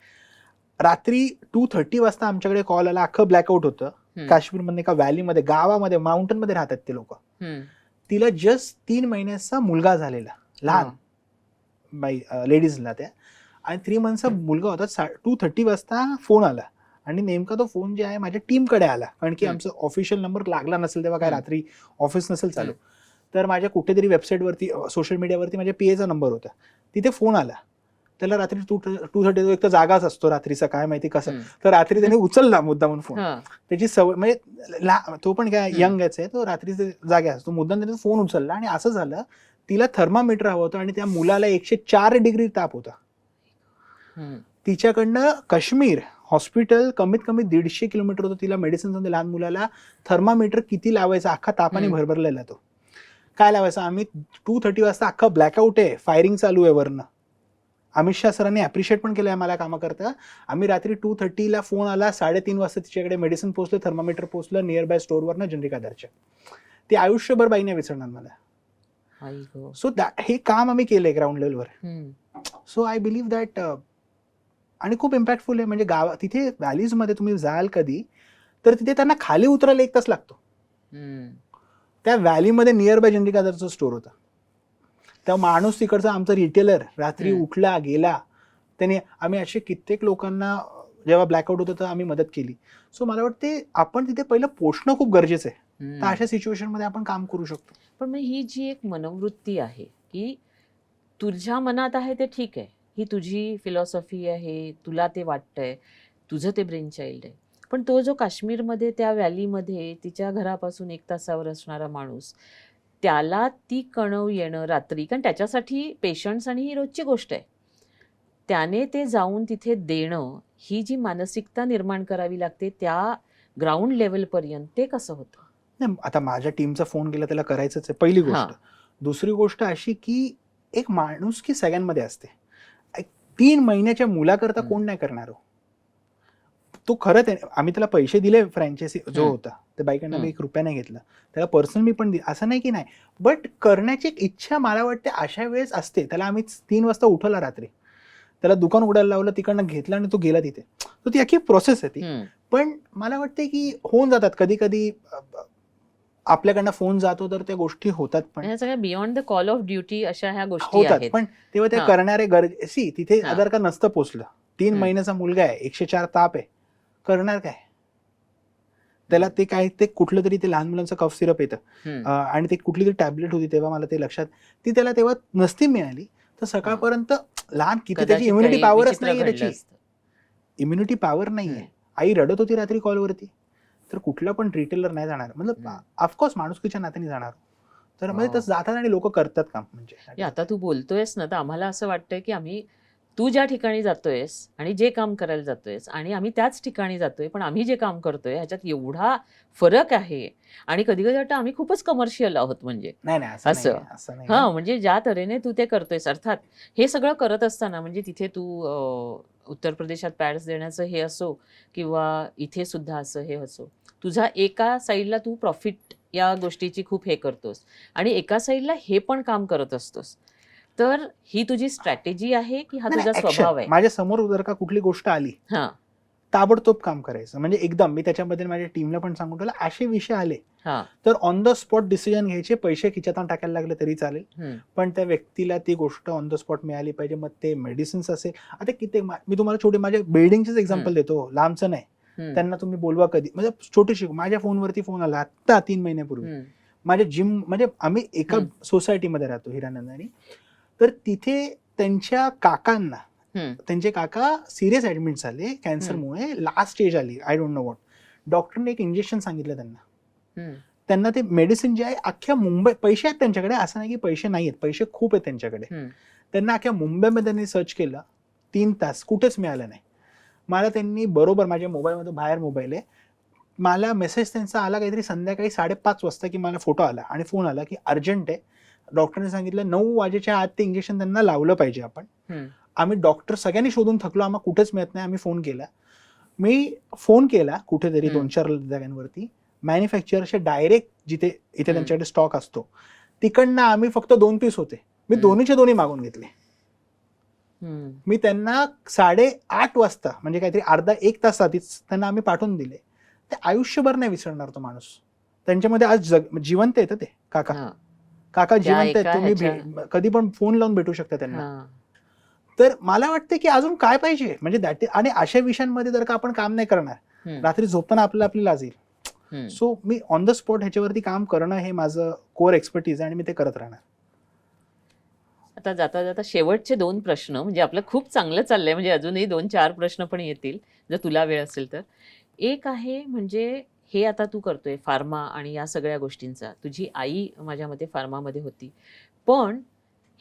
रात्री 2:30 वाजता आमच्याकडे कॉल आला, अख्खं ब्लॅकआउट होतं हम्म. काश्मीरमध्ये, एका व्हॅलीमध्ये, गावामध्ये, माउंटन मध्ये राहतात ते लोक. हम्म. तिला जस्ट 3 महिन्याचा मुलगा झालेला, लहान बाई, लेडीजला त्या, आणि 3 मंथचा मुलगा होता. 2:30 वाजता फोन आला आणि नेमका तो फोन जे आहे माझ्या टीमकडे आला, कारण की आमचा ऑफिशियल नंबर लागला नसेल तेव्हा, काय रात्री ऑफिस नसेल चालू, तर माझ्या कुठेतरी वेबसाईटवरती, सोशल मीडियावरती माझ्या पीएचा नंबर होता, तिथे फोन आला. त्याला रात्री 2:30 एक तर जागाच असतो रात्रीचा, काय माहिती कसं, तर रात्री त्याने उचलला मुद्दामून फोन. त्याची सवय म्हणजे तो पण काय यंग आहे, तो रात्रीचे जागे असतो, मुद्दाम त्याने फोन उचलला. आणि असं झालं, तिला थर्मामीटर हवं होतं आणि त्या मुलाला 104 डिग्री ताप होता. तिच्याकडनं काश्मीर हॉस्पिटल कमीत कमी 150 किलोमीटर होतं. तिला मेडिसिन, लहान मुलाला थर्मामीटर किती लावायचा, अख्खा तापाने भरभरलेला तो. काय लावायचा, आम्ही 2:30 वाजता अख्खा ब्लॅकआउट आहे, फायरिंग चालू आहे वरनं. अमित शाह सरांनी अप्रिशिएट पण केलं आहे मला कामाकरता. आम्ही रात्री 2:30 फोन आला, 3:30 वाजता तिच्याकडे मेडिसिन पोहोचलं, थर्मामीटर पोहोचलं नियर बाय स्टोअरवरनं जनरिक आधारच्या. ते आयुष्यभर बाईने विसरणार मला. सो हे काम आम्ही केलंय ग्राउंड लेवलवर. सो आय बिलीव्ह दॅट, आणि खूप इम्पॅक्टफुल आहे. म्हणजे तिथे व्हॅलीजमध्ये तुम्ही जाल कधी, तर तिथे त्यांना खाली उतरायला 1 तास लागतो. त्या व्हॅलीमध्ये नियर बाय जनरिक आधारचं स्टोअर होतं. त्या माणूस तिकडचा आमचा रिटेलर रात्री उठला गेला, त्याने, आम्ही असे कित्येक लोकांना जेव्हा ब्लॅकआउट होतं तर आम्ही मदत केली. सो मला वाटते आपण तिथे पहिलं पोचणं खूप गरजेचं आहे, तर अशा सिच्युएशन मध्ये आपण काम करू शकतो. पण मग ही जी एक मनोवृत्ती आहे की तुझ्या मनात आहे ते ठीक आहे, ही तुझी फिलॉसॉफी आहे, तुला ते वाटतंय, तुझं ते ब्रेन चाइल्ड आहे. पण तो जो काश्मीरमध्ये त्या व्हॅलीमध्ये तिच्या घरापासून 1 तासावर असणारा माणूस, त्याला ती कणव येणं रात्री, कारण त्याच्यासाठी पेशंट्स आणि ही रोजची गोष्ट आहे, त्याने ते जाऊन तिथे देणं, ही जी मानसिकता निर्माण करावी लागते त्या ग्राउंड लेवलपर्यंत, ते कसं होतं? नाही, आता माझ्या टीमचा फोन केला, त्याला करायचंच आहे पहिली गोष्ट. दुसरी गोष्ट अशी की एक माणूस की सगळ्यांमध्ये असते. 3 महिन्याच्या मुलाकरता कोण नाही करणार. तो खरं आहे, आम्ही त्याला पैसे दिले, फ्रँचायझी जो होता त्या बाईकडनं मी 1 रुपया नाही घेतला, त्याला पर्सनल मी पण असं नाही की नाही, बट करण्याची एक इच्छा मला वाटते अशा वेळेस असते. त्याला आम्ही 3 वाजता उठवला रात्री, त्याला दुकान उघडायला लावलं, तिकडनं घेतलं आणि तो गेला तिथे. तर ती अख्खी प्रोसेस आहे ती. पण मला वाटते की होऊन जातात कधी कधी, आपल्याकडनं फोन जातो तर त्या गोष्टी होतात, पण सगळ्या beyond the call of duty अशा ह्या गोष्टी होतात. आहेत. पण तेव्हा ते करणारे गरजेसी, तिथे आधार कार्ड नसतं पोचलं, 3 महिन्याचा मुलगा आहे, 104 ताप आहे, करणार काय त्याला? ते काय, ते कुठलं तरी ते लहान मुलांचं कफ सिरप येतं आणि ते कुठली तरी टॅबलेट होती तेव्हा, मला ते लक्षात, ती त्याला तेव्हा नसती मिळाली तर सकाळपर्यंत लहान, किती त्याची इम्युनिटी पॉवरच नाहीये, त्याची इम्युनिटी पॉवर नाहीये. आई रडत होती रात्री कॉलवरती, तर कुठला पण रिटेलर नाही जाणार, मतलब ऑफकोर्स माणुसकीच्या नात्याने जाणार. तर म्हणजे तसं जातात आणि लोक करतात काम. म्हणजे आता तू बोलतोयस ना, तर आम्हाला असं वाटतंय की आम्ही, तू ज्या ठिकाणी जातोयस आणि जे काम करायला जातोयस आणि आम्ही त्याच ठिकाणी जातोय, पण आम्ही जे काम करतोय ह्याच्यात एवढा फरक आहे. आणि कधी कधी वाटतं आम्ही खूपच कमर्शियल आहोत. म्हणजे असं म्हणजे ज्या तऱ्हेने तू ते करतोयस, अर्थात हे सगळं करत असताना, म्हणजे तिथे तू उत्तर प्रदेशात पॅड्स देण्याचं हे असो किंवा इथे सुद्धा असं हे असो, तुझा एका साईडला तू प्रॉफिट या गोष्टीची खूप हे करतोस आणि एका साईडला हे पण काम करत असतोस. तर ही तुझी स्ट्रॅटेजी आहे की हा तुझा स्वभाव आहे? माझ्या समोर जर का कुठली गोष्ट आली, ताबडतोब काम करायचं. म्हणजे एकदम, मी त्याच्याबद्दल माझ्या टीमला पण सांगून ठेवलं, असे विषय आले तर ऑन द स्पॉट डिसिजन घ्यायचे. पैसे खिच्यातून टाकायला लागले तरी चालेल, पण त्या व्यक्तीला ती गोष्ट ऑन द स्पॉट मिळाली पाहिजे. मग ते मेडिसिन्स असेल, आता किती, मी तुम्हाला छोटे माझ्या बिल्डिंगचेच एक्झाम्पल देतो, लांबचं नाही. त्यांना तुम्ही बोलवा कधी, म्हणजे छोटीशी, माझ्या फोनवरती फोन आला आता 3 महिन्यापूर्वी, माझ्या जिम, म्हणजे आम्ही एका सोसायटीमध्ये राहतो हिरानंदानी, तर तिथे त्यांच्या काकांना त्यांचे काका सिरियस ऍडमिट झाले कॅन्सरमुळे, लास्ट स्टेज आली, आय डोंट नो व्हॉट. डॉक्टरने एक इंजेक्शन सांगितलं त्यांना ते मेडिसिन जे आहे अख्ख्या मुंबई, पैसे आहेत त्यांच्याकडे, असं नाही की पैसे नाही आहेत, पैसे खूप आहेत त्यांच्याकडे. त्यांना अख्ख्या मुंबईमध्ये त्यांनी सर्च केलं 3 तास, कुठेच मिळालं नाही. मला त्यांनी बरोबर माझ्या मोबाईलमध्ये, बाहेर मोबाईल आहे, मला मेसेज त्यांचा आला काहीतरी संध्याकाळी 5:30 वाजता की मला फोटो आला आणि फोन आला की अर्जंट आहे, डॉक्टरने सांगितलं 9 वाजेच्या आत ते इंजेक्शन त्यांना लावलं पाहिजे आपण. आम्ही डॉक्टर सगळ्यांनी शोधून थकलो, आम्हाला कुठेच मिळत नाही. आम्ही फोन केला, मी फोन केला कुठेतरी 2-4 जागांवरती, मॅन्युफॅक्चरचे डायरेक्ट जिथे इथे त्यांच्याकडे स्टॉक असतो तिकडनं आम्ही फक्त 2 पीस होते, मी दोन्हीचे दोन्ही मागून घेतले. मी त्यांना 8:30 वाजता म्हणजे काहीतरी अर्धा 1 तास आधीच त्यांना आम्ही पाठवून दिले. ते आयुष्यभर नाही विसरणार तो माणूस. त्यांच्यामध्ये आज जिवंत येतं ते काका जिवंत आहेत, तुम्ही कधी पण फोन लावून भेटू शकता त्यांना. तर मला वाटतं की अजून काय पाहिजे म्हणजे आणि अशा विषयांमध्ये जर का आपण काम नाही करणार, रात्री झोपताना आपली लाज येईल. So me on the spot ह्याच्यावरती काम करणं हे माझं कोर एक्सपर्टीज आहे आणि मी ते करत राहणार. आता जाता जाता शेवटचे 2 प्रश्न, म्हणजे आपलं खूप चांगलं चाललंय, म्हणजे अजूनही 2-4 प्रश्न पण येतील जर तुला वेळ असेल तर. एक आहे म्हणजे हे आता तू करतोय फार्मा आणि या सगळ्या गोष्टींचा, तुझी आई माझ्या मते फार्मामध्ये होती, पण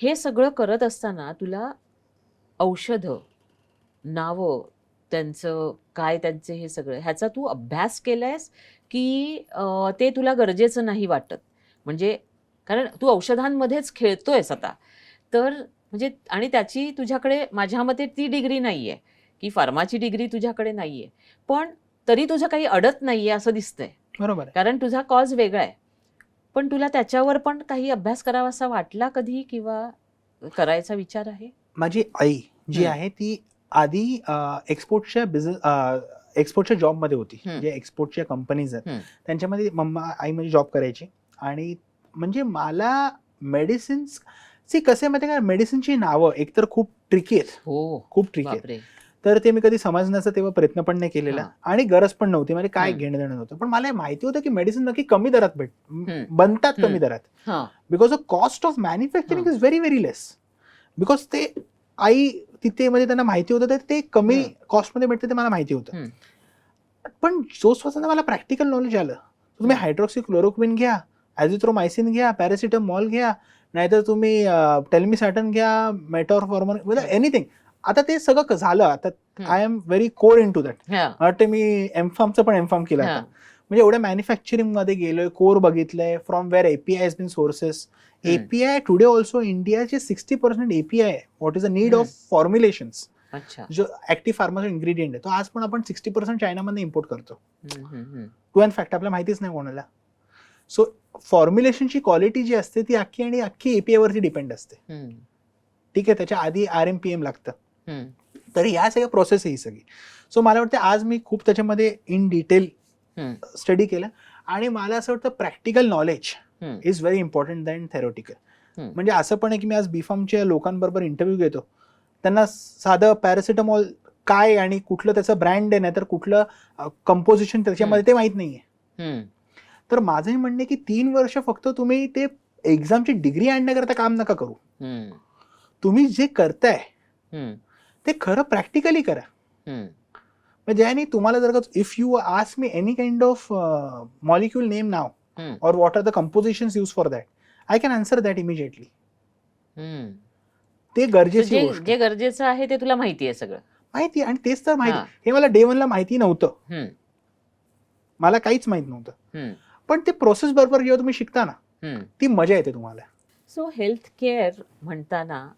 हे सगळं करत असताना तुला औषधं, नावं, त्यांचं काय, त्यांचे हे सगळं ह्याचा तू अभ्यास केलायस की ते तुला गरजेचं नाही वाटत? म्हणजे कारण तू औषधांमध्येच खेळतोयस आता, तर म्हणजे आणि त्याची तुझ्याकडे माझ्या मते ती डिग्री नाहीये की फार्माची डिग्री तुझ्याकडे नाहीये, पण तरी तुझं काही अडत नाहीये असं दिसतंय. बरोबर, कारण तुझा कॉज वेगळा आहे, पण तुला त्याच्यावर पण काही अभ्यास करावा असा वाटला कधी किंवा करायचा विचार आहे? माझी आई जी आहे ती आधी एक्सपोर्टच्या जॉबमध्ये होती, जे एक्सपोर्टच्या कंपनीज आहेत त्यांच्यामध्ये आई माझी जॉब करायची. आणि म्हणजे मला मेडिसिन्स कसे माहिती का, मेडिसिनची नावं एकतर खूप ट्रिकी आहेत, खूप ट्रिकी आहेत, तर ते मी कधी समजण्याचा तेव्हा प्रयत्न पण नाही केलेला आणि गरज पण नव्हती, म्हणजे काय घेणं देणं नव्हतं. पण मला माहिती होतं की मेडिसिन नक्की कमी दरात बनतात कमी दरात, because the cost of manufacturing is very very less. Because ते आई तिथे म्हणजे त्यांना माहिती होतं तर ते कमी कॉस्टमध्ये भेटते, ते मला माहिती होतं. पण जो स्वतः मला प्रॅक्टिकल नॉलेज आलं, तुम्ही हायड्रॉक्सिक्लोरोक्विन घ्या, ॲझिथ्रोमायसिन घ्या, पॅरासिटामॉल घ्या, नाहीतर तुम्ही टेल्मिसॅटन घ्या, मेटॉरफॉर्मर, एनिथिंग. आता ते सगळं झालं. आता I am very core in to that. वाटते मी एमफार्मचं पण एमफार्म केलं आता, म्हणजे एवढ्या मॅन्युफॅक्चरिंग मध्ये गेलोय, कोर बघितलंय, from where API has been sources. API today also इंडियाचे 60% एपीआय आहे. What is the need of formulations, जो ऍक्टिव्ह फार्माचा इन्ग्रेडियंट आहे तो आज पण आपण 60% चायनामध्ये इम्पोर्ट करतो. टू इन फॅक्ट आपल्याला माहितीच नाही कोणाला. सो फॉर्म्युलेशनची क्वालिटी जी असते ती अख्खी एपीआय वरती डिपेंड असते. ठीक आहे, त्याच्या आधी RMPM लागतं. तर ह्या सगळ्या प्रोसेस आहे ही सगळी. सो मला वाटतं आज मी खूप त्याच्यामध्ये इन डिटेल स्टडी केलं आणि मला असं वाटतं practical knowledge is very important than theoretical. म्हणजे असं पण आहे की मी आज बीफार्मच्या लोकांबरोबर इंटरव्ह्यू घेतो, त्यांना साधं पॅरासिटामॉल काय आणि कुठलं त्याचं ब्रँड आहे, नाहीतर कुठलं कंपोजिशन त्याच्यामध्ये ते माहित नाहीये. तर माझंही म्हणणं आहे की 3 वर्ष फक्त तुम्ही ते एक्झामची डिग्री आणण्याकरता काम नका करू. तुम्ही जे करताय ते खरं प्रॅक्टिकली करा. म्हणजे आणि तुम्हाला जर का if you ask me any kind of molecule name now or what are the compositions used for that, I can answer that immediately. ते गरजेची गोष्ट, जे गरजेचं आहे ते तुला माहिती आहे सगळं माहिती, आणि तेच तर माहिती. हे मला डे 1 ला माहिती नव्हतं, मला काहीच माहित नव्हतं. पण ते प्रोसेस बरोबर जेव्हा तुम्ही शिकता ना, ती मजा येते तुम्हाला. सो हेल्थ केअर म्हणताना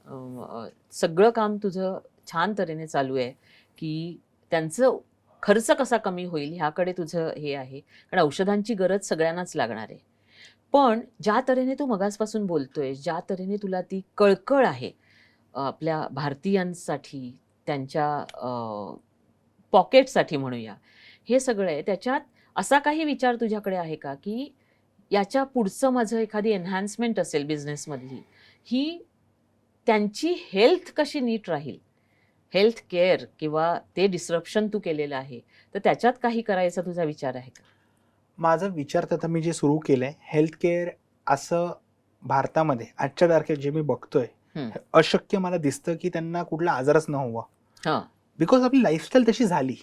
सगळं काम तुझं छान तऱ्हेने चालू आहे की त्यांचं खर्च कसा कमी होईल ह्याकडे तुझं हे आहे, कारण औषधांची गरज सगळ्यांनाच लागणार आहे. पण ज्या तऱ्हेने तू मगासपासून बोलतोय, ज्या तऱ्हेने तुला ती कळकळ आहे आपल्या भारतीयांसाठी, त्यांच्या पॉकेटसाठी म्हणूया, हे सगळं आहे, त्याच्यात असा काही विचार तुझ्याकडे आहे का की याच्या पुढचं माझं एखादी एन्हान्समेंट असेल बिझनेसमधली, ही त्यांची हेल्थ कशी नीट राहील, हेल्थ केअर किंवा ते डिस्रप्शन तू केलेलं आहे, तर त्याच्यात काही करायचा तुझा विचार आहे का? माझा विचार तर मी जे सुरू केलंय हेल्थ केअर, असं भारतामध्ये आजच्या तारखेत जे मी बघतोय अशक्य मला दिसतं की त्यांना कुठला आजारच न हवा, हा. बिकॉज आपली लाईफस्टाईल तशी झाली.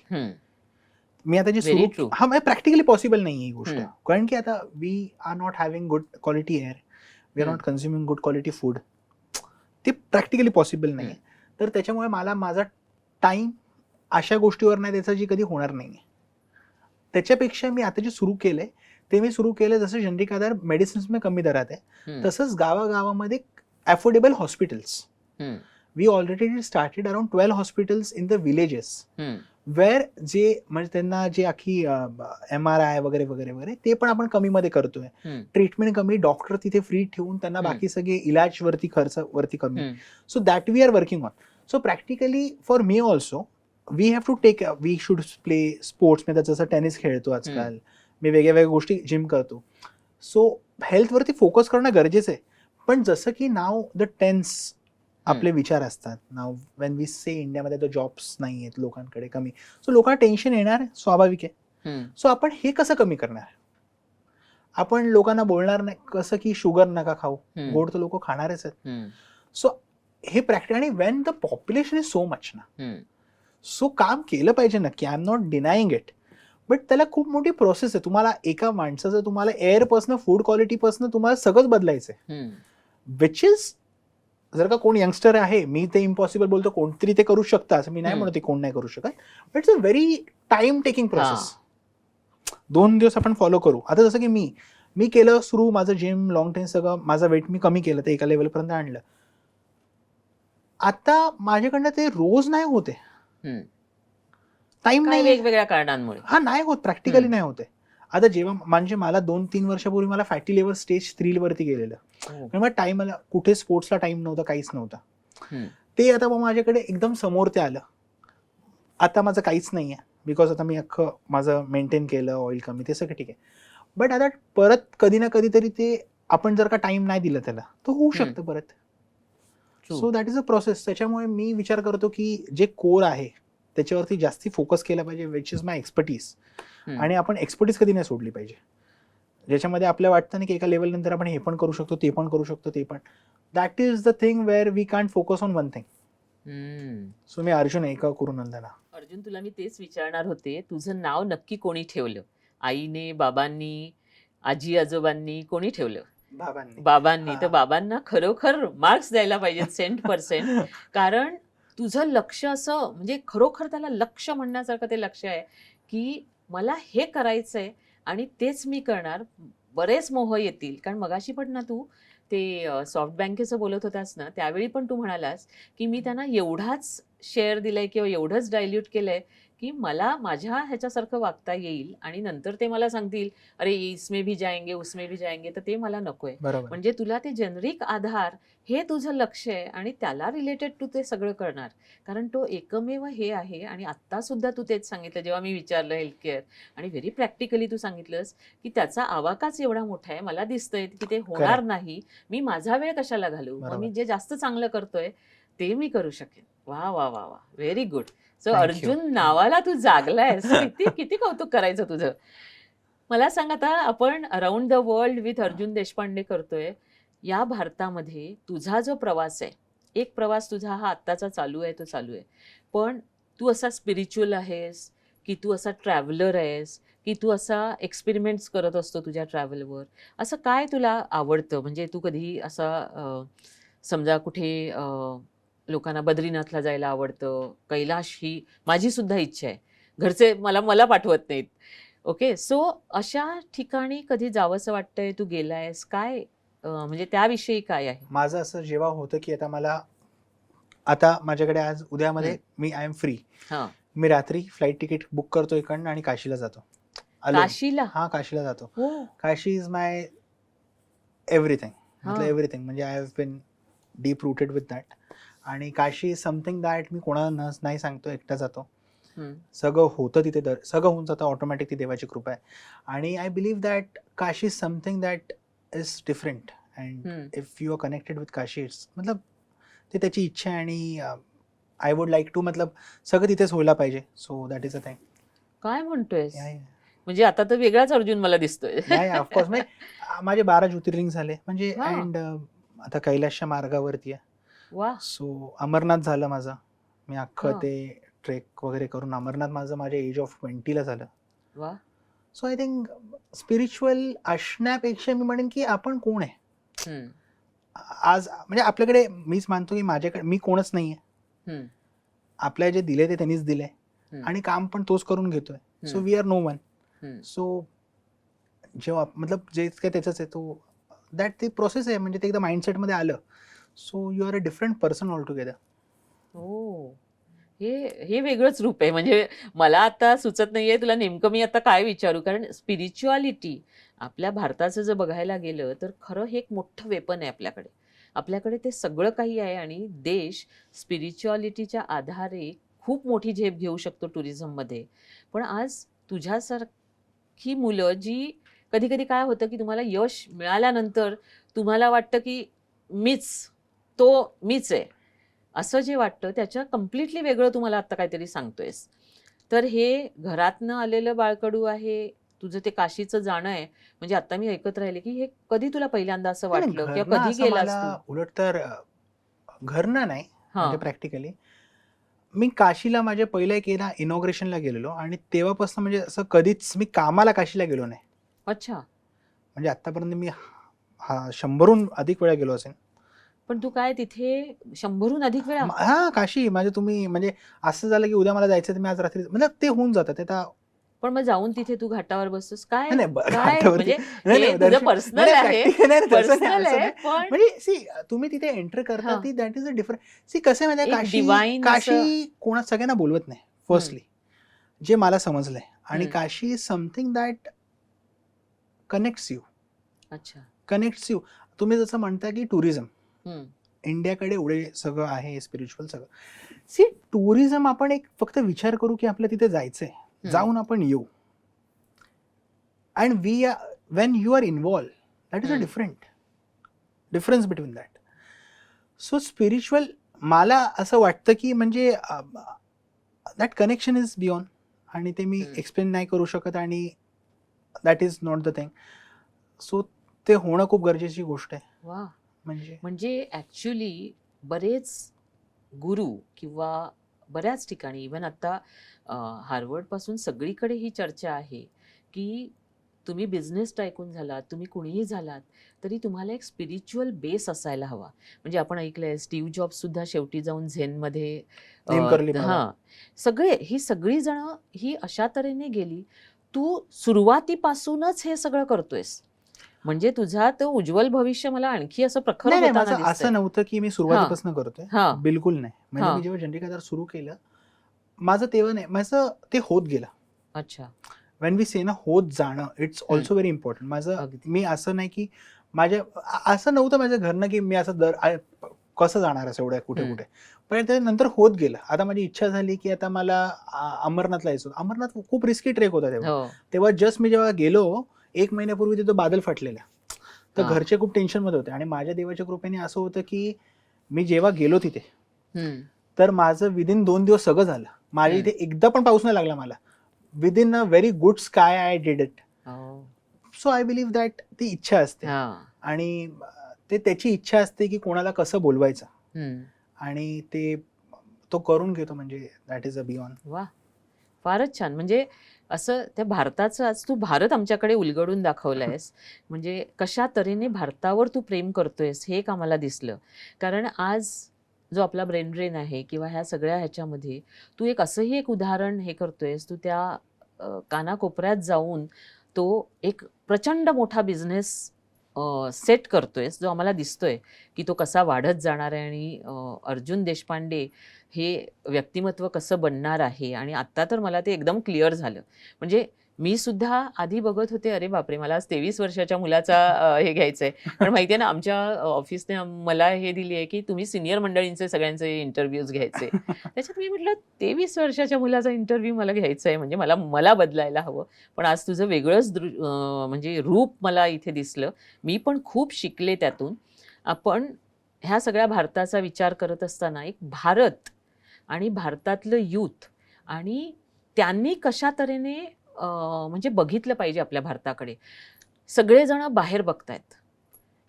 मी आता जे Very सुरू true. हा प्रॅक्टिकली पॉसिबल नाही ही गोष्ट, हम्म. कारण की आता we are not having good quality air, we are not consuming good quality food, ते प्रॅक्टिकली पॉसिबल नाही. तर त्याच्यामुळे मला माझा टाइम अशा गोष्टीवर नाही द्यायचा जी कधी होणार नाही. त्याच्यापेक्षा मी आता जे सुरू केलंय ते मी सुरू केलं जसं जनरिक आधार मेडिसिन्स में कमी दरात आहे, तसंच गावागावामध्ये affordable hospitals. We already started around 12 hospitals in the villages, where जे म्हणजे त्यांना जे आखी MRI वगैरे वगैरे वगैरे ते पण आपण कमीमध्ये करतोय. ट्रीटमेंट कमी, डॉक्टर तिथे फ्री ठेवून त्यांना बाकी सगळे इलाज वरती खर्च वरती कमी. So that we are working on. So practically for me also we have to take, we should play sports. मी जसं टेनिस खेळतो आजकाल, मी वेगळ्या वेगळ्या गोष्टी जिम करतो. सो हेल्थवरती फोकस करणं गरजेचं आहे. पण जसं की नाव द टेन्स आपले विचार असतात, नाव वेन वी से इंडियामध्ये तर जॉब्स नाही आहेत लोकांकडे, कमी. सो लोकांना टेन्शन येणार, स्वाभाविक आहे. सो आपण हे कसं कमी करणार? आपण लोकांना बोलणार नाही कसं की शुगर नका खाऊ, गोड तर लोक खाणारच आहेत. सो हे प्रॅक्टिस, आणि when the population is so much ना, सो काम केलं पाहिजे नक्की, I am not denying it, but त्याला खूप मोठी प्रोसेस आहे. तुम्हाला एका माणसाचं तुम्हाला एअरपासून फूड क्वालिटीपासून तुम्हाला सगळंच बदलायचंय, विच इज, जर का कोण यंगस्टर आहे, मी ते इम्पॉसिबल बोलतो, कोणतरी ते करू शकतं असं मी नाही म्हणत ते कोण नाही करू शकत, but it's a very time taking process. 2 दिवस आपण फॉलो करू. आता जसं की मी केलं सुरू, माझं जिम, लॉंग टेन्स सगळं, माझं वेट मी कमी केलं, ते एका लेवलपर्यंत आणलं. आता माझ्याकडनं ते रोज नाही होते, टाइम नाही, वेगवेगळ्या कारणांमुळे. हा नाही होत, प्रॅक्टिकली नाही होते. आता जेव्हा म्हणजे मला 2-3 वर्षापूर्वी मला फॅटी लिव्हर स्टेज 3 वरती गेलेलं, मग टाइम मला कुठे स्पोर्ट्सला टाइम नव्हता, काहीच नव्हता. ते आता मग माझ्याकडे एकदम समोर ते आलं. आता माझं काहीच नाही आहे, बिकॉज आता मी अख्खं माझं मेंटेन केलं, ऑइल कमी, ते सगळं ठीक आहे. बट आता परत कधी ना कधीतरी ते आपण जर का टाइम नाही दिला त्याला, तर होऊ शकतं परत. So that is a process. त्याच्यामुळे मी विचार करतो की जे कोर आहे त्याच्यावरती जास्ती फोकस केला पाहिजे, विच इज माय एक्सपर्टीज. आणि आपण एक्सपर्टीज कधी नाही सोडली पाहिजे, ज्याच्यामध्ये आपल्याला वाटतं ना की एका लेवल नंतर आपण हे पण करू शकतो, ते पण करू शकतो, ते पण. That is the thing where we can't focus on one thing. So मी अर्जुन एका करुनंदना. अर्जुन, तुला मी तेच विचारणार होते, तुझं नाव नक्की कोणी ठेवलं? आईने, बाबांनी, आजी आजोबांनी, कोणी ठेवलं? बाबांनी. तर बाबांना खरोखर मार्क्स द्यायला पाहिजेत, 100%. कारण तुझं लक्ष असं, म्हणजे खरोखर त्याला लक्ष म्हणण्यासारखं ते लक्ष आहे की मला हे करायचंय आणि तेच मी करणार. बरेच मोह येतील, कारण मगाशी पण ना तू ते सॉफ्ट बँकेचं बोलत होतास ना, त्यावेळी पण तू म्हणालास की मी त्यांना एवढाच शेअर दिलाय किंवा एवढंच डायल्यूट केलंय की मला माझ्या ह्याच्यासारखं वागता येईल, आणि नंतर ते मला सांगतील अरे इसमें भी जाएंगे उसमें भी जाएंगे, तर ते मला नकोय. म्हणजे तुला ते जेनरिक आधार हे तुझं लक्ष आहे आणि त्याला रिलेटेड तू ते सगळं करणार, कारण तो एकमेव हे आहे. आणि आत्ता सुद्धा तू तेच सांगितलं जेव्हा मी विचारलं हेल्थ केअर, आणि व्हेरी प्रॅक्टिकली तू सांगितलंस की त्याचा आवाकाच एवढा मोठा आहे, मला दिसतंय की ते होणार नाही, मी माझा वेळ कशाला घालू, मग मी जे जास्त चांगलं करतोय ते मी करू शकेन. वा वा वा वा, व्हेरी गुड. सो अर्जुन नावाला तू जागलायस, किती किती कौतुक करायचं तुझं. मला सांग, आता आपण around the world with Arjun Deshpande करतोय. या भारतामध्ये तुझा जो प्रवास आहे, एक प्रवास तुझा हा आत्ताचा चालू आहे, तो चालू आहे, पण तू असा स्पिरिच्युअल आहेस की तू असा ट्रॅव्हलर आहेस की तू असा एक्सपेरिमेंट्स करत असतो तुझ्या ट्रॅव्हलवर, असं काय तुला आवडतं? म्हणजे तू कधी असा समजा कुठे लोकांना बद्रीनाथला जायला आवडतं, कैलाश ही माझी सुद्धा इच्छा आहे, घरचे मला पाठवत नाहीत. ओके, सो अशा ठिकाणी कधी जावंसं वाटतंय, तू गेलायस काय, म्हणजे त्याविषयी काय आहे? माझं असं जेव्हा होतं की आता माझ्याकडे आज उद्यामध्ये मी आय एम फ्री, मी रात्री फ्लाईट तिकीट बुक करतो इकडनं आणि काशीला जातो. काशीला? हा, काशीला जातो. काशी इज माय एव्हरीथिंग, मतलब एव्हरीथिंग. म्हणजे I have been deep rooted with that. आणि काशी इज समथिंग दॅट मी कोणाला नाही सांगतो, एकटा जातो. सगळं होतं तिथे, सगळं होऊन जातं ऑटोमॅटिक, ती देवाची कृपा आहे. आणि I believe that Kashi is something that is different, and if you are connected with Kashi, it's मतलब ते त्याची इच्छा आहे. आणि आय वुड लाईक टू, मतलब सगळं तिथेच व्हायला पाहिजे. So that is a thing. काय म्हणतोय? म्हणजे आता तर वेगळाच अर्जुन मला दिसतोय. ऑफकोर्स, माझे 12 ज्योतिर्लिंग झाले म्हणजे, अँड आता कैलासच्या मार्गावरती आहे. वा. सो अमरनाथ झालं माझं. मी अख्खं हा. ते ट्रेक वगैरे करून अमरनाथ माझं माझ्या एज ऑफ 20ला झालं. वा. सो आय थिंक स्पिरिच्युअल असण्यापेक्षा मी म्हणेन की आपण कोण आहे हम्म. आज. म्हणजे आपल्याकडे मीच मानतो की माझ्याकडे मी कोणच नाही आहे. हम्म. आपल्याला जे दिले ते त्यांनीच दिले हम्म. आणि काम पण तोच करून घेतोय. So we are no one. हम्म. सो जेव्हा मतलब जे काय त्याचंच आहे तो दॅट ती प्रोसेस आहे. म्हणजे ते एकदा माइंडसेटमध्ये आलं so you are a different person all together. हो. हे वेगळंच रूप आहे. म्हणजे मला आता सुचत नाहीये तुला नेमकं मी आता काय विचारू, कारण स्पिरिच्युअलिटी आपल्या भारताचं जर बघायला गेलं तर खरं हे एक मोठं वेपन आहे आपल्याकडे. आपल्याकडे ते सगळं काही आहे आणि देश स्पिरिच्युअलिटीच्या आधारे खूप मोठी झेप घेऊ शकतो टुरिझममध्ये. पण आज तुझ्यासारखी मुलं जी कधी कधी काय होतं की तुम्हाला यश मिळाल्यानंतर तुम्हाला वाटतं की मीच आहे असं जे वाटतं त्याच्या कम्प्लिटली वेगळं तुम्हाला आता काहीतरी सांगतोयस. तर हे घरातनं आलेलं बाळकडू आहे, तुझं ते काशीचं जाणं आहे. म्हणजे आता मी ऐकत राहिले की हे कधी तुला पहिल्यांदा असं नाही, वाटलं किंवा घरनं कधी असं गेलास मला तू? उलट तर घरनं नाही हा. म्हणजे प्रॅक्टिकली मी काशीला माझ्या पहिल्या एक एकदा इनॉग्रेशनला गेलेलो आणि तेव्हापासून म्हणजे असं कधीच मी कामाला काशीला गेलो नाही. अच्छा. म्हणजे आतापर्यंत मी 100हून अधिक वेळा गेलो असेल. पण तू काय तिथे 100हून अधिक वेळा? हा काशी म्हणजे तुम्ही म्हणजे असं झालं की उद्या मला जायचं तर मी आज रात्री म्हणजे ते होऊन जातं ते आता. पण मग जाऊन तिथे तू घाटावर बसतोस काय? नाही, काय घाटावरती म्हणजे नाही, हे नाही, तुझं दर्शन पर्सनल नाही, आहे, practical नाही, तसं नाही, पर्सनल असं आहे, नाही. पण म्हणजे सी तुम्ही तिथे एंटर करता हा. ती that is a different. See कसं आहे माहिती आहे, एक डिवाइन काशी कोणा सगळ्यांना बोलवत नाही फर्स्टली, जे मला समजलंय. आणि हम्म. Kashi is something that connects you. तुम्ही जसं म्हणता की टुरिझम हम्म. इंडियाकडे एवढे सगळं आहे स्पिरिच्युअल सगळं. सी टुरिझम आपण एक फक्त विचार करू की आपल्या तिथे जायचंय, जाऊन आपण येऊ. And when you are involve that is a difference between that. So spiritual मला असं वाटतं की म्हणजे दॅट कनेक्शन इज बियॉन्ड आणि ते मी एक्सप्लेन नाही करू शकत आणि that is not the thing. So ते होणं खूप गरजेची गोष्ट आहे. वा. म्हणजे म्हणजे ॲक्च्युली बरेच गुरु किंवा बऱ्याच ठिकाणी इवन आता हार्वर्डपासून सगळीकडे ही चर्चा आहे की तुम्ही बिझनेस टायकून झालात, तुम्ही कुणीही झालात तरी तुम्हाला एक स्पिरिच्युअल बेस असायला हवा. म्हणजे आपण ऐकलंय स्टीव्ह जॉब्ससुद्धा शेवटी जाऊन झेनमध्ये नेमकरली बाबा. हां, ही सगळी जणं ही अशा तऱ्हेने गेली. तू सुरुवातीपासूनच हे सगळं करतोयस म्हणजे तुझा तो उज्ज्वल भविष्य मला आणखी असं प्रखर नाही, होताना माझं दिसतंय. असं नव्हतं की मी सुरुवातीपासून करतोय. हां. बिलकुल नाही. म्हणजे हां. मी जेव्हा चंडिका सुरू केलं माझं तेव्हा नाही, माझं ते होत गेलं. अच्छा. वेन वी से ना होत जाणं इट्स ऑल्सो व्हेरी इम्पॉर्टंट. माझं अगदी. मी असं नाही की असं नव्हतं माझ्या घरनं की मी असं कसं जाणार असं एवढ्या कुठे कुठे. पण ते नंतर होत गेलं. आता माझी इच्छा झाली की आता मला अमरनाथला यायचं. अमरनाथ खूप रिस्की ट्रेक होता तेव्हा. हो. तेव्हा जस्ट मी जेव्हा गेलो 1 महिन्यापूर्वी तिथं बादल फाटलेला. तर हां. घरचे खूप टेन्शनमध्ये होते आणि माझ्या देवाच्या कृपेने असं होतं की मी जेव्हा गेलो तिथे तर माझं विदिन 2 दिवस सगळं झालं. माझ्या इथे एकदा पण पाऊस नाही लागला मला. Within a very good sky I did it. So I believe that ती इच्छा असते आणि ते त्याची इच्छा असते की कोणाला कसं बोलवायचं आणि ते तो करून घेतो. म्हणजे दॅट इज अ बियॉन्ड. वा. फारच छान. म्हणजे असं त्या भारताचं आज तू भारत आमच्याकडे उलगडून दाखवलायस. म्हणजे कशा तऱ्हेने भारतावर तू प्रेम करतोयस हे एक आम्हाला दिसलं. कारण आज जो आपला ब्रेन ड्रेन आहे किंवा ह्या सगळ्या ह्याच्यामध्ये तू एक असंही एक उदाहरण हे करतोयस. तू त्या कानाकोपऱ्यात जाऊन तो एक प्रचंड मोठा बिझनेस सेट करतोयस जो आम्हाला दिसतोय की तो कसा वाढत जाणार आहे आणि अर्जुन देशपांडे हे व्यक्तिमत्व कसं बनणार आहे. आणि आत्ता तर मला ते एकदम क्लिअर झालं. म्हणजे मी सुद्धा आधी बघत होते अरे बापरे मला आज 23 वर्षाच्या मुलाचा हे घ्यायचं आहे. कारण माहिती आहे ना आमच्या ऑफिसने मला हे दिली आहे की तुम्ही सिनियर मंडळींचे सगळ्यांचे इंटरव्ह्यूज घ्यायचे. त्याच्यात मी म्हटलं 23 वर्षाच्या मुलाचा इंटरव्ह्यू मला घ्यायचा आहे म्हणजे मला बदलायला हवं. पण आज तुझं वेगळंच म्हणजे रूप मला इथे दिसलं. मी पण खूप शिकले त्यातून. आपण ह्या सगळ्या भारताचा विचार करत असताना एक भारत आणि भारतातलं यूथ आणि त्यांनी कशा तऱ्हेने म्हणजे बघितलं पाहिजे आपल्या भारताकडे. सगळेजण बाहेर बघतायत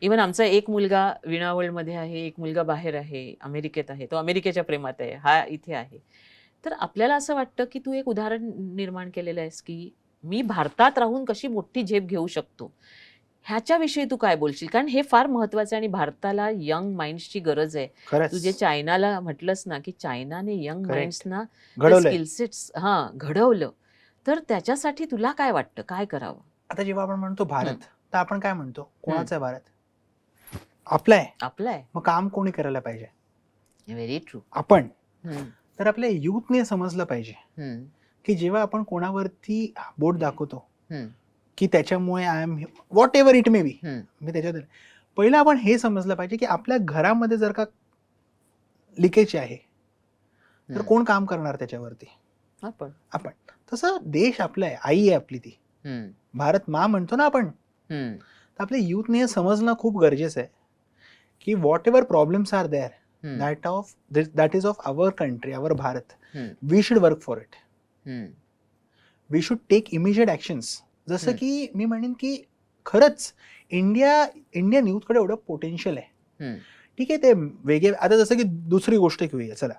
इवन आमचा एक मुलगा वीणा वर्ल्डमध्ये आहे, एक मुलगा बाहेर आहे, अमेरिकेत आहे, तो अमेरिकेच्या प्रेमात आहे, हा इथे आहे. तर आपल्याला असं वाटतं की तू एक उदाहरण निर्माण केलेलं आहेस की मी भारतात राहून कशी मोठी झेप घेऊ शकतो. ह्याच्याविषयी तू काय बोलशील? कारण हे फार महत्वाचं आहे आणि भारताला यंग माइंड्सची गरज आहे. खरंच तू जे चायनाला म्हटलंस ना की चायनाने यंग Correct. माइंड्सना घडवलंय. स्किलसेट्स घडवलं. तर त्याच्यासाठी तुला काय वाटतं, काय करावं? आता जेव्हा आपण म्हणतो भारत, तर आपण काय म्हणतो, कोणाचा आहे भारत? आपला आहे. आपलं आहे. मग काम कोणी करायला पाहिजे? Very true. आपण. तर आपल्या युथने समजलं पाहिजे की जेव्हा आपण कोणावरती बोट दाखवतो की त्याच्यामुळे I am whatever it may be, मी त्याच्यात पहिलं आपण हे समजलं पाहिजे की आपल्या घरामध्ये जर का लिकेज आहे तर कोण काम करणार त्याच्यावरती? आपण. तसं देश आपला आहे, आई आहे आपली ती, भारत मा म्हणतो ना आपण. तर आपल्या युथने हे समजणं खूप गरजेचं आहे की whatever problems are there that is of our country, our Bharat. We should work for it. We should take immediate actions. जसं की मी म्हणेन की खरंच इंडियन युथकडे एवढं पोटेन्शियल आहे. ठीक आहे, ते वेगळे. आता जसं की दुसरी गोष्ट घेऊया, चला.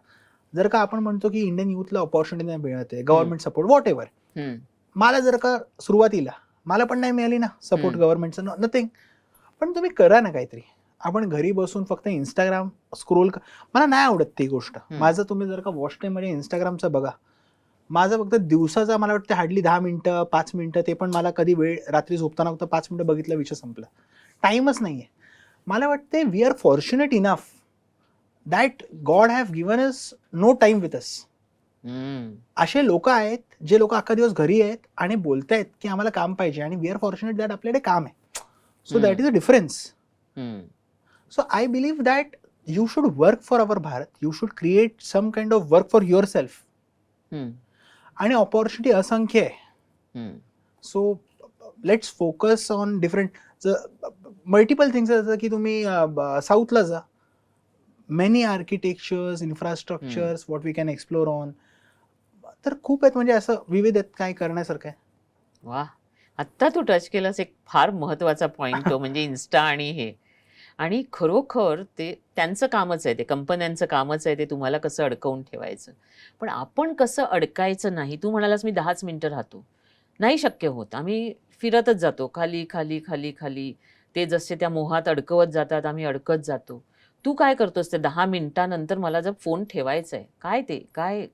जर का आपण म्हणतो की इंडियन युथला ऑपॉर्च्युनिटी नाही मिळत आहे, गव्हर्नमेंट सपोर्ट व्हॉट एव्हर, मला जर का सुरुवातीला मला पण नाही मिळाली ना सपोर्ट गव्हर्नमेंटचं, नथिंग. पण तुम्ही करा ना काहीतरी. आपण घरी बसून फक्त इंस्टाग्राम स्क्रोल, मला नाही आवडत ती गोष्ट. माझं तुम्ही जर का वॉच टाईम मध्ये इंस्टाग्रामचं बघा, माझं फक्त दिवसाचा मला वाटतं हार्डली 10 मिनिटं 5 मिनिटं, ते पण मला कधी वेळ रात्री झोपताना फक्त 5 मिनिटं बघितलं, विषय संपला. टाइमच नाहीये. मला वाटते we are fortunate enough that God have given us no time with us. असे लोक आहेत जे लोक अख्खा दिवस घरी आहेत आणि बोलतायत की आम्हाला काम पाहिजे, आणि वी आर फॉर्च्युनेट दॅट आपल्याकडे काम आहे. So that is a difference. So I believe that you should work for our Bharat. You should create some kind of work for yourself. आणि ऑपॉर्च्युनिटी असंख्य आहे. So let's focus on different multiple things. जसं की तुम्ही साऊथला जा, many architectures, infrastructures what we can explore on. तर खूप आहेत, म्हणजे असं विविध आहेत काय करण्यासारखं आहे. वा, आत्ता तू टच केलास एक फार महत्वाचा पॉइंट, तो म्हणजे इन्स्टा आणि हे. आणि खरोखर ते त्यांचं कामच आहे, ते कंपन्यांचं कामच आहे, ते तुम्हाला कसं अडकवून ठेवायचं. पण आपण कसं अडकायचं नाही. तू म्हणालास मी 10च मिनिटं राहतो, नाही शक्य होत. आम्ही फिरतच जातो खाली खाली खाली खाली. ते जसे त्या मोहात अडकवत जातात, आम्ही अडकत जातो. तू काय करतोस ते 10 मिनिटानंतर मला जर फोन ठेवायचा आहे, काय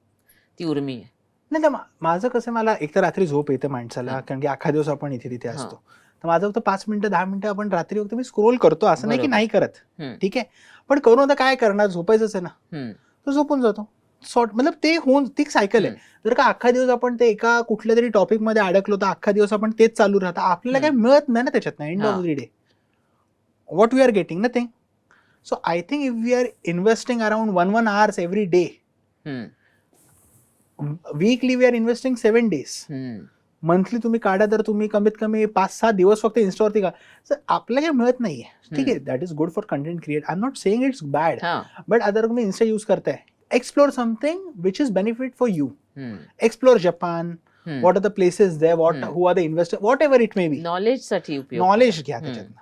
ती उर्मी आहे? नाही तर माझं कसं, मला एक तर रात्री झोप येते माणसाला, कारण की अख्खा दिवस आपण इथे तिथे असतो. तर माझं फक्त 5 मिनिटं 10 मिनिटं आपण रात्री फक्त मी स्क्रोल करतो, असं नाही की नाही करत. ठीक आहे, पण करून आता काय करणार, झोपायचंच आहे ना, तो झोपून जातो. मतलब ते होऊन ती सायकल आहे. जर का अख्खा दिवस आपण ते एका कुठल्या तरी टॉपिक मध्ये अडकलो तर अख्खा दिवस आपण तेच चालू राहतं, आपल्याला काही मिळत नाही ना त्याच्यात. End of the day what we are getting nothing. So I think if we are investing around 1 hours every day, weekly we are investing 7 days. Monthly तुम्ही काढा तर तुम्ही कमीत कमी 5-6 दिवस फक्त इन्स्टावरती का, तर आपल्याला काही मिळत नाहीये. ठीक आहे, that is good for content create. I am not saying it's bad, but other तुम्ही इन्स्टा यूज करताय, explore something which is benefit for you. Explore Japan, what are the places there, who are the investor, whatever it may be. नॉलेजसाठी knowledge घ्या त्याच्यातनं.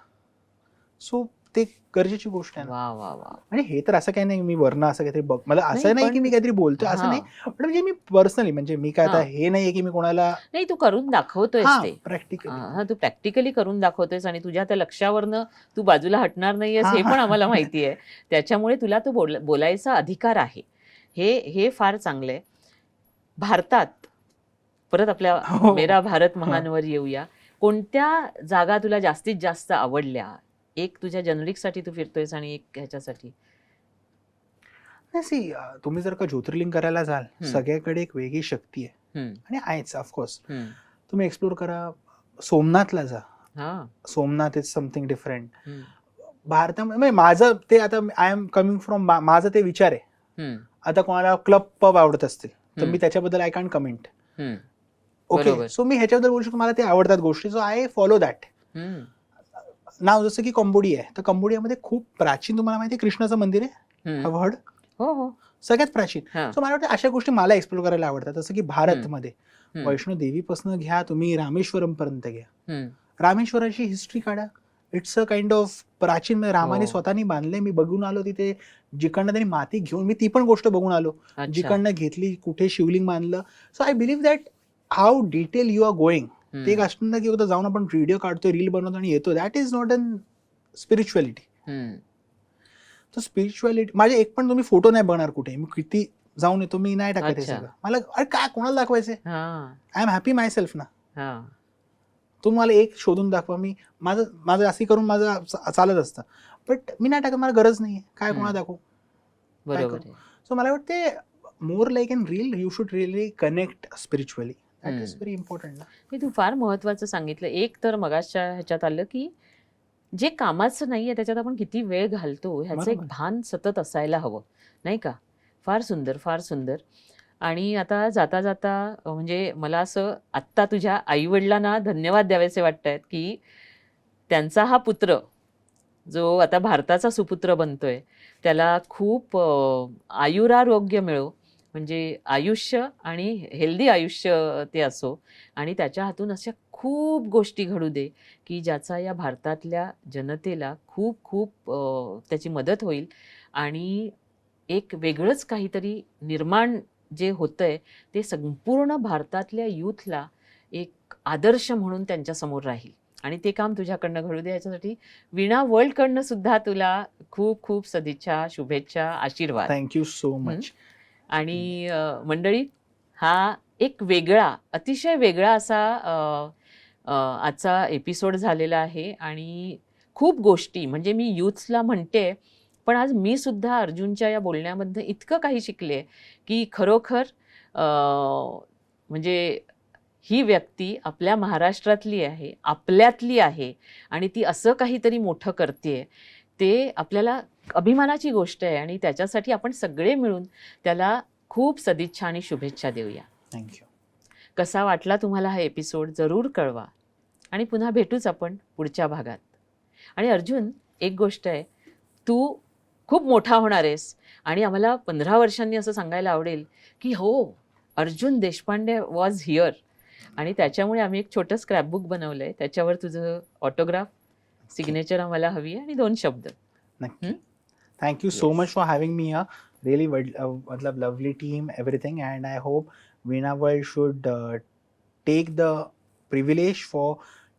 So ते गरजेची गोष्ट आहे. वा वा वा. आणि हे तर असं काही नाही मी वर्ण असं काहीतरी बघ, मला असं नाही की मी काहीतरी बोलतोय, असं नाही. पण म्हणजे मी पर्सनली, म्हणजे मी काय आता हे नाहीये की मी कोणाला, नाही, तू करून दाखवतोयस ते प्रॅक्टिकली. तू प्रॅक्टिकली करून दाखवतोयस आणि तुझ्या त्या लक्ष्यावरनं तू बाजूला हटणार नाहीयेस, हे पण आम्हाला माहिती आहे. त्याच्यामुळे तुला तो बोलायचा अधिकार आहे. हे फार चांगलं आहे. भारतात परत आपल्या मेरा भारत महानवर येऊया. कोणत्या जागा तुला जास्तीत जास्त आवडल्या? एक तुझ्या जनरिकसाठी तू फिरतोयस आणि एक ह्याच्यासाठी. सी, तुम्ही जर का ज्योतिर्लिंग करायला जाल, सगळ्याकडे एक वेगळी शक्ती आहे आणि आहेच ऑफकोर्स. तुम्ही एक्सप्लोर करा, सोमनाथला जा. Somnath is something different. भारतामध्ये माझं ते, आता आय एम कमिंग फ्रॉम, माझं ते विचार आहे. आता कोणाला क्लब पब आवडत असतील तर मी त्याच्याबद्दल I can't comment. Okay, so मी ह्याच्याबद्दल बोलू शकतो, मला ते आवडतात गोष्टी, सो आय फॉलो दॅट. नाव जसं की कंबोडिया आहे, तर कंबोडियामध्ये खूप प्राचीन, तुम्हाला माहिती आहे, कृष्णाचं मंदिर आहे. Have heard? हो, सगळ्यात प्राचीन. सो मला वाटतं अशा गोष्टी मला एक्सप्लोर करायला आवडतात. जसं की भारतमध्ये वैष्णो देवीपासून घ्या, तुम्ही रामेश्वरम पर्यंत घ्या. रामेश्वराची हिस्ट्री काढा, इट्स अ काइंड ऑफ प्राचीन म्हणजे रामाने हो. स्वतःनी बांधले. मी बघून आलो तिथे, जिकडनं त्यांनी माती घेऊन, मी ती पण गोष्ट बघून आलो, अच्छा. जिकडनं घेतली, कुठे शिवलिंग बांधलं. So I believe that how detail you are going, ते एक असतं ना की उद्या जाऊन आपण व्हिडिओ काढतोय, रील बनवतो आणि येतो, that is not an spirituality. तर स्पिरिच्युअलिटी माझे एक पण तुम्ही फोटो नाही बघणार कुठे, मी किती जाऊन येतो, मी नाही टाकत हे अच्छा. सगळं. मला अरे काय कोणाला दाखवायचे, हां, I am happy my self ना. हां. तुम्ही मला एक शोधून दाखवा, मी माझं माझं अशी करून माझं चालत असतं, बट मी नाही टाकत, मला गरज नाही आहे, काय कोणाला दाखवू, काय बरोबर करू. आहे. सो मला वाटते मोर like in reel you should really connect spiritually, that is very important ना. हे तू फार महत्वाचं सांगितलं. एक तर मगाच्या ह्याच्यात आलं, की जे कामाचं नाहीये त्याच्यात आपण किती वेळ घालतो ह्याचं एक बरोबर. भान सतत असायला हवं, नाही का? फार सुंदर, फार सुंदर. आणि आता जाता जाता म्हणजे मला असं आत्ता तुझ्या आईवडिलांना धन्यवाद द्यावेसे वाटतायत, की त्यांचा हा पुत्र जो आता भारताचा सुपुत्र बनतोय, त्याला खूप आयुरारोग्य मिळो, म्हणजे आयुष्य आणि हेल्दी आयुष्य ते असो, आणि त्याच्या हातून अशा खूप गोष्टी घडू दे, की ज्याचा या भारतातल्या जनतेला खूप खूप त्याची मदत होईल, आणि एक वेगळंच काहीतरी निर्माण जे होतंय ते संपूर्ण भारतातल्या यूथला एक आदर्श म्हणून त्यांच्यासमोर राहील, आणि ते काम तुझ्याकडनं घडू दे. याच्यासाठी वीणा वर्ल्डकडनं सुद्धा तुला खूप खूप सदिच्छा, शुभेच्छा, आशीर्वाद. Thank you so much. आणि मंडळी, हा एक वेगळा, अतिशय वेगळा असा आजचा एपिसोड झालेला आहे, आणि खूप गोष्टी म्हणजे मी यूथला म्हणते, पण आज मी सुद्धा अर्जुनच्या या बोलण्यामध्ये इतकं काही शिकले, की खरोखर म्हणजे ही व्यक्ती आपल्या महाराष्ट्रातली आहे, आपल्यातली आहे, आणि ती असं काहीतरी मोठं करते, ते आपल्याला अभिमानाची गोष्ट आहे, आणि त्याच्यासाठी आपण सगळे मिळून त्याला खूप सदिच्छा आणि शुभेच्छा देऊया. थँक्यू. कसा वाटला तुम्हाला हा एपिसोड जरूर कळवा, आणि पुन्हा भेटूच आपण पुढच्या भागात. आणि अर्जुन, एक गोष्ट आहे, तू खूप मोठा होणार आहेस, आणि आम्हाला 15 वर्षांनी असं सांगायला आवडेल, की हो, अर्जुन देशपांडे वॉज हिअर, आणि त्याच्यामुळे आम्ही एक छोटं स्क्रॅपबुक बनवलं आहे, त्याच्यावर तुझं ऑटोग्राफ, सिग्नेचर आम्हाला हवी आहे, आणि 2 शब्द. नक्की. Thank you so Yes. much for having me here. Really, matlab lovely team, everything, and I hope Veena World should take the privilege for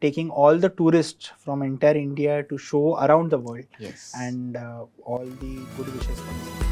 taking all the tourists from entire India to show around the world, Yes. and all the good wishes for this.